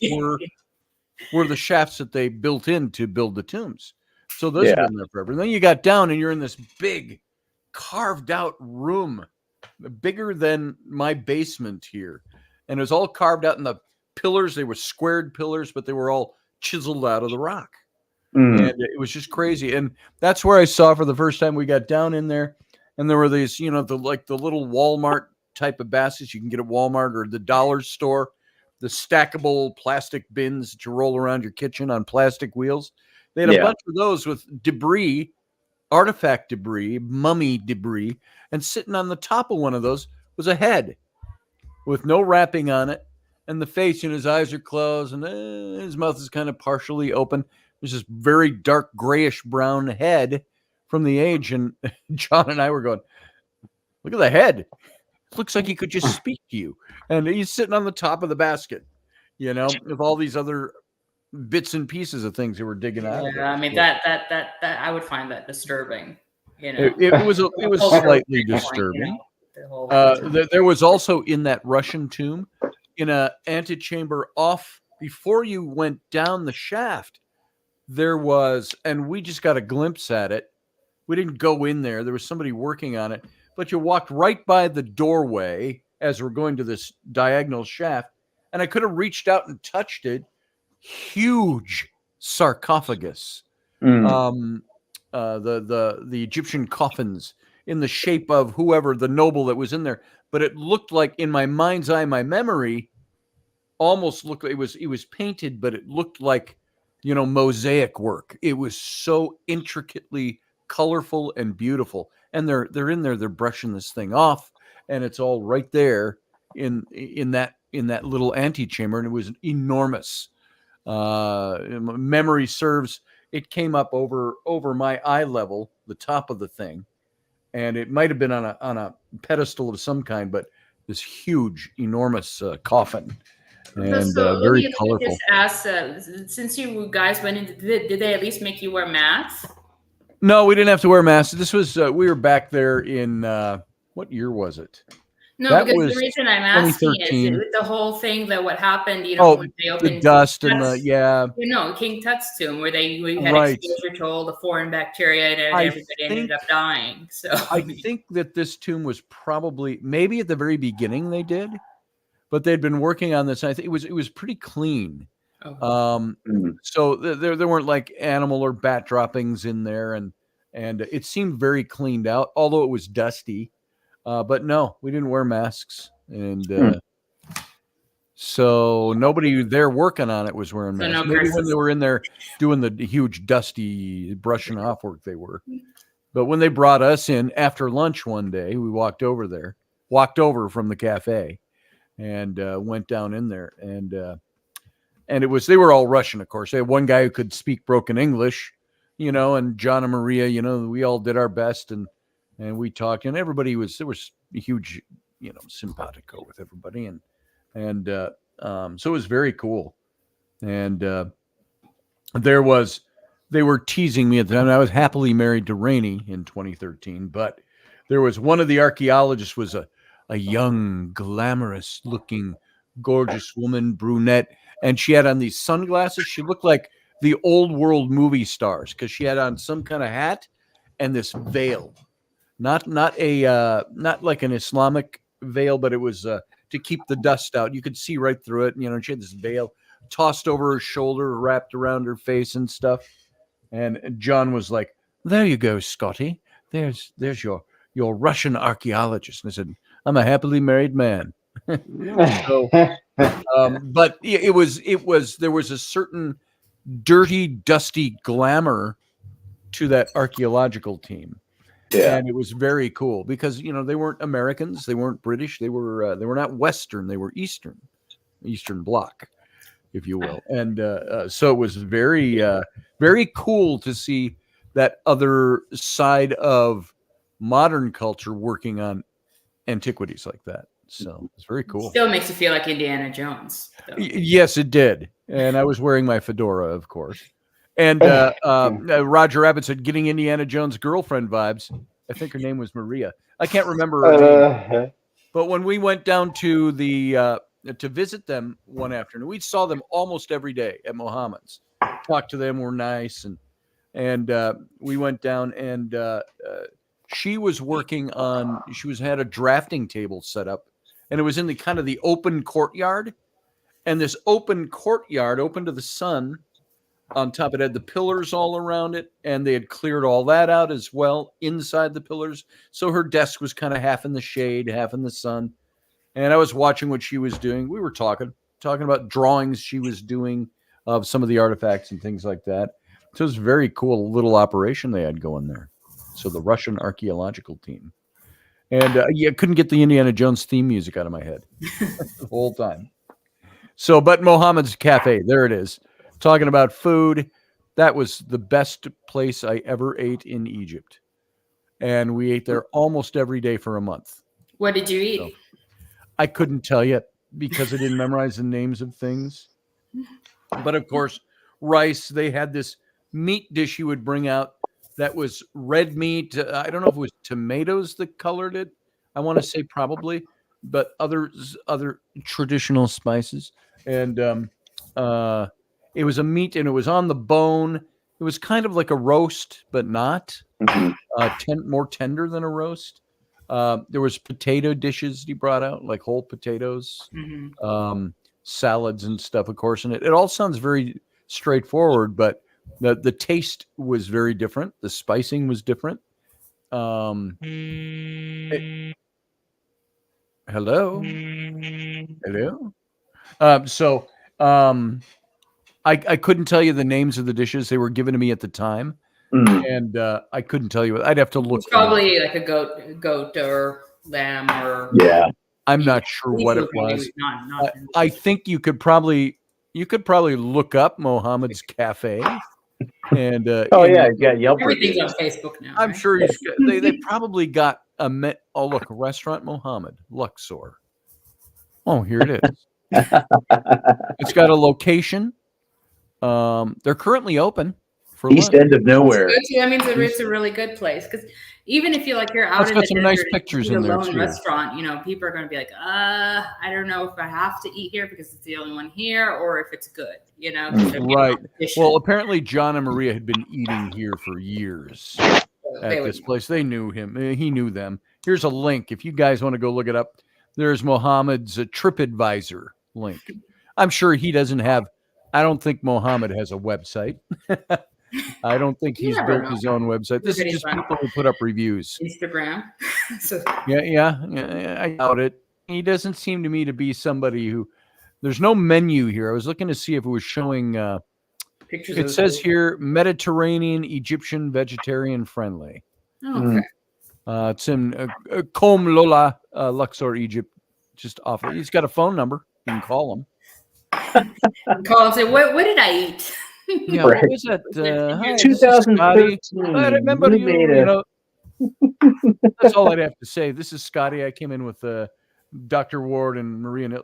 were the shafts that they built in to build the tombs. So those have been there forever. And then you got down and you're in this big carved out room, bigger than my basement here. And it was all carved out in the pillars. They were squared pillars, but they were all chiseled out of the rock. And it was just crazy. And that's where I saw for the first time we got down in there. And there were these, the little Walmart type of baskets you can get at Walmart or the dollar store, the stackable plastic bins that you roll around your kitchen on plastic wheels. They had a bunch of those with debris, artifact debris, mummy debris. And sitting on the top of one of those was a head with no wrapping on it. And the face, his eyes are closed and his mouth is kind of partially open. There's this very dark grayish brown head from the age. And John and I were going, look at the head. It looks like he could just speak to you. And he's sitting on the top of the basket, with all these other bits and pieces of things that were digging out. Yeah, I mean, that I would find that disturbing. It was slightly disturbing. There was also in that Russian tomb, in an antechamber off before you went down the shaft, there was, and we just got a glimpse at it. We didn't go in there. There was somebody working on it, but you walked right by the doorway as we're going to this diagonal shaft, and I could have reached out and touched it. Huge sarcophagus. The Egyptian coffins in the shape of whoever the noble that was in there. But it looked like, in my mind's eye, my memory almost looked like it was painted, but it looked like, mosaic work. It was so intricately colorful and beautiful. And they're in there, they're brushing this thing off, and it's all right there in that little antechamber, and it was enormous. Memory serves, it came up over my eye level, the top of the thing. And it might have been on a pedestal of some kind, but this huge, enormous coffin, and very colorful. Just ask, since you guys went in, did they at least make you wear masks? No, we didn't have to wear masks. This was we were back there in what year was it? No, that because the reason I'm asking is the whole thing that what happened, when they opened the dust and King Tut's tomb, where we had exposure to all the foreign bacteria and everybody ended up dying. So I think that this tomb was probably maybe at the very beginning they did, but they'd been working on this. And I think it was pretty clean. So there weren't like animal or bat droppings in there, and it seemed very cleaned out, although it was dusty. But no, we didn't wear masks, and so nobody there working on it was wearing masks. Maybe when they were in there doing the huge dusty brushing off work, they were. But when they brought us in after lunch one day, we walked over from the cafe, and went down in there, and they were all Russian, of course. They had one guy who could speak broken English, and John and Maria, we all did our best, and we talked, and there was a huge, simpatico with everybody. And so it was very cool. And they were teasing me at the time. I was happily married to Raini in 2013, but there was one of the archaeologists was a young, glamorous looking, gorgeous woman, brunette. And she had on these sunglasses. She looked like the old world movie stars because she had on some kind of hat and this veil. Not like an Islamic veil, but it was to keep the dust out. You could see right through it. And, she had this veil tossed over her shoulder, wrapped around her face and stuff. And John was like, "There you go, Scotty. There's your Russian archaeologist." And I said, "I'm a happily married man." So, but there was a certain dirty, dusty glamour to that archaeological team. Yeah. And it was very cool because, they weren't Americans. They weren't British. They were not Western. They were Eastern Bloc, if you will. And so it was very, very cool to see that other side of modern culture working on antiquities like that. So it's very cool. Still makes you feel like Indiana Jones. Yes, it did. And I was wearing my fedora, of course. And Roger Rabbit said, getting Indiana Jones' girlfriend vibes. I think her name was Maria. I can't remember her name. But when we went down to to visit them one afternoon, we saw them almost every day at Mohammed's. Talked to them, were nice, and we went down, and she was working on. She had a drafting table set up, and it was in the kind of the open courtyard, and this open courtyard, open to the sun. On top, it had the pillars all around it, and they had cleared all that out as well inside the pillars. So her desk was kind of half in the shade, half in the sun. And I was watching what she was doing. We were talking about drawings she was doing of some of the artifacts and things like that. So it was a very cool little operation they had going there. So the Russian archaeological team. And I couldn't get the Indiana Jones theme music out of my head the whole time. So, but Mohammed's Cafe, there it is. Talking about food, that was the best place I ever ate in Egypt. And we ate there almost every day for a month. What did you eat? So, I couldn't tell you because I didn't memorize the names of things. But of course, rice, they had this meat dish you would bring out that was red meat. I don't know if it was tomatoes that colored it. I want to say probably, but other traditional spices. And it was a meat, and it was on the bone. It was kind of like a roast, but not. More tender than a roast. There was potato dishes he brought out, like whole potatoes, salads and stuff, of course. And it all sounds very straightforward, but the taste was very different. The spicing was different. Hello? So I couldn't tell you the names of the dishes. They were given to me at the time. And I couldn't tell you. I'd have to look. It's probably like a goat or lamb or I'm not sure what it was. I think you could probably look up Mohammed's Cafe. And Yelp. Everything's on Facebook now. I'm sure they probably got look, Restaurant Mohammed, Luxor. Oh, here it is. It's got a location. They're currently open. East end of nowhere. That means it's a really good place because even if you're out in the some nice pictures in there too. Restaurant, people are going to be like, I don't know if I have to eat here because it's the only one here, or if it's good, Right. Well, apparently John and Maria had been eating here for years at this place. They knew him. He knew them. Here's a link if you guys want to go look it up. There's Mohammed's TripAdvisor link. I'm sure he doesn't have. I don't think Mohammed has a website. I don't think he's built his own website. This is just people who put up reviews. Instagram. Yeah, I doubt it. He doesn't seem to me to be somebody who. There's no menu here. I was looking to see if it was showing. Pictures. It says here Mediterranean, Egyptian, vegetarian friendly. Oh, okay. It's in Kom Lola, Luxor, Egypt. Just off. He's got a phone number. You can call him. Call and say, what did I eat? Yeah, what was that? 2013. I remember you. That's all I'd have to say. This is Scotty. I came in with Dr. Ward and Maria. And,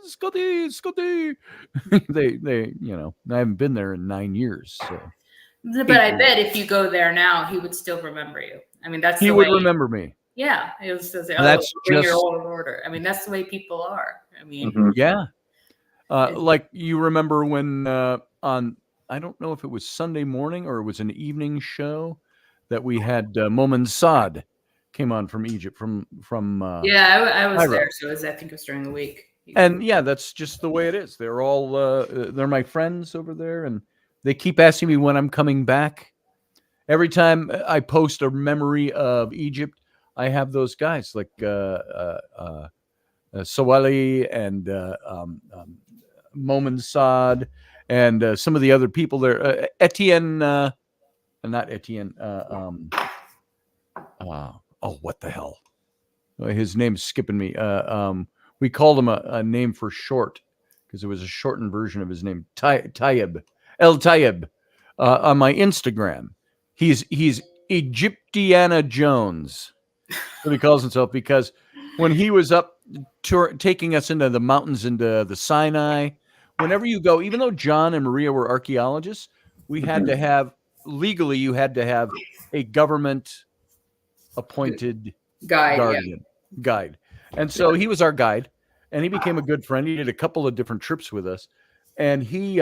Scotty. they, I haven't been there in 9 years. So. But I bet if you go there now, he would still remember you. I mean, he would remember me. Yeah, it was say, that's bring your old order. I mean, that's the way people are. I mean, yeah. Like you remember when on. I don't know if it was Sunday morning or it was an evening show that we had Momin Saad came on from Egypt from I was there, so I think it was during the week. And yeah, that's just the way it is. They're all they're my friends over there, and they keep asking me when I'm coming back. Every time I post a memory of Egypt, I have those guys like Sawali and Momin Saad. And some of the other people there, Etienne, not Etienne. what the hell? His name's skipping me. We called him a name for short because it was a shortened version of his name, Tayyib, El Tayyib, on my Instagram. He's Egyptiana Jones. That's what he calls himself, because when he was up taking us into the mountains, into the Sinai, whenever you go, even though John and Maria were archaeologists, we had to have, legally, you had to have a government appointed guide. And so he was our guide, and he became a good friend. He did a couple of different trips with us, and we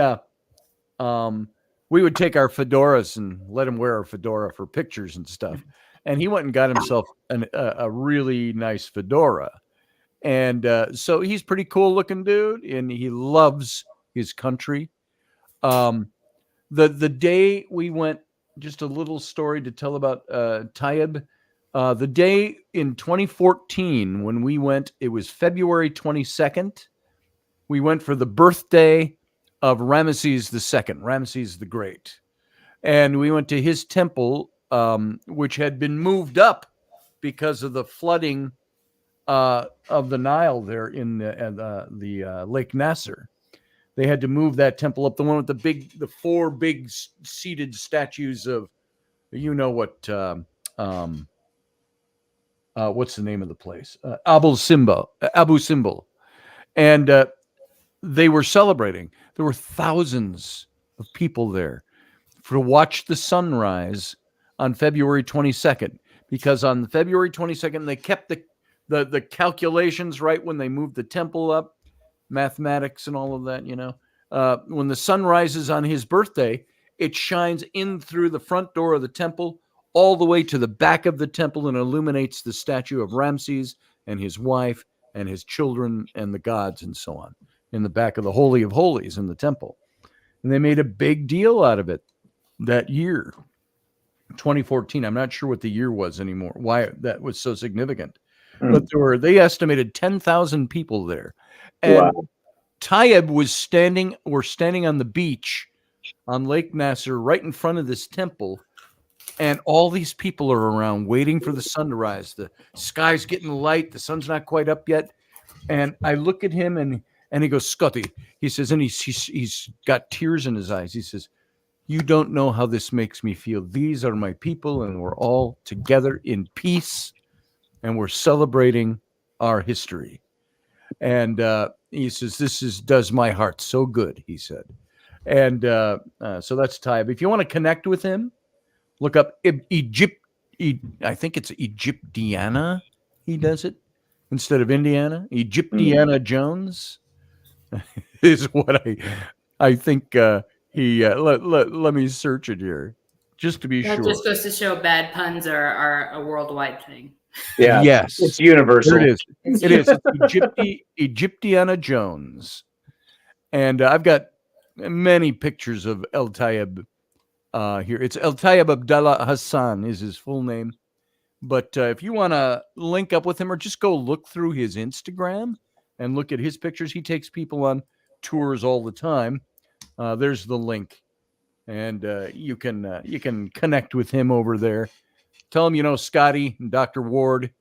would take our fedoras and let him wear our fedora for pictures and stuff. And he went and got himself a really nice fedora. And so he's pretty cool looking dude, and he loves his country. The day we went, just a little story to tell about Tayyib. The day in 2014 when we went, it was February 22nd. We went for the birthday of Ramesses II, Ramesses the Great. And we went to his temple, which had been moved up because of the flooding of the Nile there in the Lake Nasser. They had to move that temple up, the one with the four big seated statues of, what's the name of the place? Abu Simbel. And they were celebrating. There were thousands of people there to watch the sunrise on February 22nd, because on February 22nd, they kept the calculations right when they moved the temple up, mathematics and all of that, when the sun rises on his birthday, it shines in through the front door of the temple all the way to the back of the temple and illuminates the statue of Ramses and his wife and his children and the gods and so on in the back of the Holy of Holies in the temple. And they made a big deal out of it that year, 2014. I'm not sure what the year was anymore, why that was so significant. But they estimated 10,000 people there. And Tayyib was standing on the beach on Lake Nasser right in front of this temple. And all these people are around waiting for the sun to rise. The sky's getting light. The sun's not quite up yet. And I look at him and he goes, Scotty, he says, and he's got tears in his eyes. He says, you don't know how this makes me feel. These are my people, and we're all together in peace, and we're celebrating our history. And he says, does my heart so good, he said. And so that's Tayyib. If you want to connect with him, look up Egypt. I think it's Egyptiana. He does it instead of Indiana. Egyptiana Jones is what I think he. Let me search it here just to be sure. That just goes to show bad puns are a worldwide thing. Yeah. Yes. It's universal. There it is. It is. It's Egyptiana Jones. And I've got many pictures of El Tayyib here. It's El Tayyib Abdallah Hassan is his full name. But if you want to link up with him or just go look through his Instagram and look at his pictures, he takes people on tours all the time. There's the link. And you can connect with him over there. Tell him Scotty and Dr. Ward,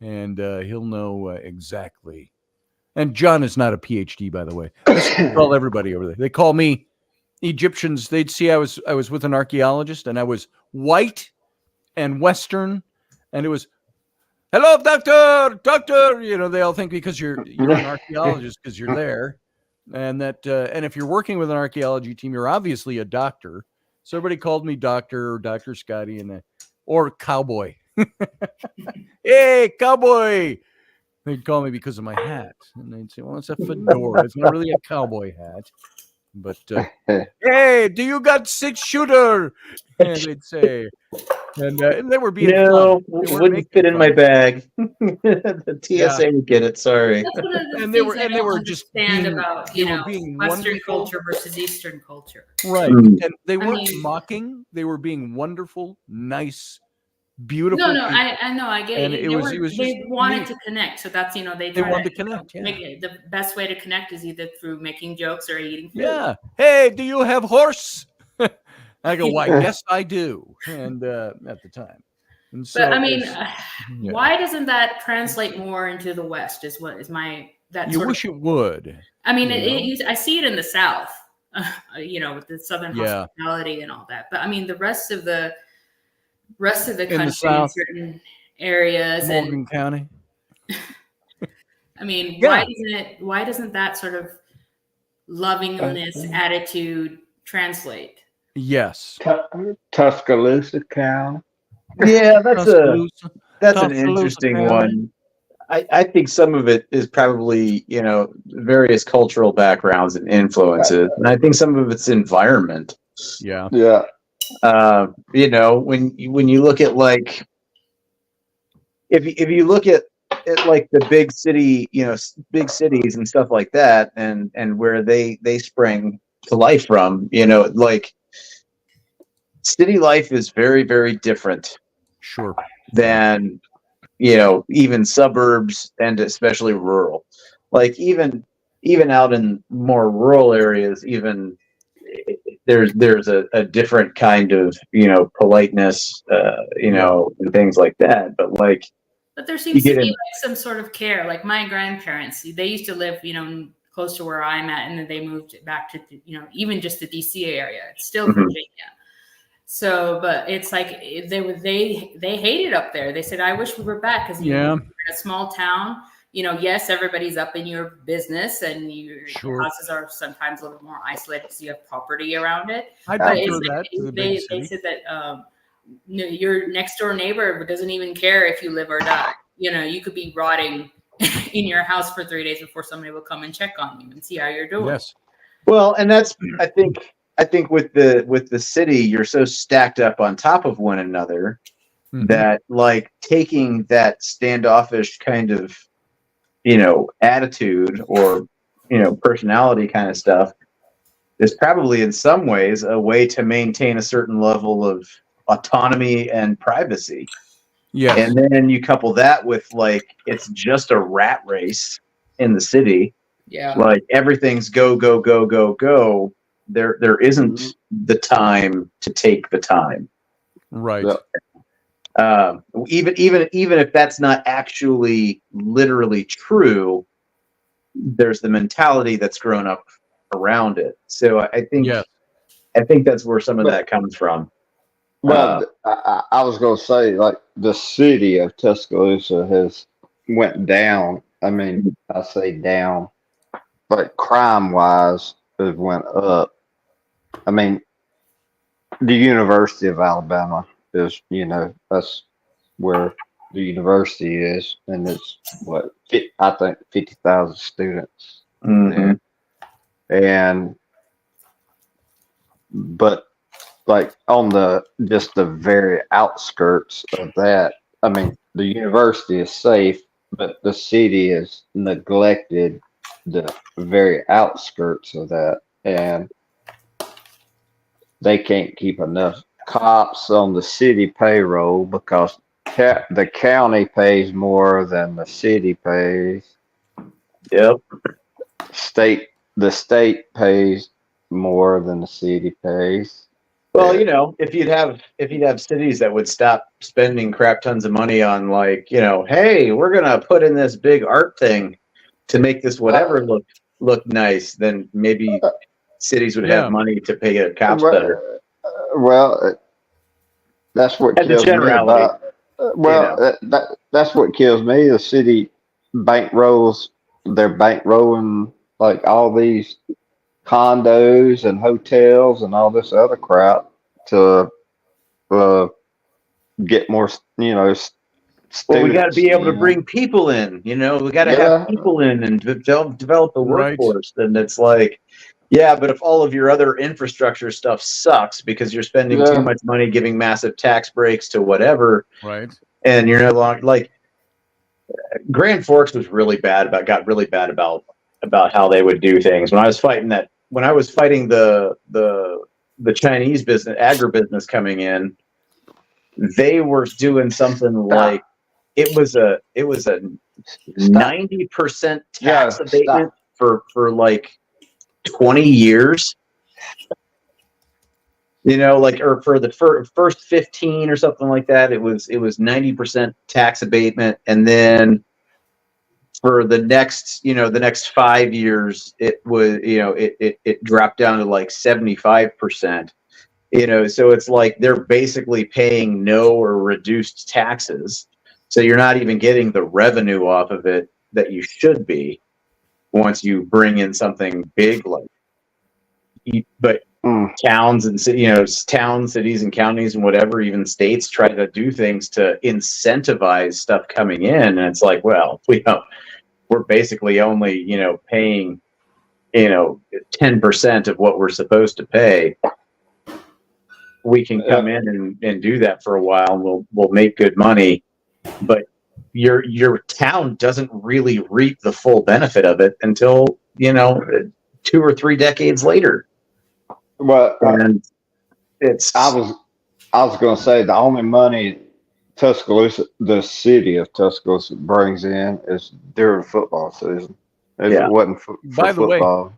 and he'll know exactly. And John is not a PhD, by the way. I call everybody over there. They call me Egyptians. They'd see I was with an archaeologist, and I was white and Western, and it was, hello, doctor. They all think because you're an archaeologist because you're there, and that and if you're working with an archaeology team, you're obviously a doctor. So everybody called me Doctor or Dr. Scotty or Cowboy. Hey, Cowboy. They'd call me because of my hat. And they'd say, well, it's a fedora. It's not really a cowboy hat. But, hey, do you got 6-shooter? And they'd say, and they were being no, it wouldn't fit in my bag. The TSA would get it. Sorry. And they were just being about, being Western culture versus Eastern culture. Right. And they weren't mocking. They were being wonderful, nice, beautiful. No, I know, I get it. They wanted to connect, so that's they wanted to connect. Yeah. The best way to connect is either through making jokes or eating food. Yeah. Hey, do you have horse? I go, why? Yes, I do. And at the time, And so but I mean, yeah. why doesn't that translate more into the West? Is my that You sort wish of, it would. I mean, I see it in the South, with the Southern Yeah. hospitality and all that. But I mean, the rest of the In the country, in South, certain areas, Morgan County. I mean, Yeah. why doesn't that sort of lovingness attitude translate? Yes. Tuscaloosa County. Yeah, that's an Tuscaloosa interesting County. one. I think some of it is probably, various cultural backgrounds and influences. And I think some of it's environment. Yeah. Yeah. When you look at like, if you look at like the big city, big cities and stuff like that, and where they sprang to life from, like city life is very, very different. Sure. Than even suburbs and especially rural. Like even out in more rural areas, even there's a different kind of politeness, and things like that. But like, but there seems to be like some sort of care. Like my grandparents, they used to live, close to where I'm at, and then they moved back to, even just the DC area. It's still Virginia. So, but it's like they hated up there. They said, "I wish we were back," because we're in a small town. Yes, everybody's up in your business, and your houses are sometimes a little more isolated because you have property around it. I prefer that to the they big city. said that your next door neighbor doesn't even care if you live or die. You could be rotting in your house for 3 days before somebody will come and check on you and see how you're doing. Yes. Well, and that's I think with the city, you're so stacked up on top of one another that like taking that standoffish kind of attitude or personality kind of stuff is probably in some ways a way to maintain a certain level of autonomy and privacy. Yes. And then you couple that with like it's just a rat race in the city. Yeah. Like everything's go go go go go. There isn't the time to take the time. Right. Even if that's not actually literally true, there's the mentality that's grown up around it. So I think that's where some of that comes from. Well, I was going to say, like, the city of Tuscaloosa has went down. I mean, I say down, but crime-wise, it went up. I mean, the University of Alabama is, that's where the university is, and it's I think 50,000 students there. But like on just the very outskirts of that, I mean, the university is safe, but the city has neglected the very outskirts of that, and they can't keep enough cops on the city payroll because the county pays more than the city pays. Yep. The state pays more than the city pays. Well, if you'd have cities that would stop spending crap tons of money on like, hey, we're gonna put in this big art thing to make this whatever look nice, then maybe cities would have money to pay their cops better. Well, that's what kills me about. That's what kills me. The city they're bankrolling like all these condos and hotels and all this other crap to get more, students. Well, we got to be able to bring people in. We got to have people in and develop the workforce. And it's like, yeah, but if all of your other infrastructure stuff sucks because you're spending too much money giving massive tax breaks to whatever, right? And you're no longer like Grand Forks got really bad about how they would do things. When I was fighting the Chinese agribusiness coming in, they were doing something like it was a 90% tax abatement for like 20 years. Like, or for the first 15 or something like that, it was 90% tax abatement, and then for the next 5 years, it was it dropped down to like 75%. So it's like they're basically paying no or reduced taxes, so you're not even getting the revenue off of it that you should be once you bring in something big like. But towns and towns, cities, and counties, and whatever, even states try to do things to incentivize stuff coming in, and it's like, well, we're basically only paying 10% of what we're supposed to pay. We can come in and do that for a while, and we'll make good money, but your town doesn't really reap the full benefit of it until 2 or 3 decades later. Well, and it's I was going to say the only money Tuscaloosa, the city of Tuscaloosa, brings in is during football season. If it wasn't for By the football. way,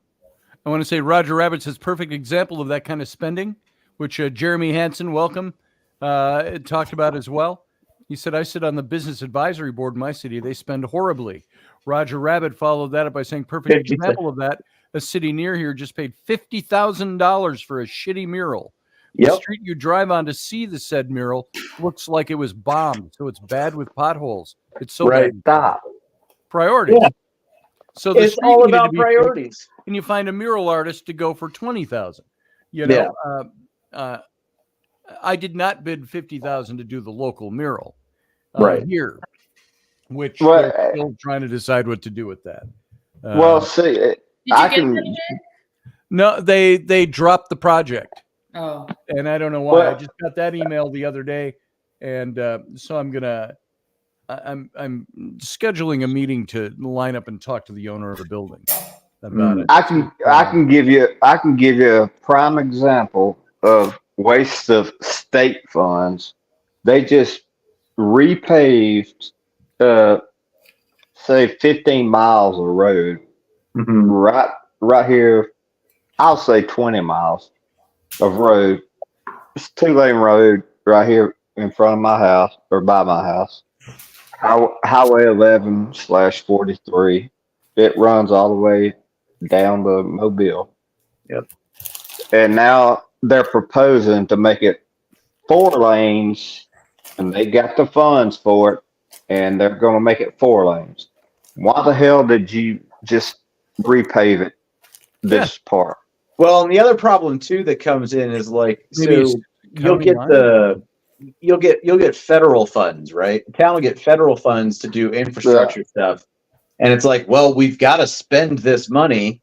I want to say Roger Rabbits is a perfect example of that kind of spending, which Jeremy Hansen, welcome, talked about as well. He said, I sit on the business advisory board in my city. They spend horribly. Roger Rabbit followed that up by saying, perfect example of that. A city near here just paid $50,000 for a shitty mural. The street you drive on to see the said mural looks like it was bombed, so it's bad with potholes. It's so bad. Stop. Priorities. Yeah. So it's all about priorities. And you find a mural artist to go for $20,000. I did not bid $50,000 to do the local mural here, which they're still trying to decide what to do with that. See. No, they dropped the project. Oh, and I don't know why. I just got that email the other day, and so I'm scheduling a meeting to line up and talk to the owner of the building about it. I can give you a prime example of waste of state funds. They just repaved, say 15 miles of road. Right here, I'll say 20 miles of road. It's 2-lane road right here in front of my house or by my house. Highway 11/43. It runs all the way down to Mobile. Yep. And now they're proposing to make it 4 lanes, and they got the funds for it, and they're going to make it 4 lanes. Why the hell did you just repave it this part? Well, and the other problem too that comes in is like, so you'll get federal funds, right? The town will get federal funds to do infrastructure stuff, and it's like, well, we've got to spend this money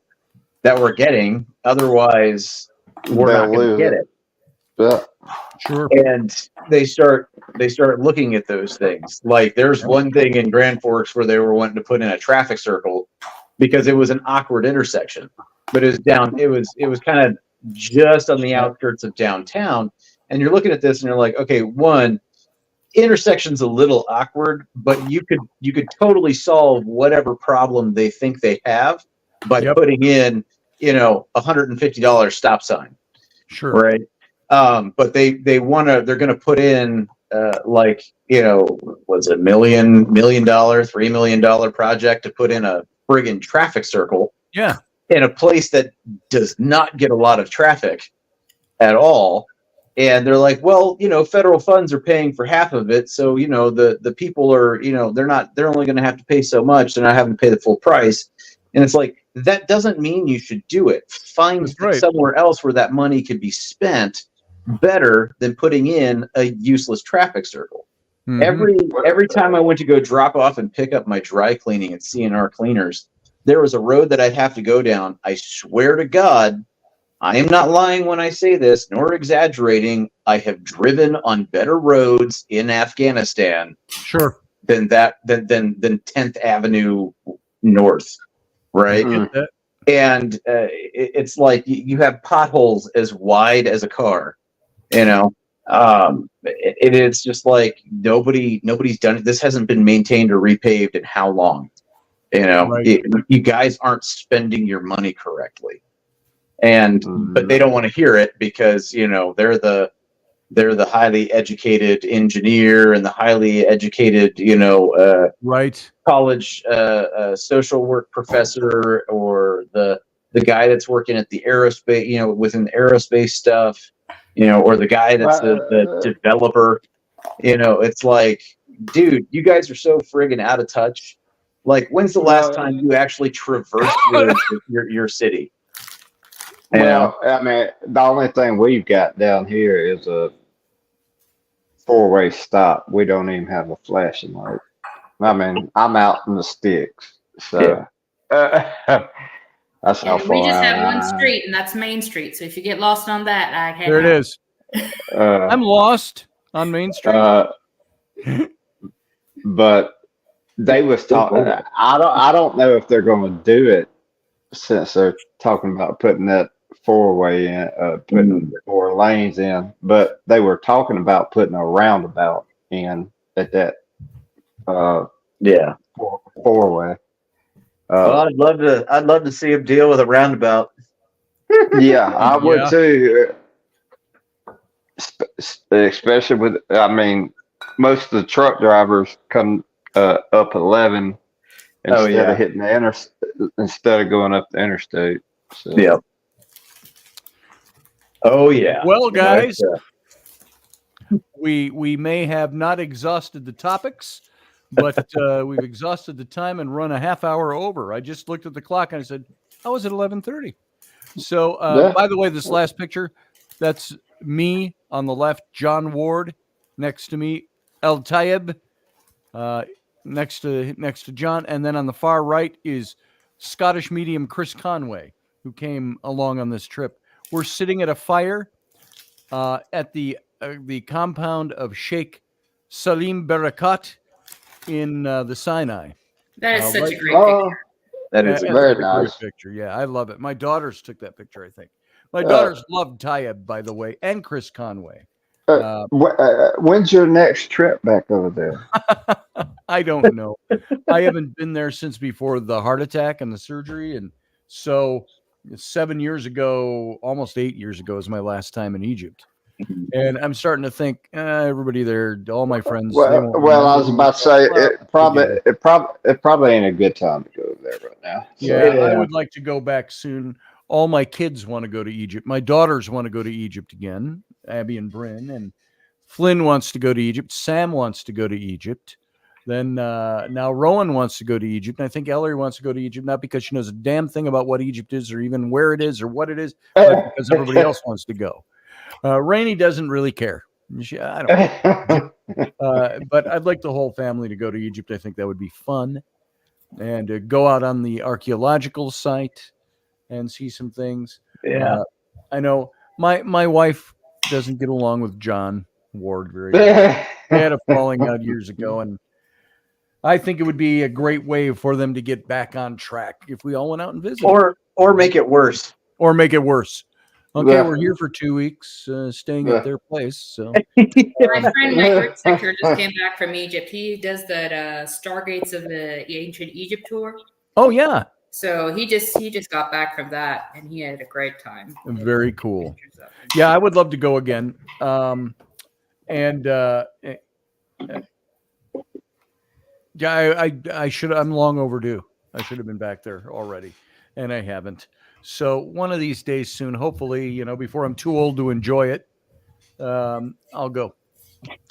that we're getting, otherwise we're not going to get it. Yeah. Sure. And they start looking at those things. Like, there's one thing in Grand Forks where they were wanting to put in a traffic circle because it was an awkward intersection, but it was kind of just on the outskirts of downtown. And you're looking at this and you're like, okay, one, intersection's a little awkward, but you could totally solve whatever problem they think they have by putting in, $150 stop sign. Sure. Right. But they're going to put in, was it $1 million, $3 million project to put in a friggin' traffic circle. Yeah. In a place that does not get a lot of traffic at all. And they're like, well, federal funds are paying for half of it. So, the people are, they're only going to have to pay so much. They're not having to pay the full price. And it's like, that doesn't mean you should do it. Find somewhere else where that money could be spent better than putting in a useless traffic circle. Mm-hmm. Every time I went to go drop off and pick up my dry cleaning at CNR Cleaners, there was a road that I'd have to go down. I swear to God, I am not lying when I say this, nor exaggerating. I have driven on better roads in Afghanistan than 10th Avenue North, right? Mm-hmm. And it's like you have potholes as wide as a car, it's just like nobody's done it. This hasn't been maintained or repaved in how long? You guys aren't spending your money correctly. but they don't want to hear it because they're the highly educated engineer and the highly educated right college social work professor, or the guy that's working at the aerospace, within the aerospace stuff, or the guy that's the developer. It's like, dude, you guys are so friggin' out of touch. Like, when's the last time you actually traversed your city? Well, I mean, the only thing we've got down here is a 4-way stop. We don't even have a flashing light. I mean, I'm out in the sticks, so that's how far. We just have one street, and that's Main Street. So if you get lost on that, I can't. There it is. I'm lost on Main Street. But they was talking. I don't know if they're going to do it, since they're talking about putting that 4-way in, putting 4 lanes in. But they were talking about putting a roundabout in at that. 4-way. Well, I'd love to see him deal with a roundabout. Yeah, I would too. Especially with, I mean, most of the truck drivers come up 11 instead of hitting the instead of going up the interstate. So. Yeah. Oh yeah. Well, guys, we may have not exhausted the topics, but we've exhausted the time and run a half hour over. I just looked at the clock and I said, "Oh, is it 11:30?" So, by the way, this last picture, that's me on the left, John Ward, next to me, El Tayeb, next to John, and then on the far right is Scottish medium Chris Conway, who came along on this trip. We're sitting at a fire at the compound of Sheikh Salim Barakat in the Sinai. That is such a great picture. That is very nice picture. Yeah, I love it. My daughters took that picture, I think. My daughters loved Tayeb, by the way, and Chris Conway. When's your next trip back over there? I don't know. I haven't been there since before the heart attack and the surgery. And so 7 years ago, almost 8 years ago, is my last time in Egypt. And I'm starting to think everybody there, all my friends. Well, I was about to say it probably ain't a good time to go there right now. So, yeah, I would like to go back soon. All my kids want to go to Egypt. My daughters want to go to Egypt again, Abby and Bryn, and Flynn wants to go to Egypt. Sam wants to go to Egypt. Then now Rowan wants to go to Egypt. And I think Ellery wants to go to Egypt, not because she knows a damn thing about what Egypt is or even where it is or what it is, but because everybody else wants to go. Raini doesn't really care. I don't know. But I'd like the whole family to go to Egypt. I think that would be fun. And go out on the archaeological site and see some things. Yeah. I know my wife doesn't get along with John Ward very well. They had a falling out years ago, and I think it would be a great way for them to get back on track if we all went out and visited. Or make it worse. Or make it worse. Okay, we're here for 2 weeks, staying at their place. So my friend Mike Ritzker just came back from Egypt. He does that Stargates of the Ancient Egypt tour. Oh yeah. So he just got back from that, and he had a great time. Very cool. Yeah, I would love to go again. Yeah, I should. I'm long overdue. I should have been back there already, and I haven't. So one of these days soon, hopefully, before I'm too old to enjoy it, I'll go.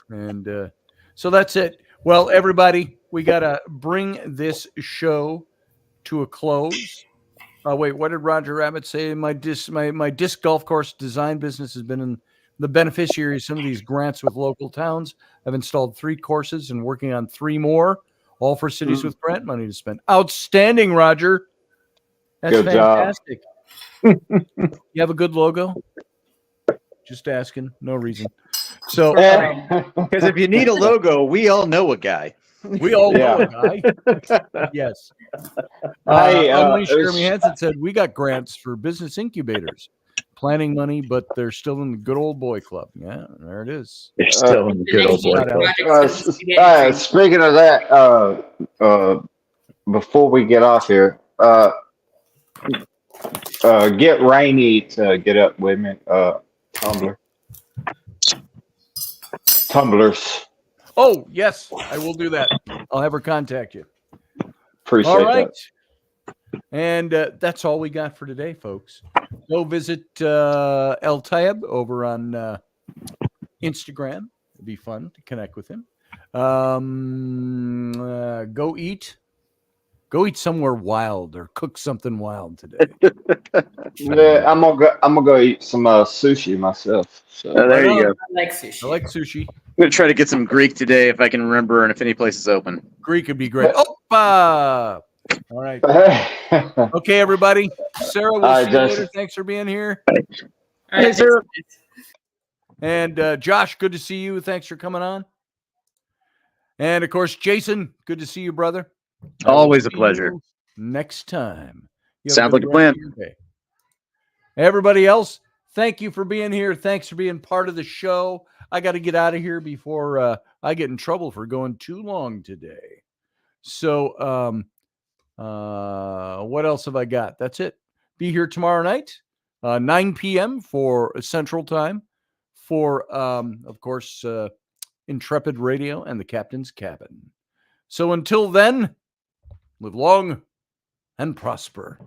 And so that's it. Well, everybody, we got to bring this show to a close. Wait, what did Roger Rabbit say? My disc golf course design business has been in the beneficiary of some of these grants with local towns. I've installed 3 courses and working on 3 more, all for cities with grant money to spend. Outstanding, Roger. That's good fantastic. You have a good logo? Just asking. No reason. So, because if you need a logo, we all know a guy. We all know a guy. Yes. Jeremy Hansen said, we got grants for business incubators. Planning money, but they're still in the good old boy club. Yeah, there it is. They're still in the good old boy club. Speaking of that, before we get off here, Get Rainy to get up with me. Tumblers. Oh, yes, I will do that. I'll have her contact you. Appreciate all right. that. And that's all we got for today, folks. Go visit El Tayeb over on Instagram. It'd be fun to connect with him. Go eat somewhere wild or cook something wild today. Yeah, I'm gonna go eat some sushi myself. So. There you go. I like sushi. I like sushi. I'm gonna try to get some Greek today if I can remember, and if any place is open. Greek would be great. Oppa! All right. Okay, everybody. Sarah, we'll see you later. Thanks for being here. All right, hey, Sarah. And Josh, good to see you. Thanks for coming on. And of course, Jason, good to see you, brother. Always a pleasure. Next time. Sounds like a plan. Everybody else, thank you for being here. Thanks for being part of the show. I got to get out of here before I get in trouble for going too long today. So, what else have I got? That's it. Be here tomorrow night, 9 p.m. for Central Time for, of course, Intrepid Radio and the Captain's Cabin. So until then, live long and prosper.